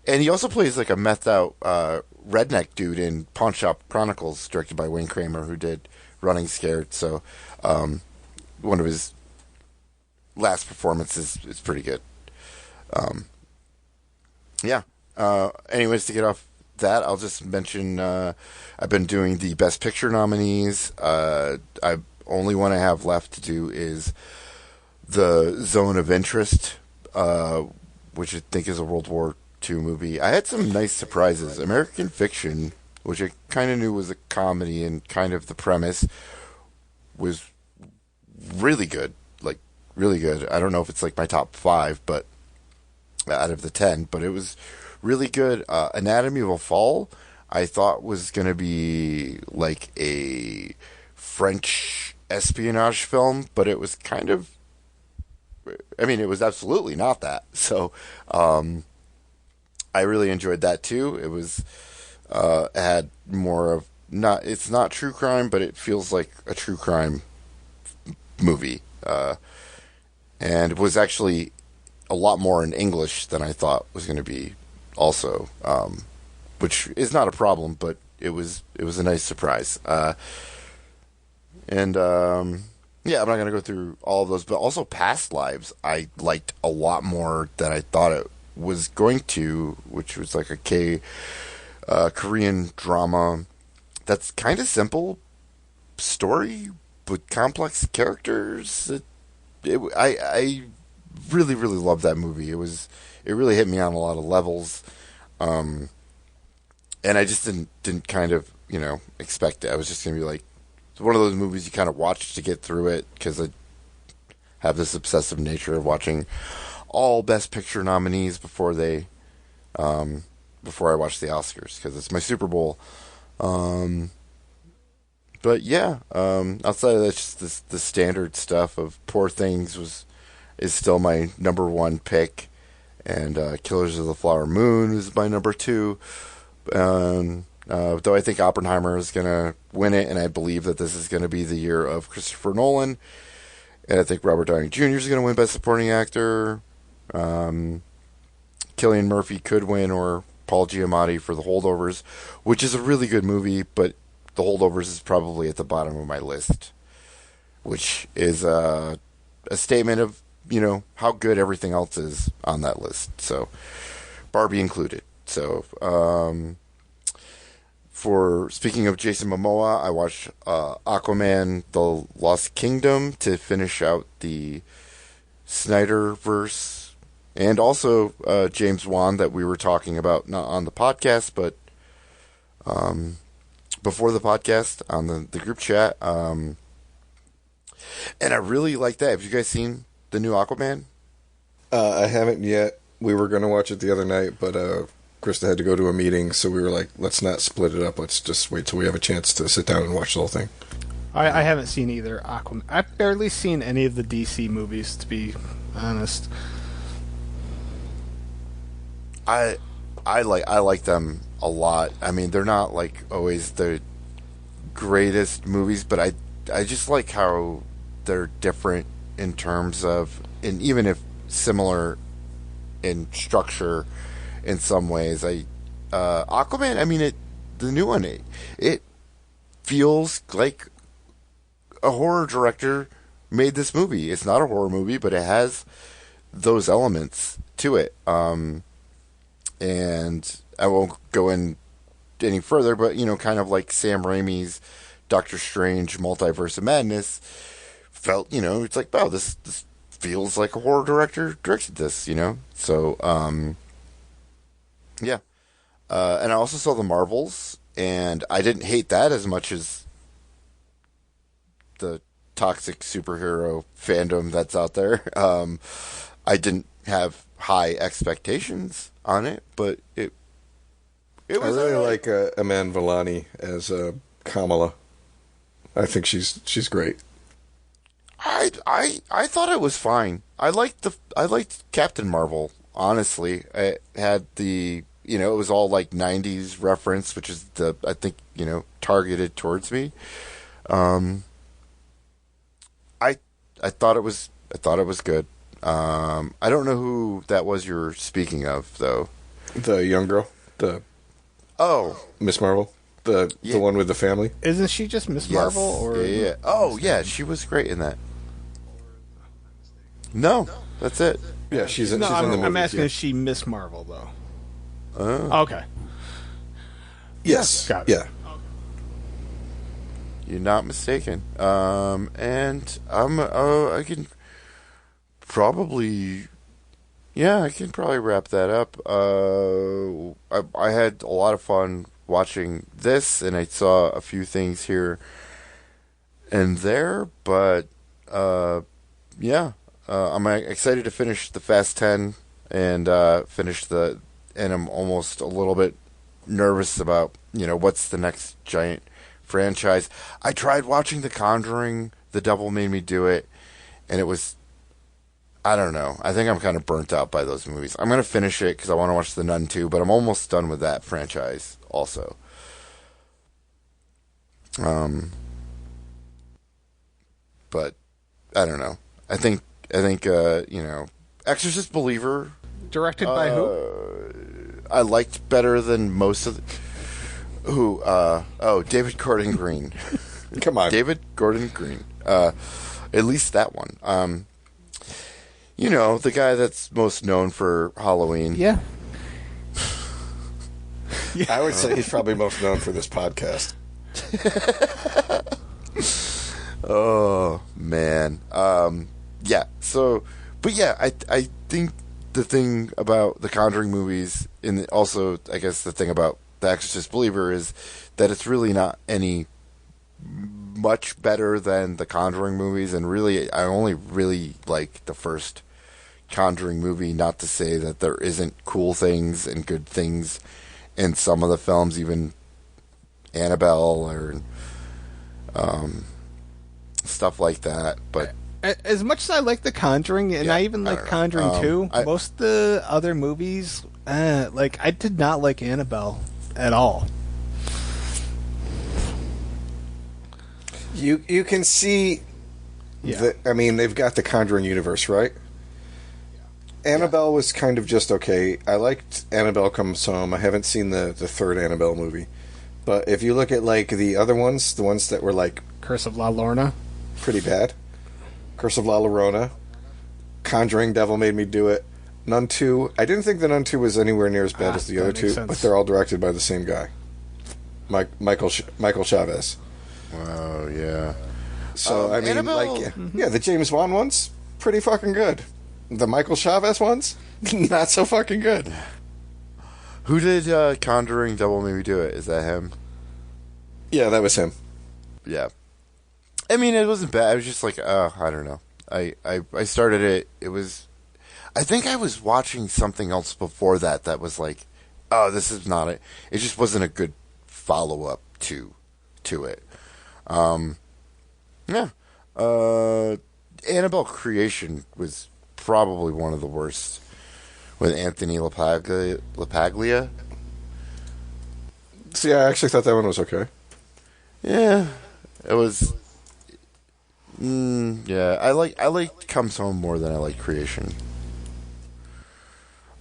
and he also plays like a methed out redneck dude in Pawn Shop Chronicles, directed by Wayne Kramer, who did Running Scared. So, one of his last performances is pretty good. Yeah. Anyways, to get off that, I'll just mention I've been doing the Best Picture nominees. Only one I have left to do is the Zone of Interest, which I think is a World War II movie. I had some nice surprises. American Fiction, which I kind of knew was a comedy, and kind of the premise was really good. Like, really good. I don't know if it's like my top 5, but out of the 10, but it was really good. Anatomy of a Fall, I thought was going to be like a French espionage film, but it was kind of, I mean, it was absolutely not that. So, I really enjoyed that too. It was, had more of, it's not true crime, but it feels like a true crime movie. And it was actually a lot more in English than I thought was going to be also, which is not a problem, but it was a nice surprise. Yeah, I'm not going to go through all of those, but also Past Lives I liked a lot more than I thought it was going to, which was like a Korean drama that's kind of simple story, but complex characters. I really, really loved that movie. It really hit me on a lot of levels. And I just didn't kind of, expect it. I was just going to be like, it's one of those movies you kind of watch to get through it, because I have this obsessive nature of watching all Best Picture nominees before I watch the Oscars, because it's my Super Bowl. But yeah, outside of that, just the standard stuff of Poor Things is still my number 1 pick, and Killers of the Flower Moon is my number 2. Though I think Oppenheimer is going to win it, and I believe that this is going to be the year of Christopher Nolan, and I think Robert Downey Jr. is going to win Best Supporting Actor. Cillian Murphy could win, or Paul Giamatti for The Holdovers, which is a really good movie, but The Holdovers is probably at the bottom of my list, which is a statement of, how good everything else is on that list. So, Barbie included. So, speaking of Jason Momoa, I watched Aquaman: The Lost Kingdom to finish out the Snyderverse, and also James Wan, that we were talking about, not on the podcast, but before the podcast on the group chat. And I really like that. Have you guys seen the new Aquaman? I haven't yet. We were going to watch it the other night, but Krista had to go to a meeting, so we were like, let's not split it up. Let's just wait till we have a chance to sit down and watch the whole thing. I haven't seen either Aquaman. I've barely seen any of the DC movies, to be honest. I like them a lot. I mean, they're not like always the greatest movies, but I just like how they're different in terms of, and even if similar in structure in some ways. Aquaman, I mean, the new one, it feels like a horror director made this movie. It's not a horror movie, but it has those elements to it. And I won't go in any further, but, kind of like Sam Raimi's Doctor Strange Multiverse of Madness felt, it's like, wow, this feels like a horror director directed this, you know? So, yeah. And I also saw The Marvels, and I didn't hate that as much as the toxic superhero fandom that's out there. I didn't have high expectations on it, but it was. I really like Aman Vellani as Kamala. I think she's great. I thought it was fine. I liked Captain Marvel. Honestly, I had the it was all like '90s reference, which is I think targeted towards me. I thought it was good. I don't know who that was you're speaking of though. The young girl, Miss Marvel, the one with the family. Isn't she just Miss Marvel? Or yeah. Oh yeah, she was great in that. No, that's it. Yeah, she's in the movie. I'm asking, yeah. is she Miss Marvel though? Okay. Yes. Got it. Yeah. You're not mistaken. And I can probably wrap that up. I had a lot of fun watching this, and I saw a few things here and there, but I'm excited to finish the Fast 10 and and I'm almost a little bit nervous about what's the next giant franchise. I tried watching The Conjuring, The Devil Made Me Do It, and it was, I don't know. I think I'm kind of burnt out by those movies. I'm going to finish it because I want to watch The Nun 2, but I'm almost done with that franchise also. But I don't know. I think Exorcist Believer, Directed by who? I liked better than most of David Gordon Green. Come on. David Gordon Green. At least that one. The guy that's most known for Halloween. Yeah. I would say he's probably most known for this podcast. Oh man. Yeah. So, but yeah, I think the thing about the Conjuring movies, and also I guess the thing about The Exorcist Believer, is that it's really not any much better than the Conjuring movies, and really I only really like the first Conjuring movie. Not to say that there isn't cool things and good things in some of the films, even Annabelle or stuff like that, but as much as I like The Conjuring, and I even like Conjuring 2, most of the other movies, I did not like Annabelle at all. You can see, they've got the Conjuring universe, right? Annabelle was kind of just okay. I liked Annabelle Comes Home. I haven't seen the third Annabelle movie. But if you look at, the other ones, the ones that were, Curse of La Llorona? Pretty bad. Curse of La Llorona. Conjuring, Devil Made Me Do It. Nun 2. I didn't think the Nun 2 was anywhere near as bad as the other two, but they're all directed by the same guy. Michael Chavez. Oh, yeah. So, Annabelle... the James Wan ones, pretty fucking good. The Michael Chavez ones, not so fucking good. Who did Conjuring Devil Made Me Do It? Is that him? Yeah, that was him. Yeah. I mean, it wasn't bad. I was just I don't know. I started it. It was... I think I was watching something else before that was this is not it. It just wasn't a good follow-up to it. Yeah. Annabelle Creation was probably one of the worst with Anthony LaPaglia. See, I actually thought that one was okay. Yeah. It was... yeah, I like Comes Home more than I like Creation.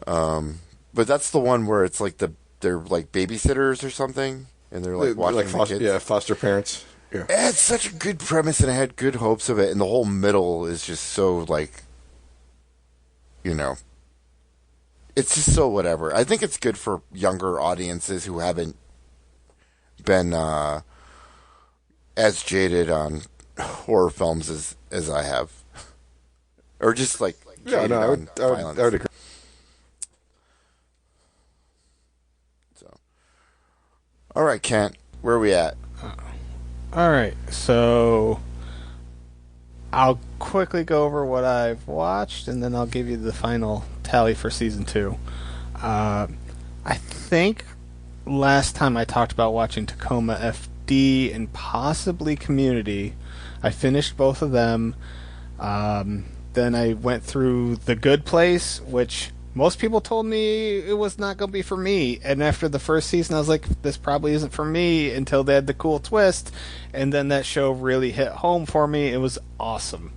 But that's the one where it's they're babysitters or something, and they're watching the kids. Yeah, foster parents. Yeah, it had such a good premise, and I had good hopes of it, and the whole middle is just so it's just so whatever. I think it's good for younger audiences who haven't been as jaded on horror films as I have, or just like Yeah, no, I would violence. I would agree. So, all right, Kent, where are we at? All right, so I'll quickly go over what I've watched, and then I'll give you the final tally for season 2. I think last time I talked about watching Tacoma FD and possibly Community. I finished both of them. Then I went through The Good Place, which most people told me it was not going to be for me. And after the first season, I was like, this probably isn't for me, until they had the cool twist. And then that show really hit home for me. It was awesome.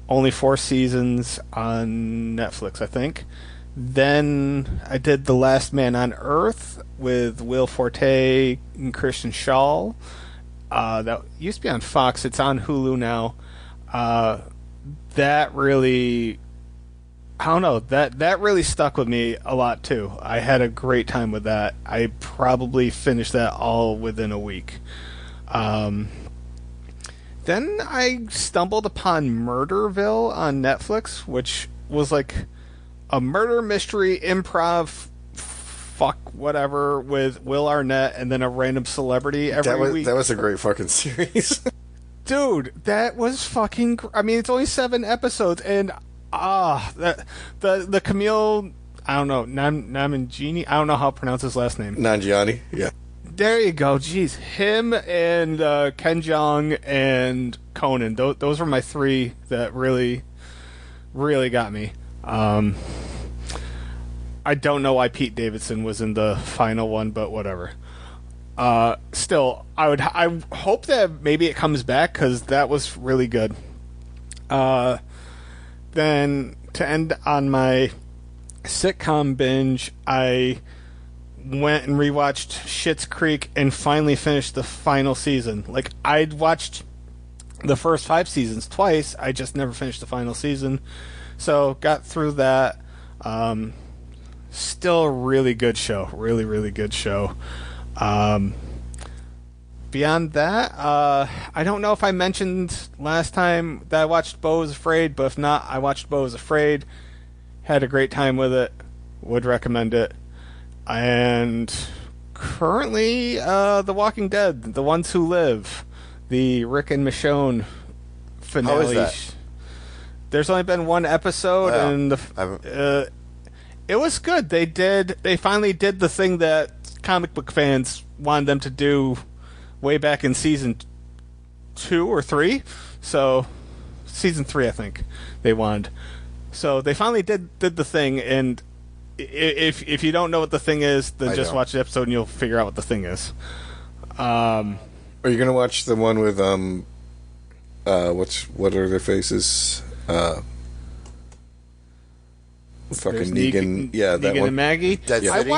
Only 4 seasons on Netflix, I think. Then I did The Last Man on Earth with Will Forte and Christian Shaw. That used to be on Fox. It's on Hulu now. That really, I don't know, that really stuck with me a lot too. I had a great time with that. I probably finished that all within a week. Then I stumbled upon Murderville on Netflix, which was like a murder mystery improv fuck whatever with Will Arnett and then a random celebrity every week. That was a great fucking series. Dude, that was fucking... I mean, it's only 7 episodes, and... the Camille... I don't know, Namangini? I don't know how to pronounce his last name. Nanjiani, yeah. There you go, jeez. Him and Ken Jeong and Conan. Those were my 3 that really, really got me. I don't know why Pete Davidson was in the final one, but whatever. Still, I hope that maybe it comes back, because that was really good. Then to end on my sitcom binge, I went and rewatched Schitt's Creek and finally finished the final season. Like, I'd watched the first 5 seasons twice, I just never finished the final season. So got through that. Still a really good show. Really, really good show. Beyond that, I don't know if I mentioned last time that I watched Beau is Afraid, but if not, I watched Beau is Afraid. Had a great time with it. Would recommend it. And currently, The Walking Dead, The Ones Who Live, the Rick and Michonne finale. How is that? There's only been 1 episode, Yeah, and it was good. They finally did the thing that comic book fans wanted them to do way back in season 2 or 3. So, season 3, I think they wanted. So they finally did the thing, and if you don't know what the thing is, then just watch the episode and you'll figure out what the thing is. Are you gonna watch the one with what are their faces? Fucking Negan. Yeah, that Negan one. and Maggie. Dead I City?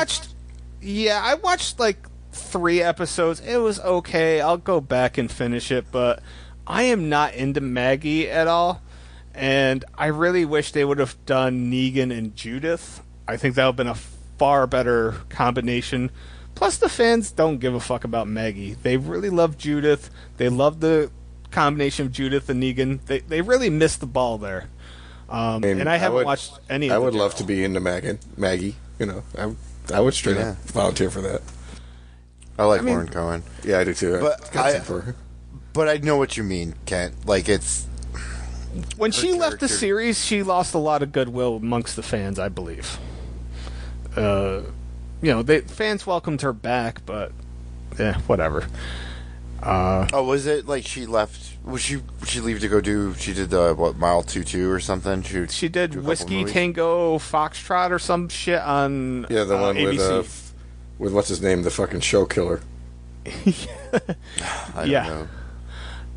watched like 3 episodes. It was okay. I'll go back and finish it, but I am not into Maggie at all. And I really wish they would have done Negan and Judith. I think that would have been a far better combination. Plus, the fans don't give a fuck about Maggie. They really love Judith. They love the combination of Judith and Negan. They really missed the ball there. And I haven't watched any of I the would love Daryl. to be into Maggie. You know, I would straight up volunteer for that. I like Lauren Cohen. Yeah, I do too. But Got time for her. But I know what you mean, Kent. Like, it's... When she left the character. series, she lost a lot of goodwill amongst the fans, I believe. Fans welcomed her back, but whatever. was it like she left? Would she leave to go do? She did the Mile 22 or something. She did do a couple Whiskey movies? Tango Foxtrot or some shit on Yeah, the one ABC. with what's his name, the fucking show killer. I don't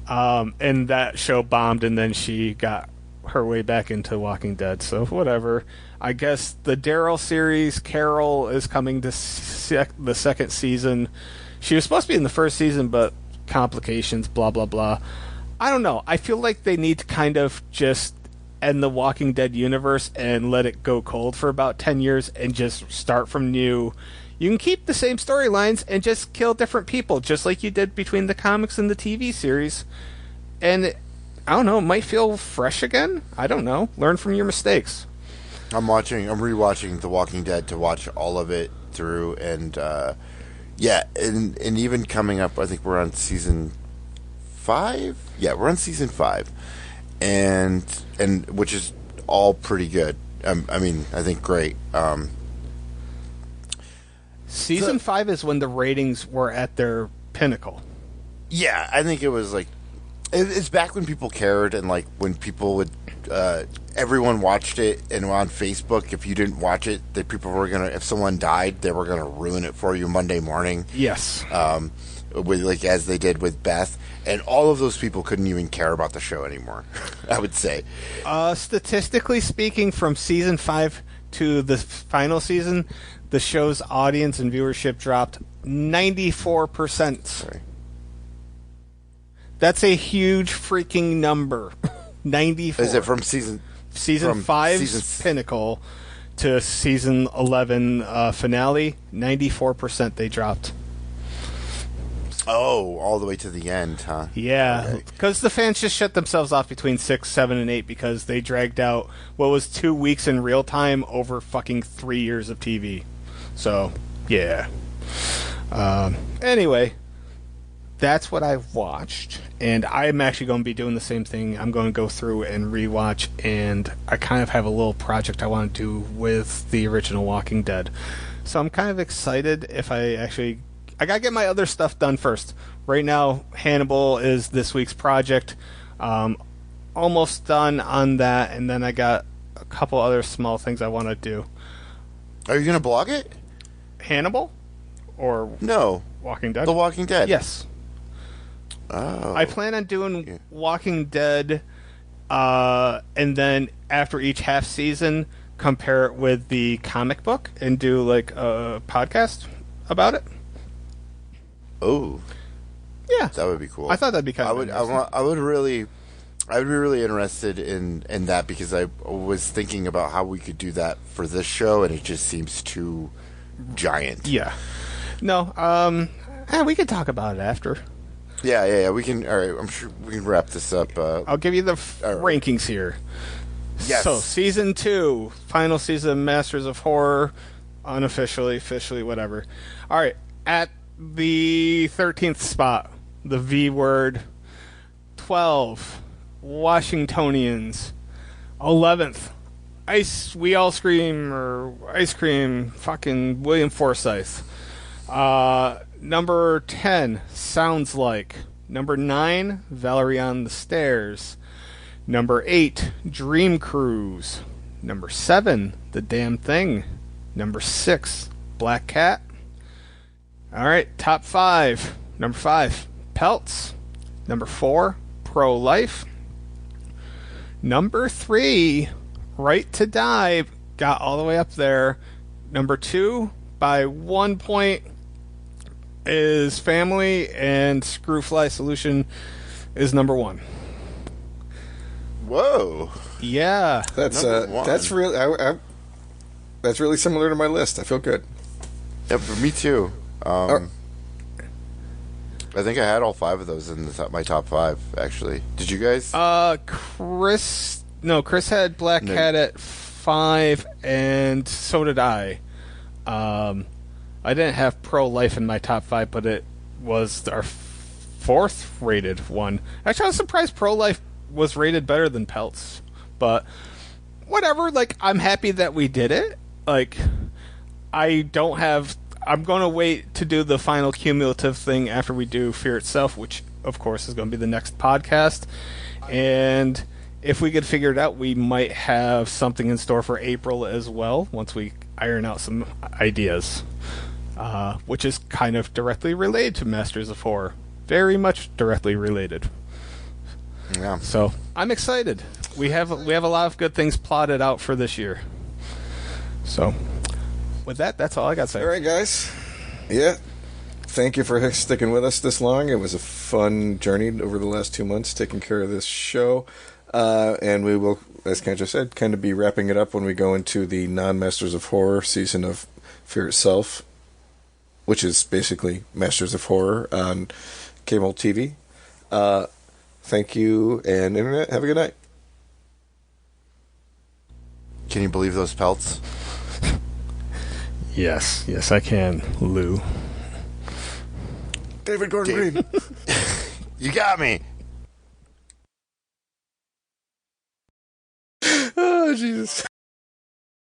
know. And that show bombed, and then she got her way back into Walking Dead. So whatever. I guess the Daryl series, Carol, is coming to the second season. She was supposed to be in the first season, but complications, blah blah blah. I don't know. I feel like they need to kind of just end the Walking Dead universe and let it go cold for about 10 years and just start from new. You can keep the same storylines and just kill different people, just like you did between the comics and the TV series. And I don't know, it might feel fresh again. I don't know. Learn from your mistakes. I'm rewatching The Walking Dead to watch all of it through, and yeah, and even coming up, I think we're on season 5. Yeah, we're on season 5, and which is all pretty good. I mean, I think great. Season 5 is when the ratings were at their pinnacle. Yeah, I think it was like it's back when people cared, and like when people would everyone watched it, and on Facebook, if you didn't watch it, that people were gonna, if someone died, they were gonna ruin it for you Monday morning. Yes. With like as they did with Beth, and all of those people couldn't even care about the show anymore. I would say. Statistically speaking, from season 5 to the final season, the show's audience and viewership dropped 94%. Sorry. That's a huge freaking number. 94. Is it from season 5's pinnacle to season 11 finale? 94% they dropped. Oh, all the way to the end, huh? Yeah, Okay. because the fans just shut themselves off between 6, 7, and 8 because they dragged out what was 2 weeks in real time over fucking 3 years of TV. So, yeah. Anyway, that's what I've watched, and I'm actually going to be doing the same thing. I'm going to go through and rewatch, and I kind of have a little project I want to do with the original Walking Dead. So I'm kind of excited if I gotta get my other stuff done first. Right now, Hannibal is this week's project. Almost done on that, and then I got a couple other small things I want to do. Are you gonna blog it? Hannibal? Or No, Walking Dead? The Walking Dead. Yes. Oh. I plan on doing Walking Dead, and then after each half season, compare it with the comic book and do like a podcast about it. Oh, Yeah, that would be cool. I thought that'd be kind of interesting. I would be really interested in that, because I was thinking about how we could do that for this show, and it just seems too giant. Yeah. No, we could talk about it after. Yeah. We can. All right, I'm sure we can wrap this up. I'll give you the All right. rankings here. Yes. So, season 2, final season of Masters of Horror, unofficially, officially, whatever. All right, at the 13th spot, the V Word. 12, Washingtonians. 11th, We All Scream, or Ice Cream, fucking William Forsythe. Number 10, Sounds Like. Number 9, Valerie on the Stairs. Number 8, Dream Cruise. Number 7, The Damn Thing. Number 6, Black Cat. All right, top 5. Number 5, Pelts. Number 4, Pro-Life. Number 3, Right to Die. Got all the way up there. Number 2, by 1 point, is Family, and Screwfly Solution is number 1. Whoa. Yeah. That's Number one. that's really similar to my list. I feel good. Yeah, for me too. I think I had all 5 of those in my top 5. Actually, did you guys? Chris had Black Cat at 5, and so did I. I didn't have Pro-Life in my top 5, but it was our 4th rated one. Actually, I was surprised Pro-Life was rated better than Pelts, but whatever. Like, I'm happy that we did it. Like, I'm going to wait to do the final cumulative thing after we do Fear Itself, which, of course, is going to be the next podcast. And if we could figure it out, we might have something in store for April as well, once we iron out some ideas, which is kind of directly related to Masters of Horror. Very much directly related. Yeah. So I'm excited. We have a lot of good things plotted out for this year. So with that, that's all I got to say. All right, guys. Yeah. Thank you for sticking with us this long. It was a fun journey over the last 2 months taking care of this show. And we will, as Kendra said, kind of be wrapping it up when we go into the non-Masters of Horror season of Fear Itself, which is basically Masters of Horror on cable TV. Thank you, and Internet, have a good night. Can you believe those pelts? Yes, I can, Lou. David Gordon Green. You got me.